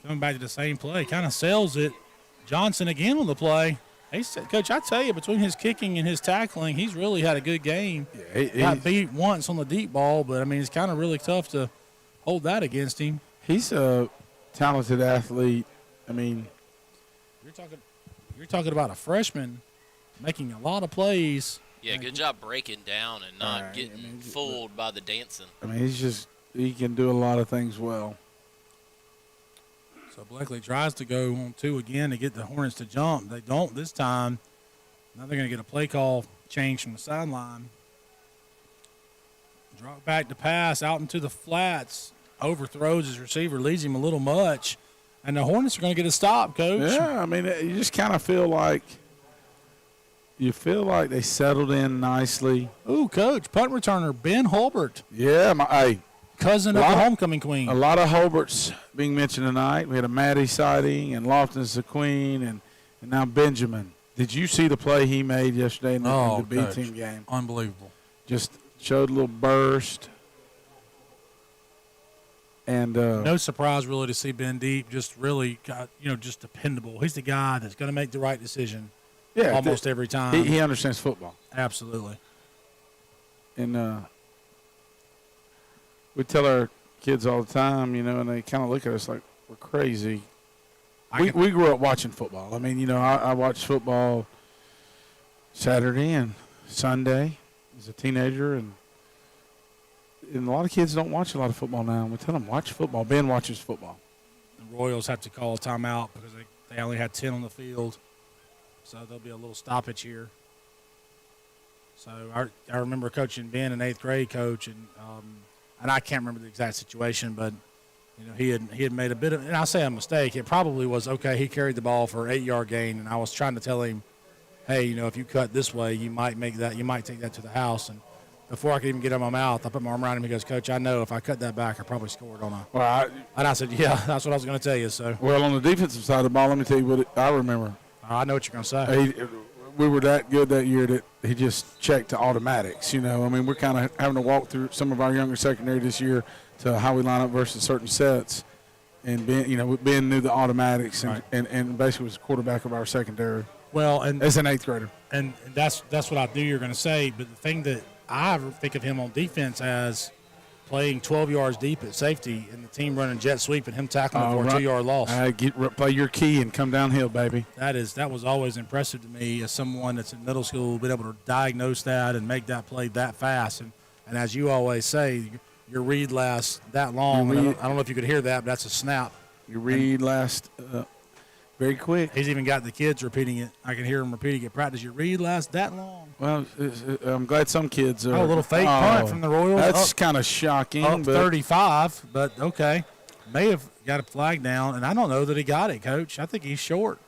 Coming back to the same play, kind of sells it. Johnson again on the play. He said, Coach, I tell you, between his kicking and his tackling, he's really had a good game. Yeah, he got beat once on the deep ball, but, I mean, it's kind of really tough to hold that against him. He's a talented athlete. I mean, you're talking. you're talking about a freshman making a lot of plays. Yeah, good job breaking down and not getting fooled by the dancing. I mean, he can do a lot of things well. So Bleckley tries to go on 2 again to get the Hornets to jump. They don't this time. Now they're going to get a play call change from the sideline. Drop back to pass out into the flats. Overthrows his receiver, leads him a little much. And the Hornets are going to get a stop, Coach. Yeah, I mean, you just kind of feel like they settled in nicely. Ooh, Coach, punt returner Ben Hulbert. Yeah, cousin of the homecoming queen. A lot of Hulberts being mentioned tonight. We had a Maddie sighting and Lofton's the queen and now Benjamin. Did you see the play he made yesterday in the B-team game? Unbelievable. Just showed a little burst. And no surprise really to see Ben Deep just really got, just dependable. He's the guy that's going to make the right decision almost every time. He understands football. Absolutely. And we tell our kids all the time, and they kind of look at us like we're crazy. We grew up watching football. I mean, I watched football Saturday and Sunday as a teenager, and a lot of kids don't watch a lot of football now. We tell them, watch football. Ben watches football. The Royals have to call a timeout because they only had 10 on the field. So there'll be a little stoppage here. So I remember coaching Ben in 8th grade, Coach, and I can't remember the exact situation, but he had made a bit of, and I'll say a mistake. It probably was okay. He carried the ball for an 8-yard gain, and I was trying to tell him, hey, if you cut this way, you might take that to the house. And before I could even get out of my mouth, I put my arm around him. He goes, Coach, I know if I cut that back, I probably scored on a. Well, and I said, yeah, that's what I was going to tell you. So. Well, on the defensive side of the ball, let me tell you what I remember. I know what you're going to say. We were that good that year that he just checked to automatics. I mean, we're kind of having to walk through some of our younger secondary this year to how we line up versus certain sets. And Ben knew the automatics and basically was the quarterback of our secondary. Well, and as an 8th grader. And that's what I knew you were going to say. But the thing that I think of him on defense as playing 12 yards deep at safety and the team running jet sweep and him tackling for a 2-yard loss. Play your key and come downhill, baby. That was always impressive to me as someone that's in middle school, being able to diagnose that and make that play that fast. And as you always say, your read lasts that long. I don't know if you could hear that, but that's a snap. Your read lasts very quick. He's even got the kids repeating it. I can hear them repeating it at practice. Your read lasts that long. Well, I'm glad some kids are. A little fake punt from the Royals. That's kind of shocking. Up 35, but okay. May have got a flag down, and I don't know that he got it, Coach. I think he's short.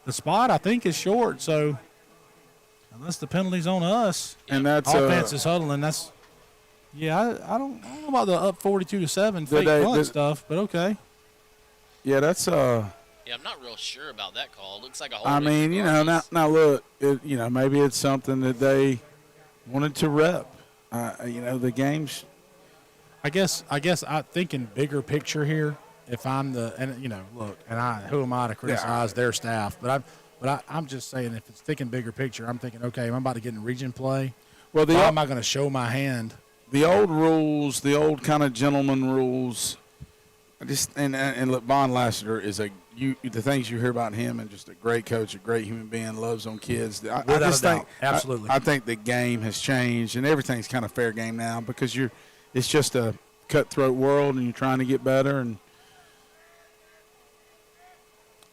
The spot, I think, is short, so unless the penalty's on us. And that's offense is huddling. That's I don't know about the up 42-7 fake punt stuff, but okay. Yeah, that's Yeah, I'm not real sure about that call. It looks like a whole. I mean, now look, maybe it's something that they wanted to rep. The games. I guess I'm thinking bigger picture here. If I'm look, and who am I to criticize their staff? But I'm just saying, if it's thinking bigger picture, I'm thinking, okay, I'm about to get in region play. Well, how am I going to show my hand? The old rules, the old kind of gentleman rules. And look, Von Lassiter is the things you hear about him, and just a great coach, a great human being, loves on kids. I just think absolutely. I think the game has changed, and everything's kind of fair game now because it's just a cutthroat world, and you're trying to get better. And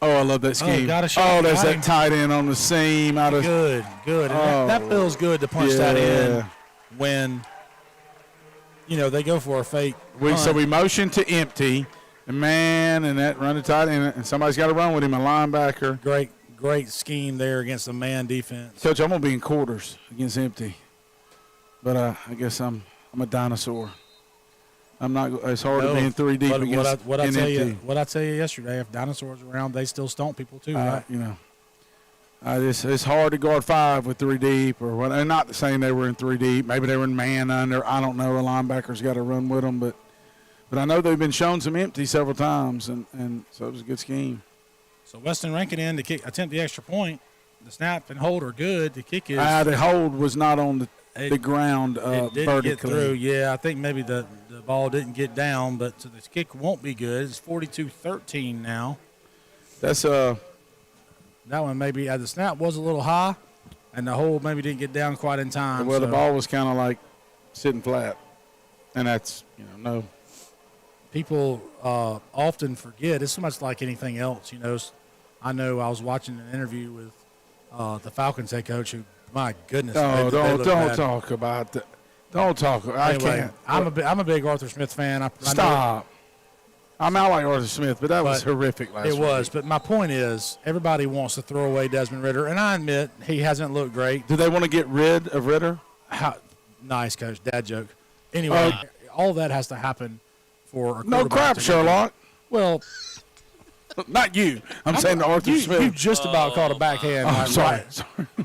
I love that scheme. There's that tight end on the seam out of good. And that feels good to punch that in when. They go for a fake. So we motion to empty, and that run to tight end, and somebody's got to run with him, a linebacker. Great scheme there against the man defense. Coach, I'm gonna be in quarters against empty, but I guess I'm a dinosaur. I'm not. It's hard to be in 3 deep against what I tell you yesterday. If dinosaurs are around, they still stomp people too. Right? It's hard to guard 5 with 3 deep or what. And not saying they were in 3 deep. Maybe they were in man under. I don't know. A linebacker's got to run with them, but I know they've been shown some empty several times, and so it was a good scheme. So Weston Rankin in to attempt the extra point. The snap and hold are good. The kick is. The hold was not on the ground it didn't vertically. Get through. Yeah, I think maybe the ball didn't get down, but so the kick won't be good. It's 42-13 now. That's That one maybe the snap was a little high, and the hole maybe didn't get down quite in time. Well, so. the ball was kind of like sitting flat, and that's no. People often forget. It's so much like anything else. I know I was watching an interview with the Falcons head coach who, my goodness. No, they look don't bad. talk about that. Don't talk. I Anyway, can't. I'm a big Arthur Smith fan. I Stop. I like Arthur Smith, but that was horrific last week. It was, but my point is, everybody wants to throw away Desmond Ridder, and I admit he hasn't looked great. Do they want to get rid of Ridder? Nice, Coach. Dad joke. Anyway, all that has to happen for a No crap, Sherlock. Well, not you. I'm saying to Arthur Smith. You just about caught a backhand. Oh, sorry.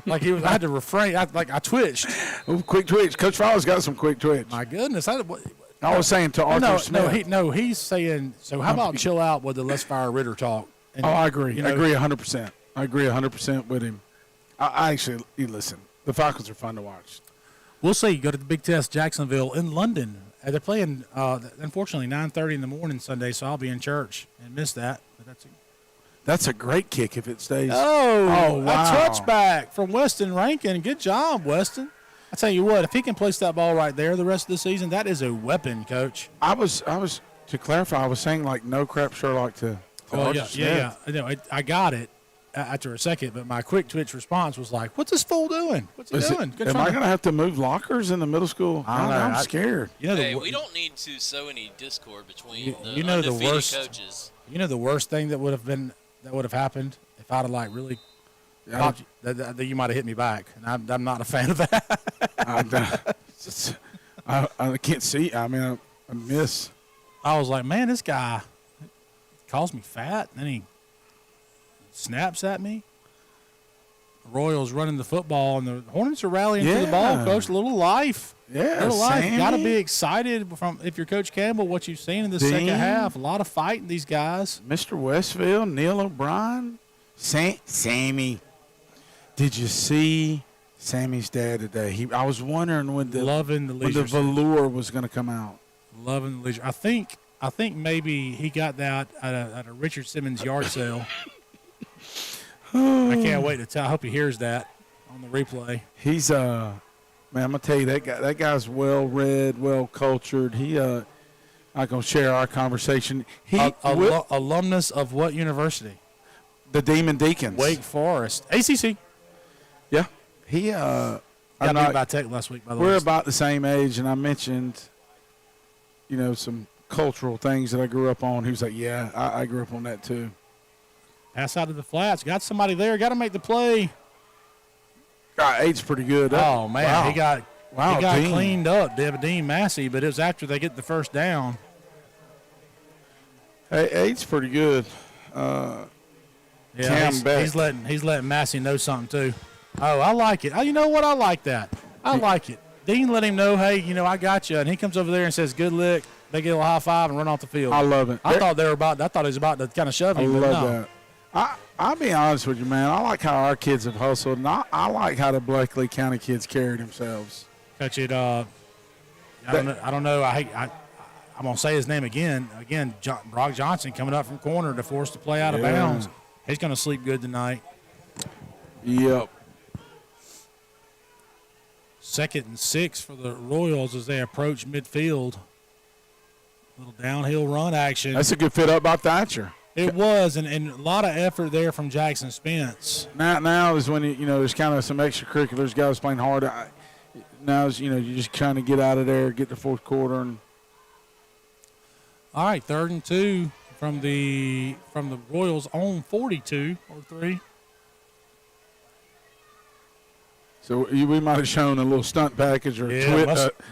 Like I had to refrain. I twitched. Oh, quick twitch. Coach Fowler's got some quick twitch. My goodness. I was saying to Arthur Smith. He's saying, so how about chill out with the let's fire Ridder talk? And, I agree. I agree 100%. I agree 100% with him. I actually, listen, the Falcons are fun to watch. We'll see. Go to the Big Test, Jacksonville in London. They're playing, unfortunately, 9:30 in the morning Sunday, so I'll be in church and miss that. But that's a great kick if it stays. Oh, wow. A touchback from Weston Rankin. Good job, Weston. I tell you what, if he can place that ball right there the rest of the season, that is a weapon, Coach. I was to clarify, I was saying like no crap Sherlock to Arthur Smith. Yeah. I got it after a second, but my quick twitch response was like, "What's this fool doing? What's he doing?" Am I going to have to move lockers in the middle school? I don't know. I'm scared. Hey, we don't need to sow any discord between the the worst coaches. The worst thing that would have happened if I'd have like really popped you, that you might have hit me back, and I'm not a fan of that. I can't see. I mean, I miss. I was like, man, this guy calls me fat, and then he snaps at me. The Royals running the football, and the Hornets are rallying to the ball, Coach. A little life. Yeah, little life. Sammy. Got to be excited if you're Coach Campbell, what you've seen in the second half. A lot of fighting these guys. Mr. Westfield, Neil O'Brien, Sammy. Did you see Sammy's dad today? I was wondering when the velour was going to come out. Loving the leisure. I think maybe he got that at a Richard Simmons yard sale. I can't wait to tell. I hope he hears that on the replay. He's man, I'm gonna tell you that guy's well read, well cultured. He not gonna share our conversation. Alumnus of what university? The Demon Deacons. Wake Forest. ACC. Yeah. He got beat by Tech last week, by the way. We're about the same age, and I mentioned, some cultural things that I grew up on. He was like, yeah, I grew up on that too. Pass out of the flats. Got somebody there. Got to make the play. God, eight's pretty good. Oh, man. Wow. He got Dean. cleaned up, Dean Massey, but it was after they get the first down. Hey, eight's pretty good. He's letting Massey know something, too. Oh, I like it. Oh, you know what? I like that. I like it. Dean let him know, hey, I got you. And he comes over there and says, good lick. They get a little high five and run off the field. I love it. I thought he was about to kind of shove him. I love that. I'll be honest with you, man. I like how our kids have hustled, and I like how the Bleckley County kids carry themselves. Coach, I don't know. I'm going to say his name again. Again, Brock Johnson coming up from corner to force the play out of bounds. He's going to sleep good tonight. Yep. 2nd and 6 for the Royals as they approach midfield. Little downhill run action. That's a good fit up by Thatcher. It was, and a lot of effort there from Jackson Spence. Now is when there's kind of some extracurriculars, guys playing hard. Now is you're just trying to get out of there, get the fourth quarter, and all right, 3rd and 2 from the Royals' own 42 or 3. So we might have shown a little stunt package or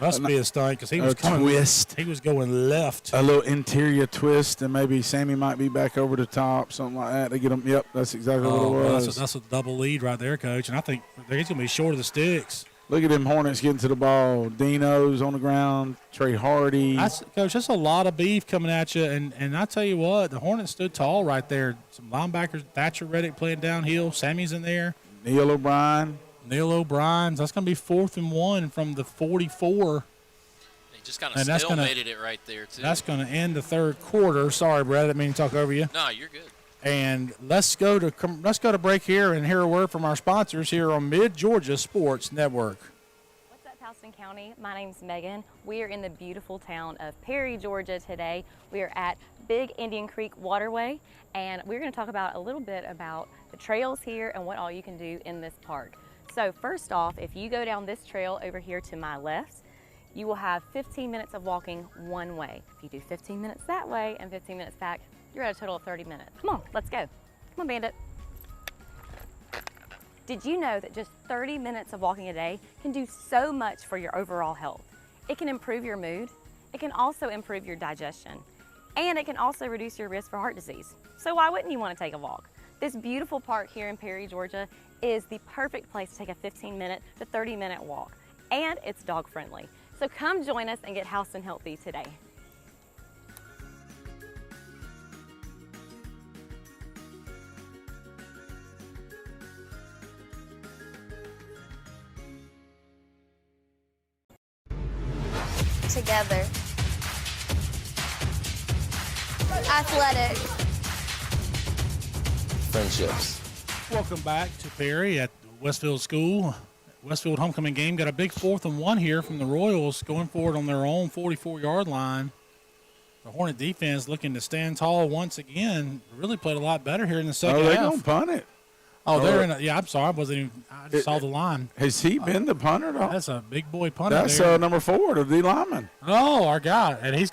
must be a stunt because he was coming. Twist. He was going left. A little interior twist, and maybe Sammy might be back over the top, something like that. They get him. Yep, that's exactly what it was. That's a double lead right there, Coach. And I think he's going to be short of the sticks. Look at them Hornets getting to the ball. Dino's on the ground. Trey Hardy. Coach, that's a lot of beef coming at you. And I tell you what, the Hornets stood tall right there. Some linebackers, Thatcher Reddick playing downhill. Sammy's in there. Neil O'Brien. That's going to be 4th and 1 from the 44. They just kind of stalemated it right there, too. That's going to end the third quarter. Sorry, Brad, I didn't mean to talk over you. No, you're good. And let's go to break here and hear a word from our sponsors here on Mid-Georgia Sports Network. What's up, Houston County? My name's Megan. We are in the beautiful town of Perry, Georgia today. We are at Big Indian Creek Waterway, and we're going to talk about a little bit about the trails here and what all you can do in this park. So first off, if you go down this trail over here to my left, you will have 15 minutes of walking one way. If you do 15 minutes that way and 15 minutes back, you're at a total of 30 minutes. Come on, let's go. Come on, Bandit. Did you know that just 30 minutes of walking a day can do so much for your overall health? It can improve your mood, it can also improve your digestion, and it can also reduce your risk for heart disease. So why wouldn't you want to take a walk? This beautiful park here in Perry, Georgia is the perfect place to take a 15-minute to 30-minute walk, and it's dog friendly. So come join us and get housed and healthy today. Together. Athletic. Friendships. Welcome back to Perry at Westfield School. Westfield homecoming game. Got a big 4th and 1 here from the Royals going forward on their own 44-yard line. The Hornet defense looking to stand tall once again. Really played a lot better here in the second half. They're going to punt it. Oh, they're in yeah, I'm sorry. I just saw the line. Has he been the punter? That's a big boy punter. That's there. number 4, the D lineman. Oh, our guy. And is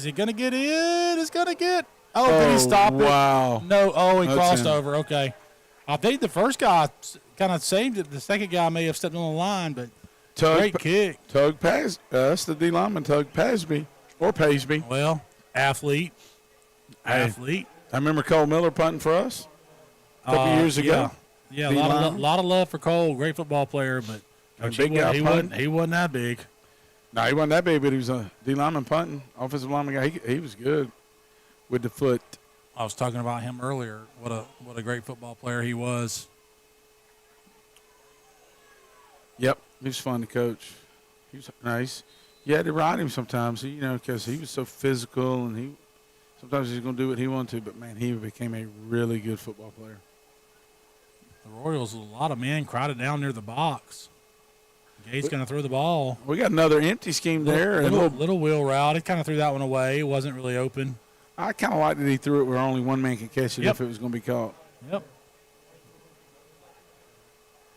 he going to get in? He's going to get. Oh, did he stop it? Wow. No. Oh, he That's crossed him. over. Okay. I think the first guy kind of saved it. The second guy may have stepped on the line, but great kick. That's the D lineman, Tug Pasby. Or Pasby. Well, athlete. I remember Cole Miller punting for us a couple years ago. Yeah, a lot of love for Cole. Great football player, but he wasn't that big. No, he wasn't that big, but he was a D lineman punting, offensive lineman guy. He was good with the foot. I was talking about him earlier. What a great football player he was. Yep, he was fun to coach. He was nice. You had to ride him sometimes, because he was so physical, and sometimes he's going to do what he wanted to. But man, he became a really good football player. The Royals, a lot of men crowded down near the box. Gates going to throw the ball. We got another empty scheme there. Little wheel route. He kind of threw that one away. It wasn't really open. I kind of liked that he threw it where only one man could catch it if it was going to be caught. Yep.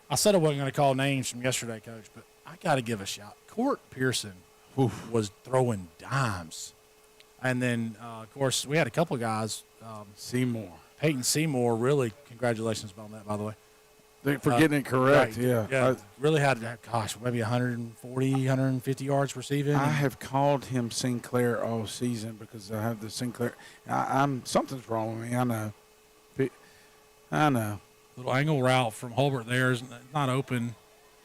I said I wasn't going to call names from yesterday, Coach, but I got to give a shout. Court Pearson was throwing dimes. And then, of course, we had a couple of guys. Seymour. Peyton Seymour, really, congratulations on that, by the way. For getting it correct, right. Yeah, really had, maybe 140, 150 yards receiving. I have called him Sinclair all season because I have the Sinclair. Something's wrong with me. I know. Little angle route from Holbert there is not open.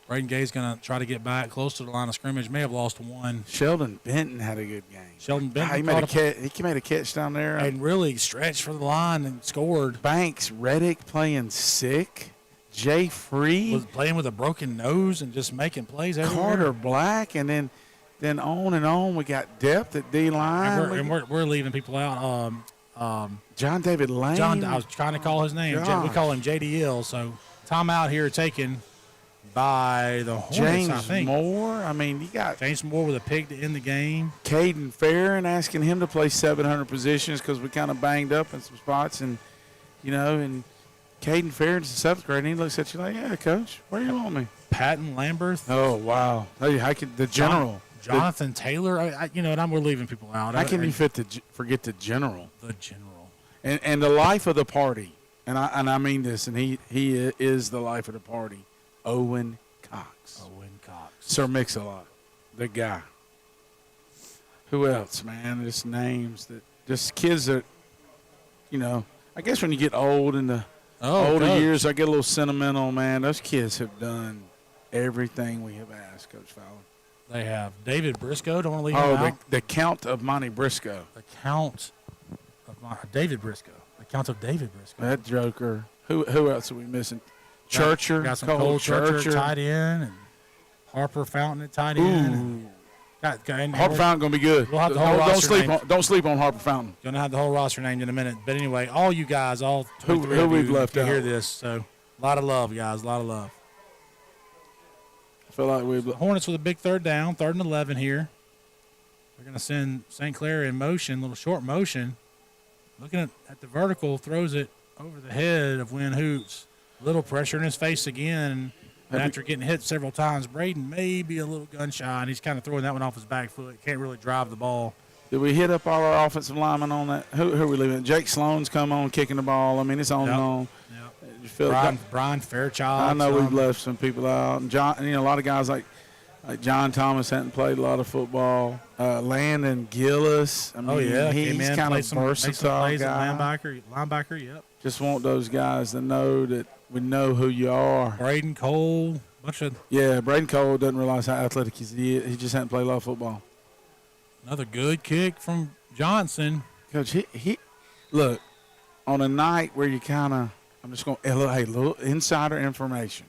Braden Gay's going to try to get back close to the line of scrimmage. May have lost one. Sheldon Benton had a good game. Sheldon Benton he made a catch down there. And really stretched for the line and scored. Banks Reddick playing sick. Jay Free was playing with a broken nose and just making plays everywhere. Carter Black, and then on and on. We got depth at D line. And we're leaving people out. John David Lane. I was trying to call his name. We call him JDL. So timeout here taken by the Hornets, James I think. Moore. I mean, you got James Moore with a pick to end the game. Caden Farron asking him to play 700 positions because we kind of banged up in some spots, and Caden Farron's in 7th grade, and he looks at you like, "Yeah, coach, where do you want me?" Patton Lamberth. Oh wow, the general. Jonathan Taylor. We're leaving people out. How can you forget the general? The general. And the life of the party, and I mean this, and he is the life of the party. Owen Cox. Sir Mix-a-Lot, the guy. Who else, man? Just names just kids that, I guess when you get old in the older years, I get a little sentimental, man. Those kids have done everything we have asked, Coach Fowler. They have. David Briscoe, don't want to leave him out. The Count of Monte Briscoe. The Count of David Briscoe. The Count of David Briscoe. That joker. Who else are we missing? Churcher. Got some Cole Churcher tight end, and Harper Fountain at tight end. Harper Fountain going to be good. We'll have the whole roster don't sleep on Harper Fountain. Going to have the whole roster named in a minute. But anyway, all you guys, all who we've left out, hear this. So a lot of love, guys. A lot of love. I feel like we've Hornets with a big third down, 3rd and 11 here. They're going to send St. Clair in motion, little short motion. Looking at the vertical, throws it over the head of Wynn Hoots. Little pressure in his face again. And after getting hit several times, Braden may be a little gun shy, and he's kind of throwing that one off his back foot. Can't really drive the ball. Did we hit up all our offensive linemen on that? Who are we leaving? Jake Sloan's come on kicking the ball. I mean, it's on and on. Brian Fairchild. I know we've left some people out. And John, a lot of guys like John Thomas hadn't played a lot of football. Landon Gillis. I mean, he's kind of versatile guy. Linebacker, yep. Just want those guys to know that we know who you are. Braden Cole. Braden Cole doesn't realize how athletic he is. He just hadn't played a lot of football. Another good kick from Johnson. Coach, he look, on a night where you kind of, I'm just going, hey, little insider information.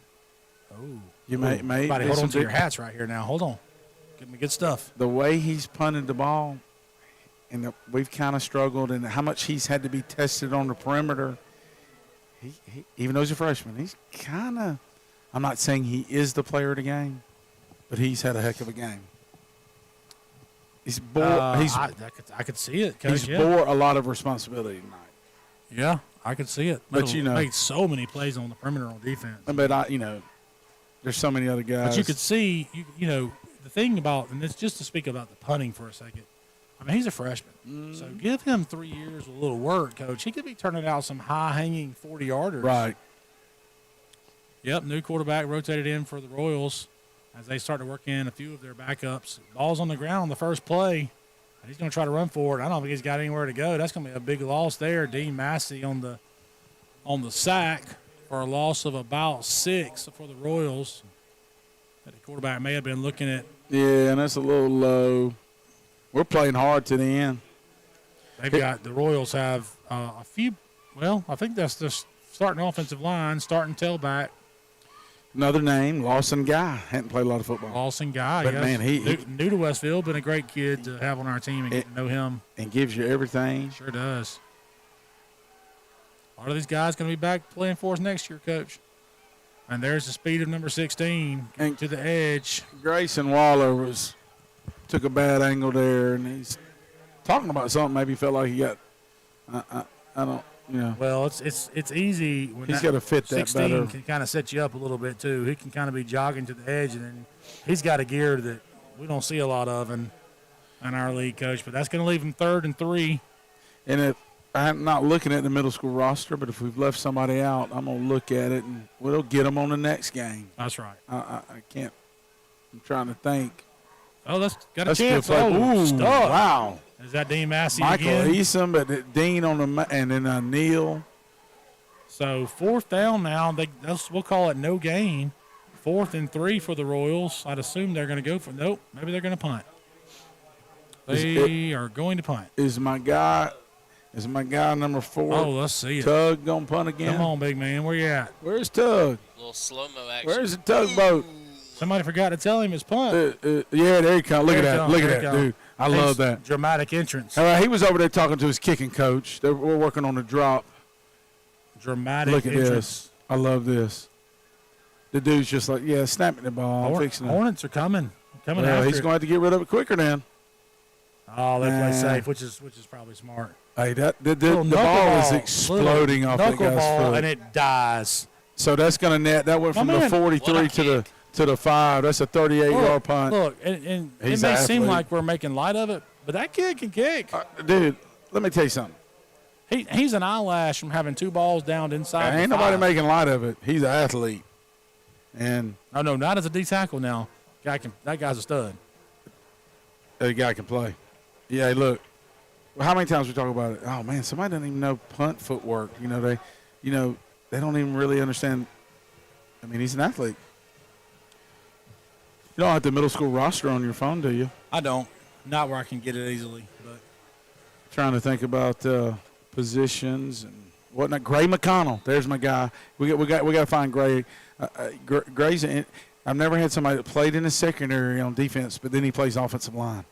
Oh. You may everybody hold on to your hats right here now. Hold on. Give me good stuff. The way he's punted the ball, and we've kind of struggled, and how much he's had to be tested on the perimeter. He even though he's a freshman, he's kind of, I'm not saying he is the player of the game, but he's had a heck of a game. He's bore. I could see it. He's bore a lot of responsibility tonight. Yeah, I could see it. But made so many plays on the perimeter on defense. But there's so many other guys. But you could see, the thing about, and it's just to speak about the punting for a second. I mean, he's a freshman, so give him 3 years with a little work, Coach. He could be turning out some high-hanging 40-yarders. Right. Yep, new quarterback rotated in for the Royals as they start to work in a few of their backups. Ball's on the ground on the first play, and he's going to try to run for it. I don't think he's got anywhere to go. That's going to be a big loss there. Dean Massey on the sack for a loss of about 6 for the Royals. The quarterback may have been looking at. Yeah, and that's a little low. We're playing hard to the end. The Royals have a few. Well, I think that's the starting offensive line, starting tailback. Another name, Lawson Guy. Hadn't played a lot of football. Lawson Guy, but yes. Man, he new to Westfield, been a great kid to have on our team and get to know him. And gives you everything. Sure does. A lot of these guys going to be back playing for us next year, Coach. And there's the speed of number 16 and to the edge. Grayson Waller took a bad angle there, and he's talking about something. Maybe he felt like he got. I don't. Well, it's easy. When he's got to fit that 16 better. Can kind of set you up a little bit too. He can kind of be jogging to the edge, and then he's got a gear that we don't see a lot of in our league, Coach. But that's going to leave him 3rd and 3. And if I'm not looking at the middle school roster, but if we've left somebody out, I'm going to look at it, and we'll get them on the next game. That's right. I can't. I'm trying to think. Oh, that's got a chance. Ooh, stop. Wow. Is that Dean Massey Michael again? Eason, but Dean on the and then Neal. So 4th down now. We'll call it no gain. 4th and 3 for the Royals. I'd assume they're going to go for. Nope. Maybe they're going to punt. They are going to punt. Is my guy number 4? Oh, let's see it. Tug gonna punt again. Come on, big man. Where you at? Where's Tug? A little slow-mo action. Where's the tugboat? Somebody forgot to tell him his punt. Yeah, there he comes. Look at that. Look at that, dude. I love that. Dramatic entrance. All right, he was over there talking to his kicking coach. We're working on the drop. Dramatic Look at entrance. this. I love this. The dude's just like, snapping the ball. Fixing it. Hornets are coming. He's going to have to get rid of it quicker then. Oh, they play safe, which is probably smart. Hey, the ball is exploding off that guy's foot. And it dies. So that's going to net. That went from the 43 to the 5. That's a 38-yard punt. Look, and it may seem like we're making light of it, but that kid can kick. Dude, let me tell you something. He's an eyelash from having 2 balls down inside. Ain't nobody making light of it. He's an athlete. And no, not as a D tackle now. That guy's a stud. That guy can play. Yeah, look. Well, how many times we talk about it? Oh man, somebody doesn't even know punt footwork. They don't even really understand. I mean, he's an athlete. You don't have the middle school roster on your phone, do you? I don't. Not where I can get it easily. But trying to think about positions and whatnot. Gray McConnell, there's my guy. We got to find Gray. Gray's I've never had somebody that played in the secondary on defense, but then he plays offensive line.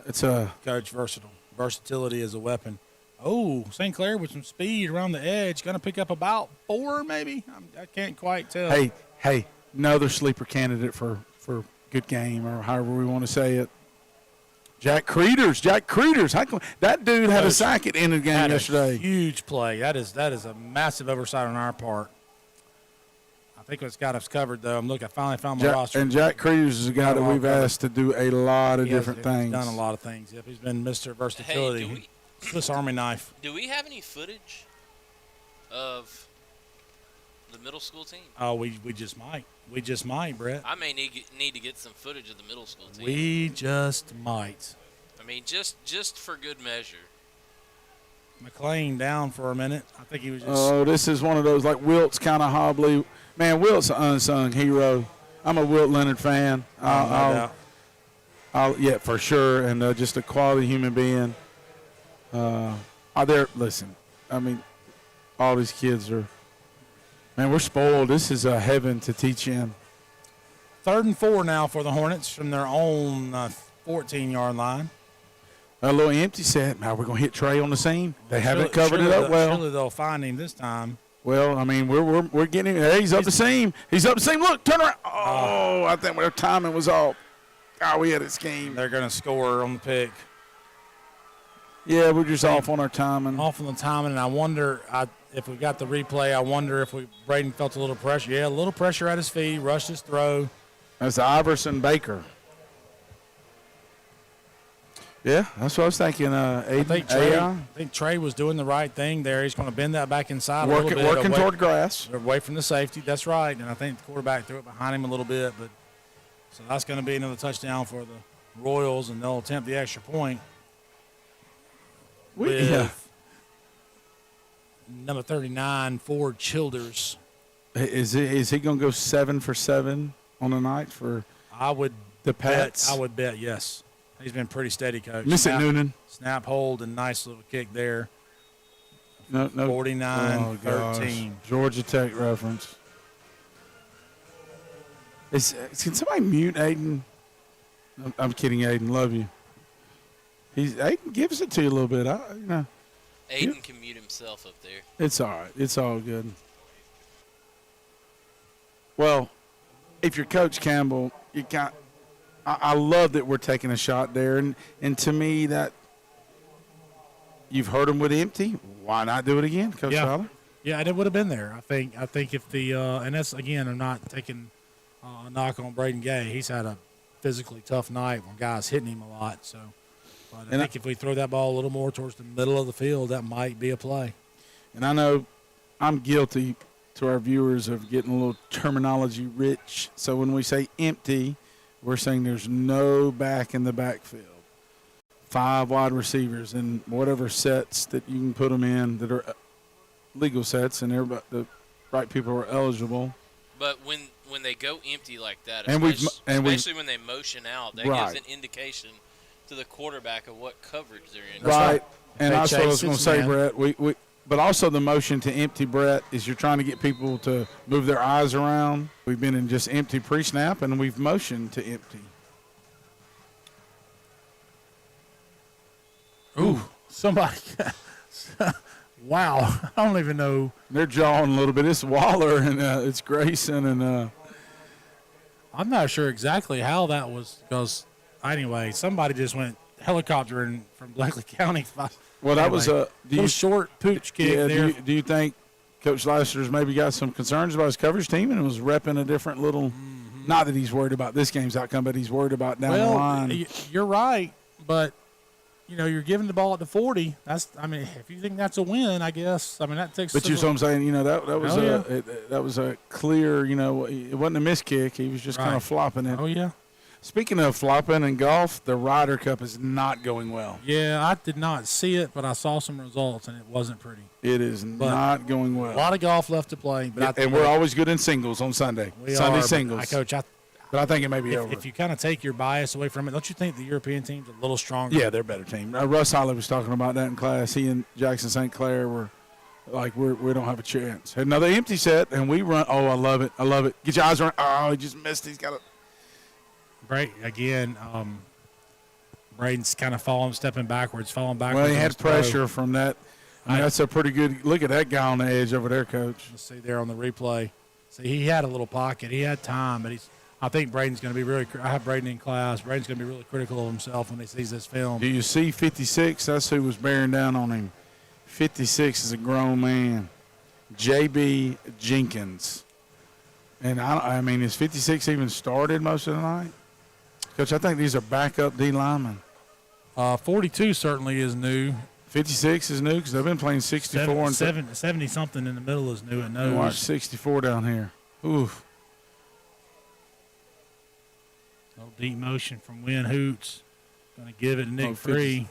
It's a Coach, versatile. Versatility is a weapon. Oh, St. Clair with some speed around the edge. Going to pick up about 4 maybe. I can't quite tell. Hey, another sleeper candidate for good game or however we want to say it. Jack Creeders. How come that dude had a sack at the end of the game yesterday? Huge play. That is a massive oversight on our part. I think it's got us covered, though. I finally found my roster. And Jack Creeders is a guy that we've asked to do a lot of different things. He's done a lot of things. Yep, he's been Mr. Versatility. Hey, Swiss Army knife. Do we have any footage of the middle school team? Oh, we just might. We just might, Brett. I may need to get some footage of the middle school team. We just might. I mean, just for good measure. McLean down for a minute. I think he was just. Oh, this is one of those like Wilt's kind of hobbly. Man, Wilt's an unsung hero. I'm a Wilt Leonard fan. No doubt. Yeah, for sure, and just a quality human being. Listen, I mean, all these kids are. Man, we're spoiled. This is a heaven to teach in. 3rd and 4 now for the Hornets from their own 14-yard line. A little empty set. Now we're going to hit Trey on the seam. They haven't covered it up well. Surely they'll find him this time. Well, I mean, we're getting him. Hey, he's up the seam. He's up the seam. Look, turn around. Oh, I think their timing was off. Oh, we had a scheme. They're going to score on the pick. Yeah, we're just off on our timing. Off on the timing, and I wonder if we got the replay. I wonder if Braden felt a little pressure. Yeah, a little pressure at his feet. Rushed his throw. That's Iverson Baker. Yeah, that's what I was thinking. I think Trey was doing the right thing there. He's going to bend that back inside a little bit. Working toward grass. Away from the safety. That's right. And I think the quarterback threw it behind him a little bit. So that's going to be another touchdown for the Royals, and they'll attempt the extra point. With number 39, Ford Childers. Is he going to go 7 for 7 on the night for the Pats? I would bet, yes. He's been pretty steady, Coach. Miss it, Noonan. Snap, hold, and nice little kick there. No. 49-13. Georgia Tech reference. Can somebody mute Aiden? I'm kidding, Aiden. Love you. Aiden gives it to you a little bit. Aiden can mute himself up there. It's all right. It's all good. Well, if you're Coach Campbell, I love that we're taking a shot there, and to me that you've heard them with empty. Why not do it again, Coach Fowler? Yeah, and it would have been there. I think if the and that's again, I'm not taking a knock on Braden Gay. He's had a physically tough night when guys hitting him a lot. So, but I think if we throw that ball a little more towards the middle of the field, that might be a play. And I know I'm guilty to our viewers of getting a little terminology rich. So when we say empty, we're saying there's no back in the backfield. 5 wide receivers and whatever sets that you can put them in that are legal sets, and the right people are eligible. But when they go empty like that, and especially when they motion out, that gives an indication to the quarterback of what coverage they're in. Right, and that's what I was going to say, Brett. But also the motion to empty, Brett, is you're trying to get people to move their eyes around. We've been in just empty pre-snap, and we've motioned to empty. Ooh, somebody. Wow. I don't even know. They're jawing a little bit. It's Waller, and it's Grayson. And I'm not sure exactly how that was, because, anyway, somebody just went helicoptering from Bleckley County. Well, that was a short pooch kick there. Do you think Coach Lassiter's maybe got some concerns about his coverage team and was repping a different little not that he's worried about this game's outcome, but he's worried about down the line. You're right, but, you're giving the ball at the 40. If you think that's a win, I guess. That takes. But you know what I'm saying? That was a clear. It wasn't a miss kick. He was just kind of flopping it. Oh yeah. Speaking of flopping in golf, the Ryder Cup is not going well. Yeah, I did not see it, but I saw some results, and it wasn't pretty. It is not going well. A lot of golf left to play. But and we're always good in singles on Sunday. Sunday singles. But I think it may be over. If you kind of take your bias away from it, don't you think the European team's a little stronger? Yeah, they're a better team. Russ Holly was talking about that in class. He and Jackson St. Clair were like we don't have a chance. Another empty set, and we run. Oh, I love it. I love it. Get your eyes on. Oh, he just missed. He's got a. Right again. Braden's kind of stepping backwards. Well, he had pressure from that. I mean, that's a pretty good. Look at that guy on the edge over there, Coach. Let's see there on the replay. See, he had a little pocket. He had time, but I think Braden's going to be really. I have Braden in class. Braden's going to be really critical of himself when he sees this film. Do you see 56? That's who was bearing down on him. 56 is a grown man, J.B. Jenkins. And I mean, is 56 even started most of the night? Coach, I think these are backup D linemen. 42 certainly is new. 56 is new because they've been playing 64 and 70 something in the middle is new at nose. Watch 64 down here. Oof. Little deep motion from Win Hoots. Going to give it to Nick Free.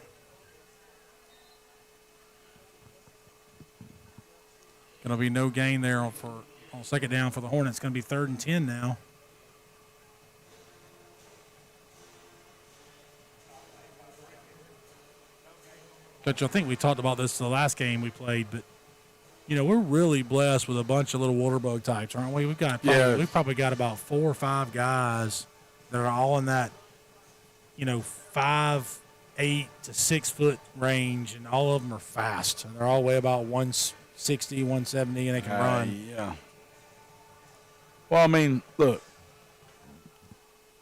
Going to be no gain there on second down for the Hornets. Going to be 3rd and 10 now. Coach, I think we talked about this the last game we played, but we're really blessed with a bunch of little water bug types, aren't we? We've probably got about 4 or 5 guys that are all in that 5, 8 to 6 foot range, and all of them are fast. They're all weigh about 160, 170, and they can run. Yeah. Well, I mean, look.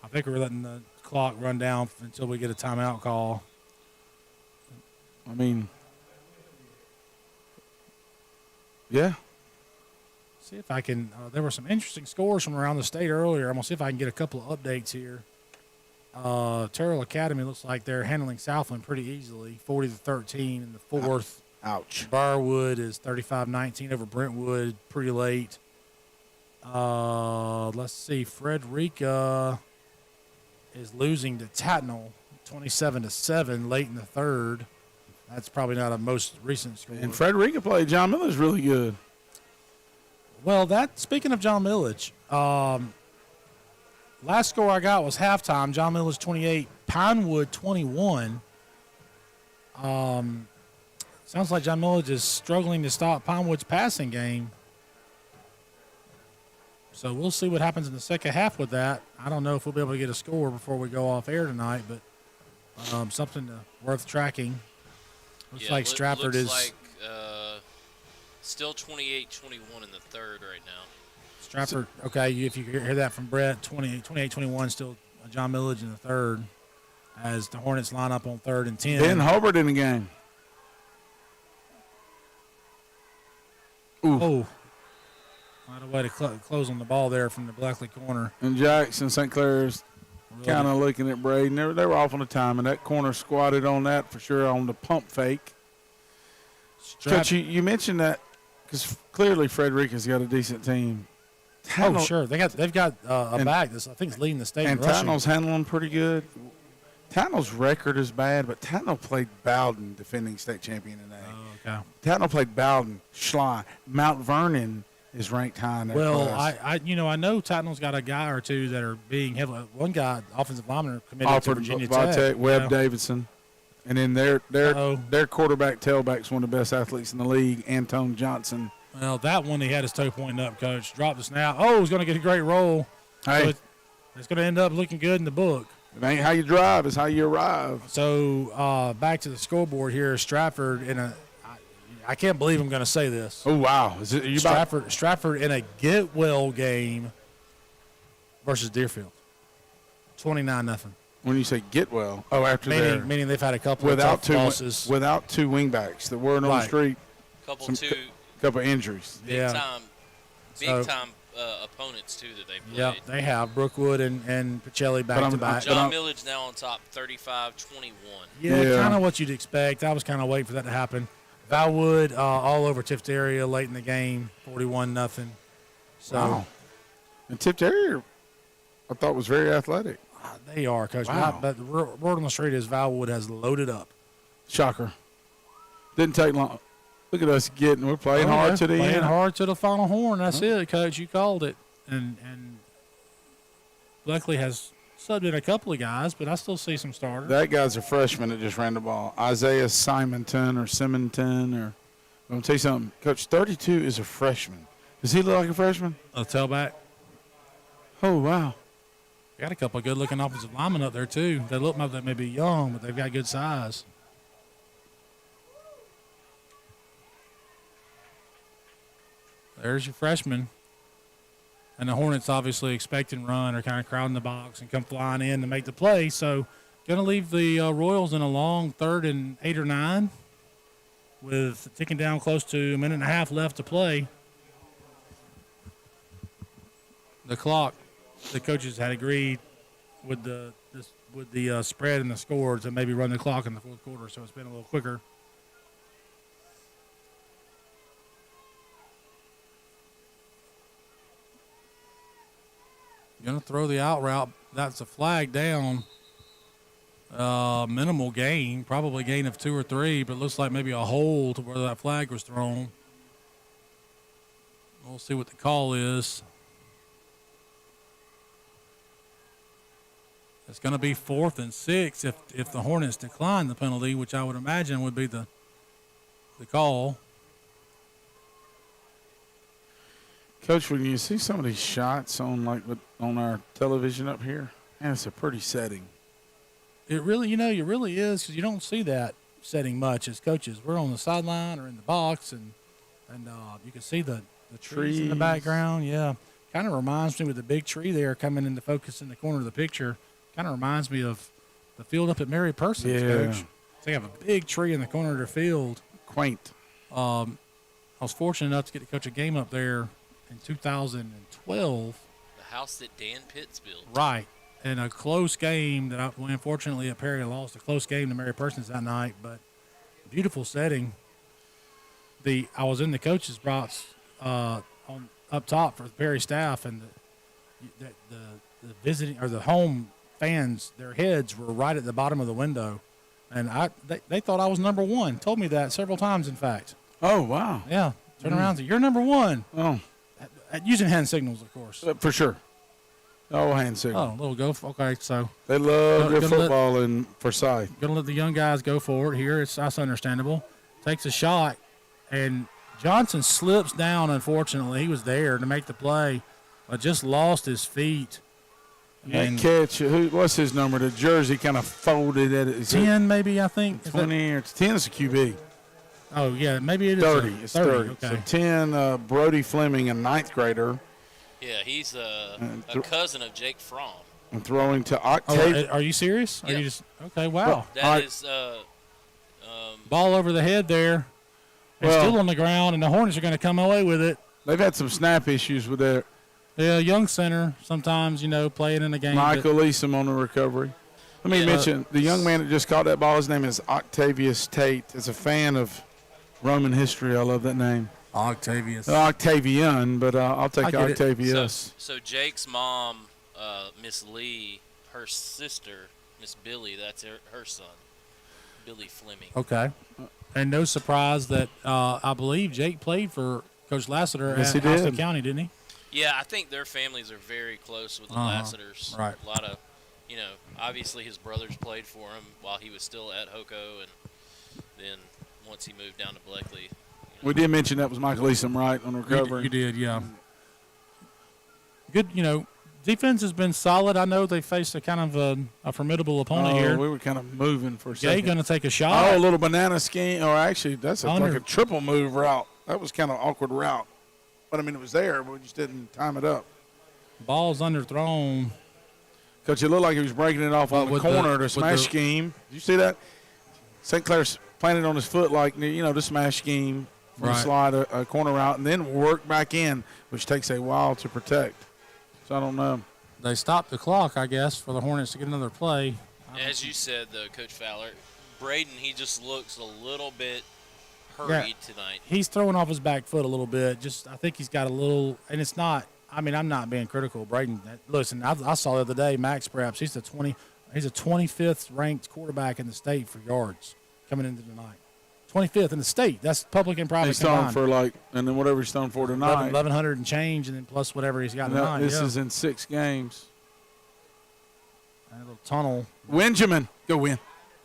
I think we're letting the clock run down until we get a timeout call. I mean, yeah. See if I can. There were some interesting scores from around the state earlier. I'm going to see if I can get a couple of updates here. Terrell Academy looks like they're handling Southland pretty easily, 40-13 in the fourth. Ouch. Barwood is 35-19 over Brentwood pretty late. Let's see. Frederica is losing to Tatnall 27-7 late in the third. That's probably not a most recent score. And Frederica played. John Miller's really good. Well, speaking of John Millage, last score I got was halftime. John Millage 28, Pinewood 21. Sounds like John Millage is struggling to stop Pinewood's passing game. So we'll see what happens in the second half with that. I don't know if we'll be able to get a score before we go off air tonight, but something worth tracking. Looks like Stratford is still 28-21 in the third right now. Stratford, okay, if you hear that from Brett, 28-21, still John Millage in the third as the Hornets line up on 3rd and 10. Ben Hubbard in the game. Ooh. Oh. Right away to close on the ball there from the Bleckley corner. And Jackson St. Clair's kind of looking at Braden. They were off on the time, and that corner squatted on that for sure on the pump fake. Coach, you mentioned that because clearly Frederica's got a decent team. Oh, sure. They've got a back that's, I think, is leading the state in rushing. And Tatnall's handling pretty good. Tatnall's record is bad, but Tatnall played Bowden, defending state champion today. Oh, okay. Tatnall played Bowden, Schley. Mount Vernon is ranked high in that class. I know Tatnall's got a guy or two that are being heavily. One guy, offensive lineman, committed to Virginia Tech. Webb Davidson. And then their quarterback tailback's one of the best athletes in the league, Antone Johnson. Well, that one he had his toe pointing up, Coach. Dropped the snap. Oh, he's going to get a great roll. Hey. So it's going to end up looking good in the book. It ain't how you drive, it's how you arrive. So back to the scoreboard here. Stratford in a – I can't believe I'm going to say this. Oh, wow. Stratford in a get-well game versus Deerfield. 29-0. When you say get well, meaning they've had a couple of tough losses. Without two wingbacks that weren't on the street. Couple injuries. Big time opponents, too, that they played. Yeah, they have. Brookwood and Pacelli back-to-back. John Millage now on top, 35-21. Yeah, kind of what you'd expect. I was kind of waiting for that to happen. Valwood all over Tift area late in the game, 41-0. So, wow. And Tift area, I thought, was very athletic. They are, Coach. Wow. But the word on the street is Valwood has loaded up. Shocker. Didn't take long. Look at us we're playing hard to the end. Playing hard to the final horn. That's it, Coach. You called it. And Bleckley has subbed in a couple of guys, but I still see some starters. That guy's a freshman that just ran the ball. Isaiah Simonton or I'm going to tell you something. Coach, 32 is a freshman. Does he look like a freshman? A tailback. Oh, wow. Got a couple of good-looking offensive linemen up there, too. They look like they may be young, but they've got good size. There's your freshman. And the Hornets obviously expect and run, are kind of crowding the box and come flying in to make the play. So going to leave the Royals in a long 3rd and 8 or 9 with ticking down close to a minute and a half left to play. The clock, the coaches had agreed with the spread and the score to maybe run the clock in the 4th quarter, so it's been a little quicker. Going to throw the out route. That's a flag down. Minimal gain, probably gain of 2 or 3, but it looks like maybe a hold to where that flag was thrown. We'll see what the call is. It's going to be 4th and 6 if the Hornets decline the penalty, which I would imagine would be the call. Coach, when you see some of these shots on our television up here, man, it's a pretty setting. It really, it really is, because you don't see that setting much as coaches. We're on the sideline or in the box, and you can see the trees in the background. Yeah, kind of reminds me with the big tree there coming into focus in the corner of the picture. Kind of reminds me of the field up at Mary Persons, Coach. So they have a big tree in the corner of their field. Quaint. I was fortunate enough to get to coach a game up there in 2012. The house that Dan Pitts built. Right. And a close game that unfortunately at Perry lost a close game to Mary Persons that night, but beautiful setting. I was in the coach's box up top for the Perry staff, and the visiting or the home fans, their heads were right at the bottom of the window, and they thought I was number 1. Told me that several times, in fact. Oh, wow. Yeah. Turn around and say, "You're number 1." Oh. Using hand signals, of course. For sure. Oh, hand signal. Oh, little go. Okay, so. They love their football in Forsyth. Going to let the young guys go for it here. That's understandable. Takes a shot, and Johnson slips down, unfortunately. He was there to make the play, but just lost his feet. And catch, what's his number? The jersey kind of folded at it. 10, maybe, I think. 20 or 10 is a QB. Oh, yeah, maybe it is 30. It's 30. Okay. So 10, Brody Fleming, a 9th grader. Yeah, he's a cousin of Jake Fromm. And throwing to Octave. Are you serious? Yeah. Are you just okay? Wow. That is ball over the head there. And still on the ground, and the Hornets are going to come away with it. They've had some snap issues with their young center sometimes, playing in the game. Michael Easom on the recovery. Let me mention the young man that just caught that ball. His name is Octavius Tate. As a fan of Roman history, I love that name. Octavius. Octavian, but I'll take Octavius. So Jake's mom, Miss Lee, her sister, Miss Billy, that's her son, Billy Fleming. Okay. And no surprise that I believe Jake played for Coach Lassiter at Austin County, didn't he? Yeah, I think their families are very close with the Lassiters. Right. A lot of, obviously his brothers played for him while he was still at Hoco, and then once he moved down to Bleckley. We did mention that was Michael Easom, right, on recovery. You did, yeah. Good, defense has been solid. I know they faced a kind of a formidable opponent here. We were kind of moving for a second. Gay going to take a shot. Oh, a little banana scheme. Or actually, that's like a triple move route. That was kind of an awkward route. But, it was there, but we just didn't time it up. Ball's underthrown. Coach, it looked like he was breaking it off on the corner to smash scheme. Did you see that? St. Clair's planted on his foot like, the smash scheme. Right. Slide a corner route and then work back in, which takes a while to protect. So I don't know. They stopped the clock, I guess, for the Hornets to get another play. As you said, though, Coach Fowler, Braden, he just looks a little bit hurried tonight. He's throwing off his back foot a little bit. I think he's got a little, and it's not. I'm not being critical of Braden. Listen, I saw the other day Max Preps. He's a 25th ranked quarterback in the state for yards coming into tonight. 25th in the state. That's public and private combined. He's thrown for and then whatever he's thrown for tonight. 1,100 and change, and then plus whatever he's got tonight. This is in 6 games. And a little tunnel. Benjamin, go win.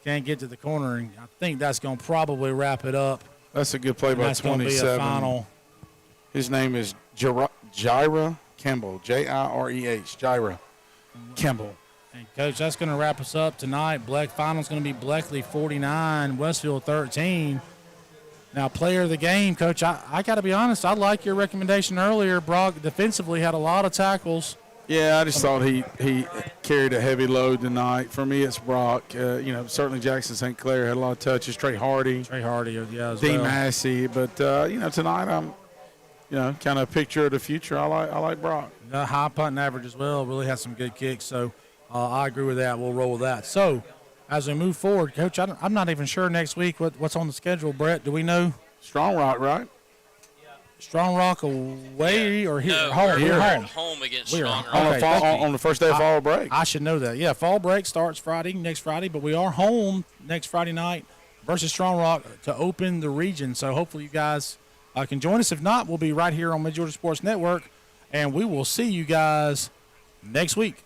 Can't get to the corner, and I think that's going to probably wrap it up. That's a good play by that's going to be a 27. final. His name is Jira Kimball, Jireh, Jira Kimball. And, Coach, that's going to wrap us up tonight. Final's going to be Bleckley 49, Westfield 13. Now, player of the game, Coach, I got to be honest, I like your recommendation earlier. Brock defensively had a lot of tackles. Yeah, I just thought he carried a heavy load tonight. For me, it's Brock. Certainly Jackson St. Clair had a lot of touches. Trey Hardy, yeah, as D. well. Massey. But, tonight I'm, kind of a picture of the future. I like Brock. High punt average as well. Really had some good kicks. So I agree with that. We'll roll with that. So as we move forward, Coach, I'm not even sure next week what's on the schedule. Brett, do we know? Strong Rock, right? Strong Rock away or here? No, home. we're Home. home against We are Strong Rock. On the first day of fall break. I should know that. Yeah, fall break starts next Friday, but we are home next Friday night versus Strong Rock to open the region. So hopefully you guys can join us. If not, we'll be right here on Mid-Georgia Sports Network, and we will see you guys next week.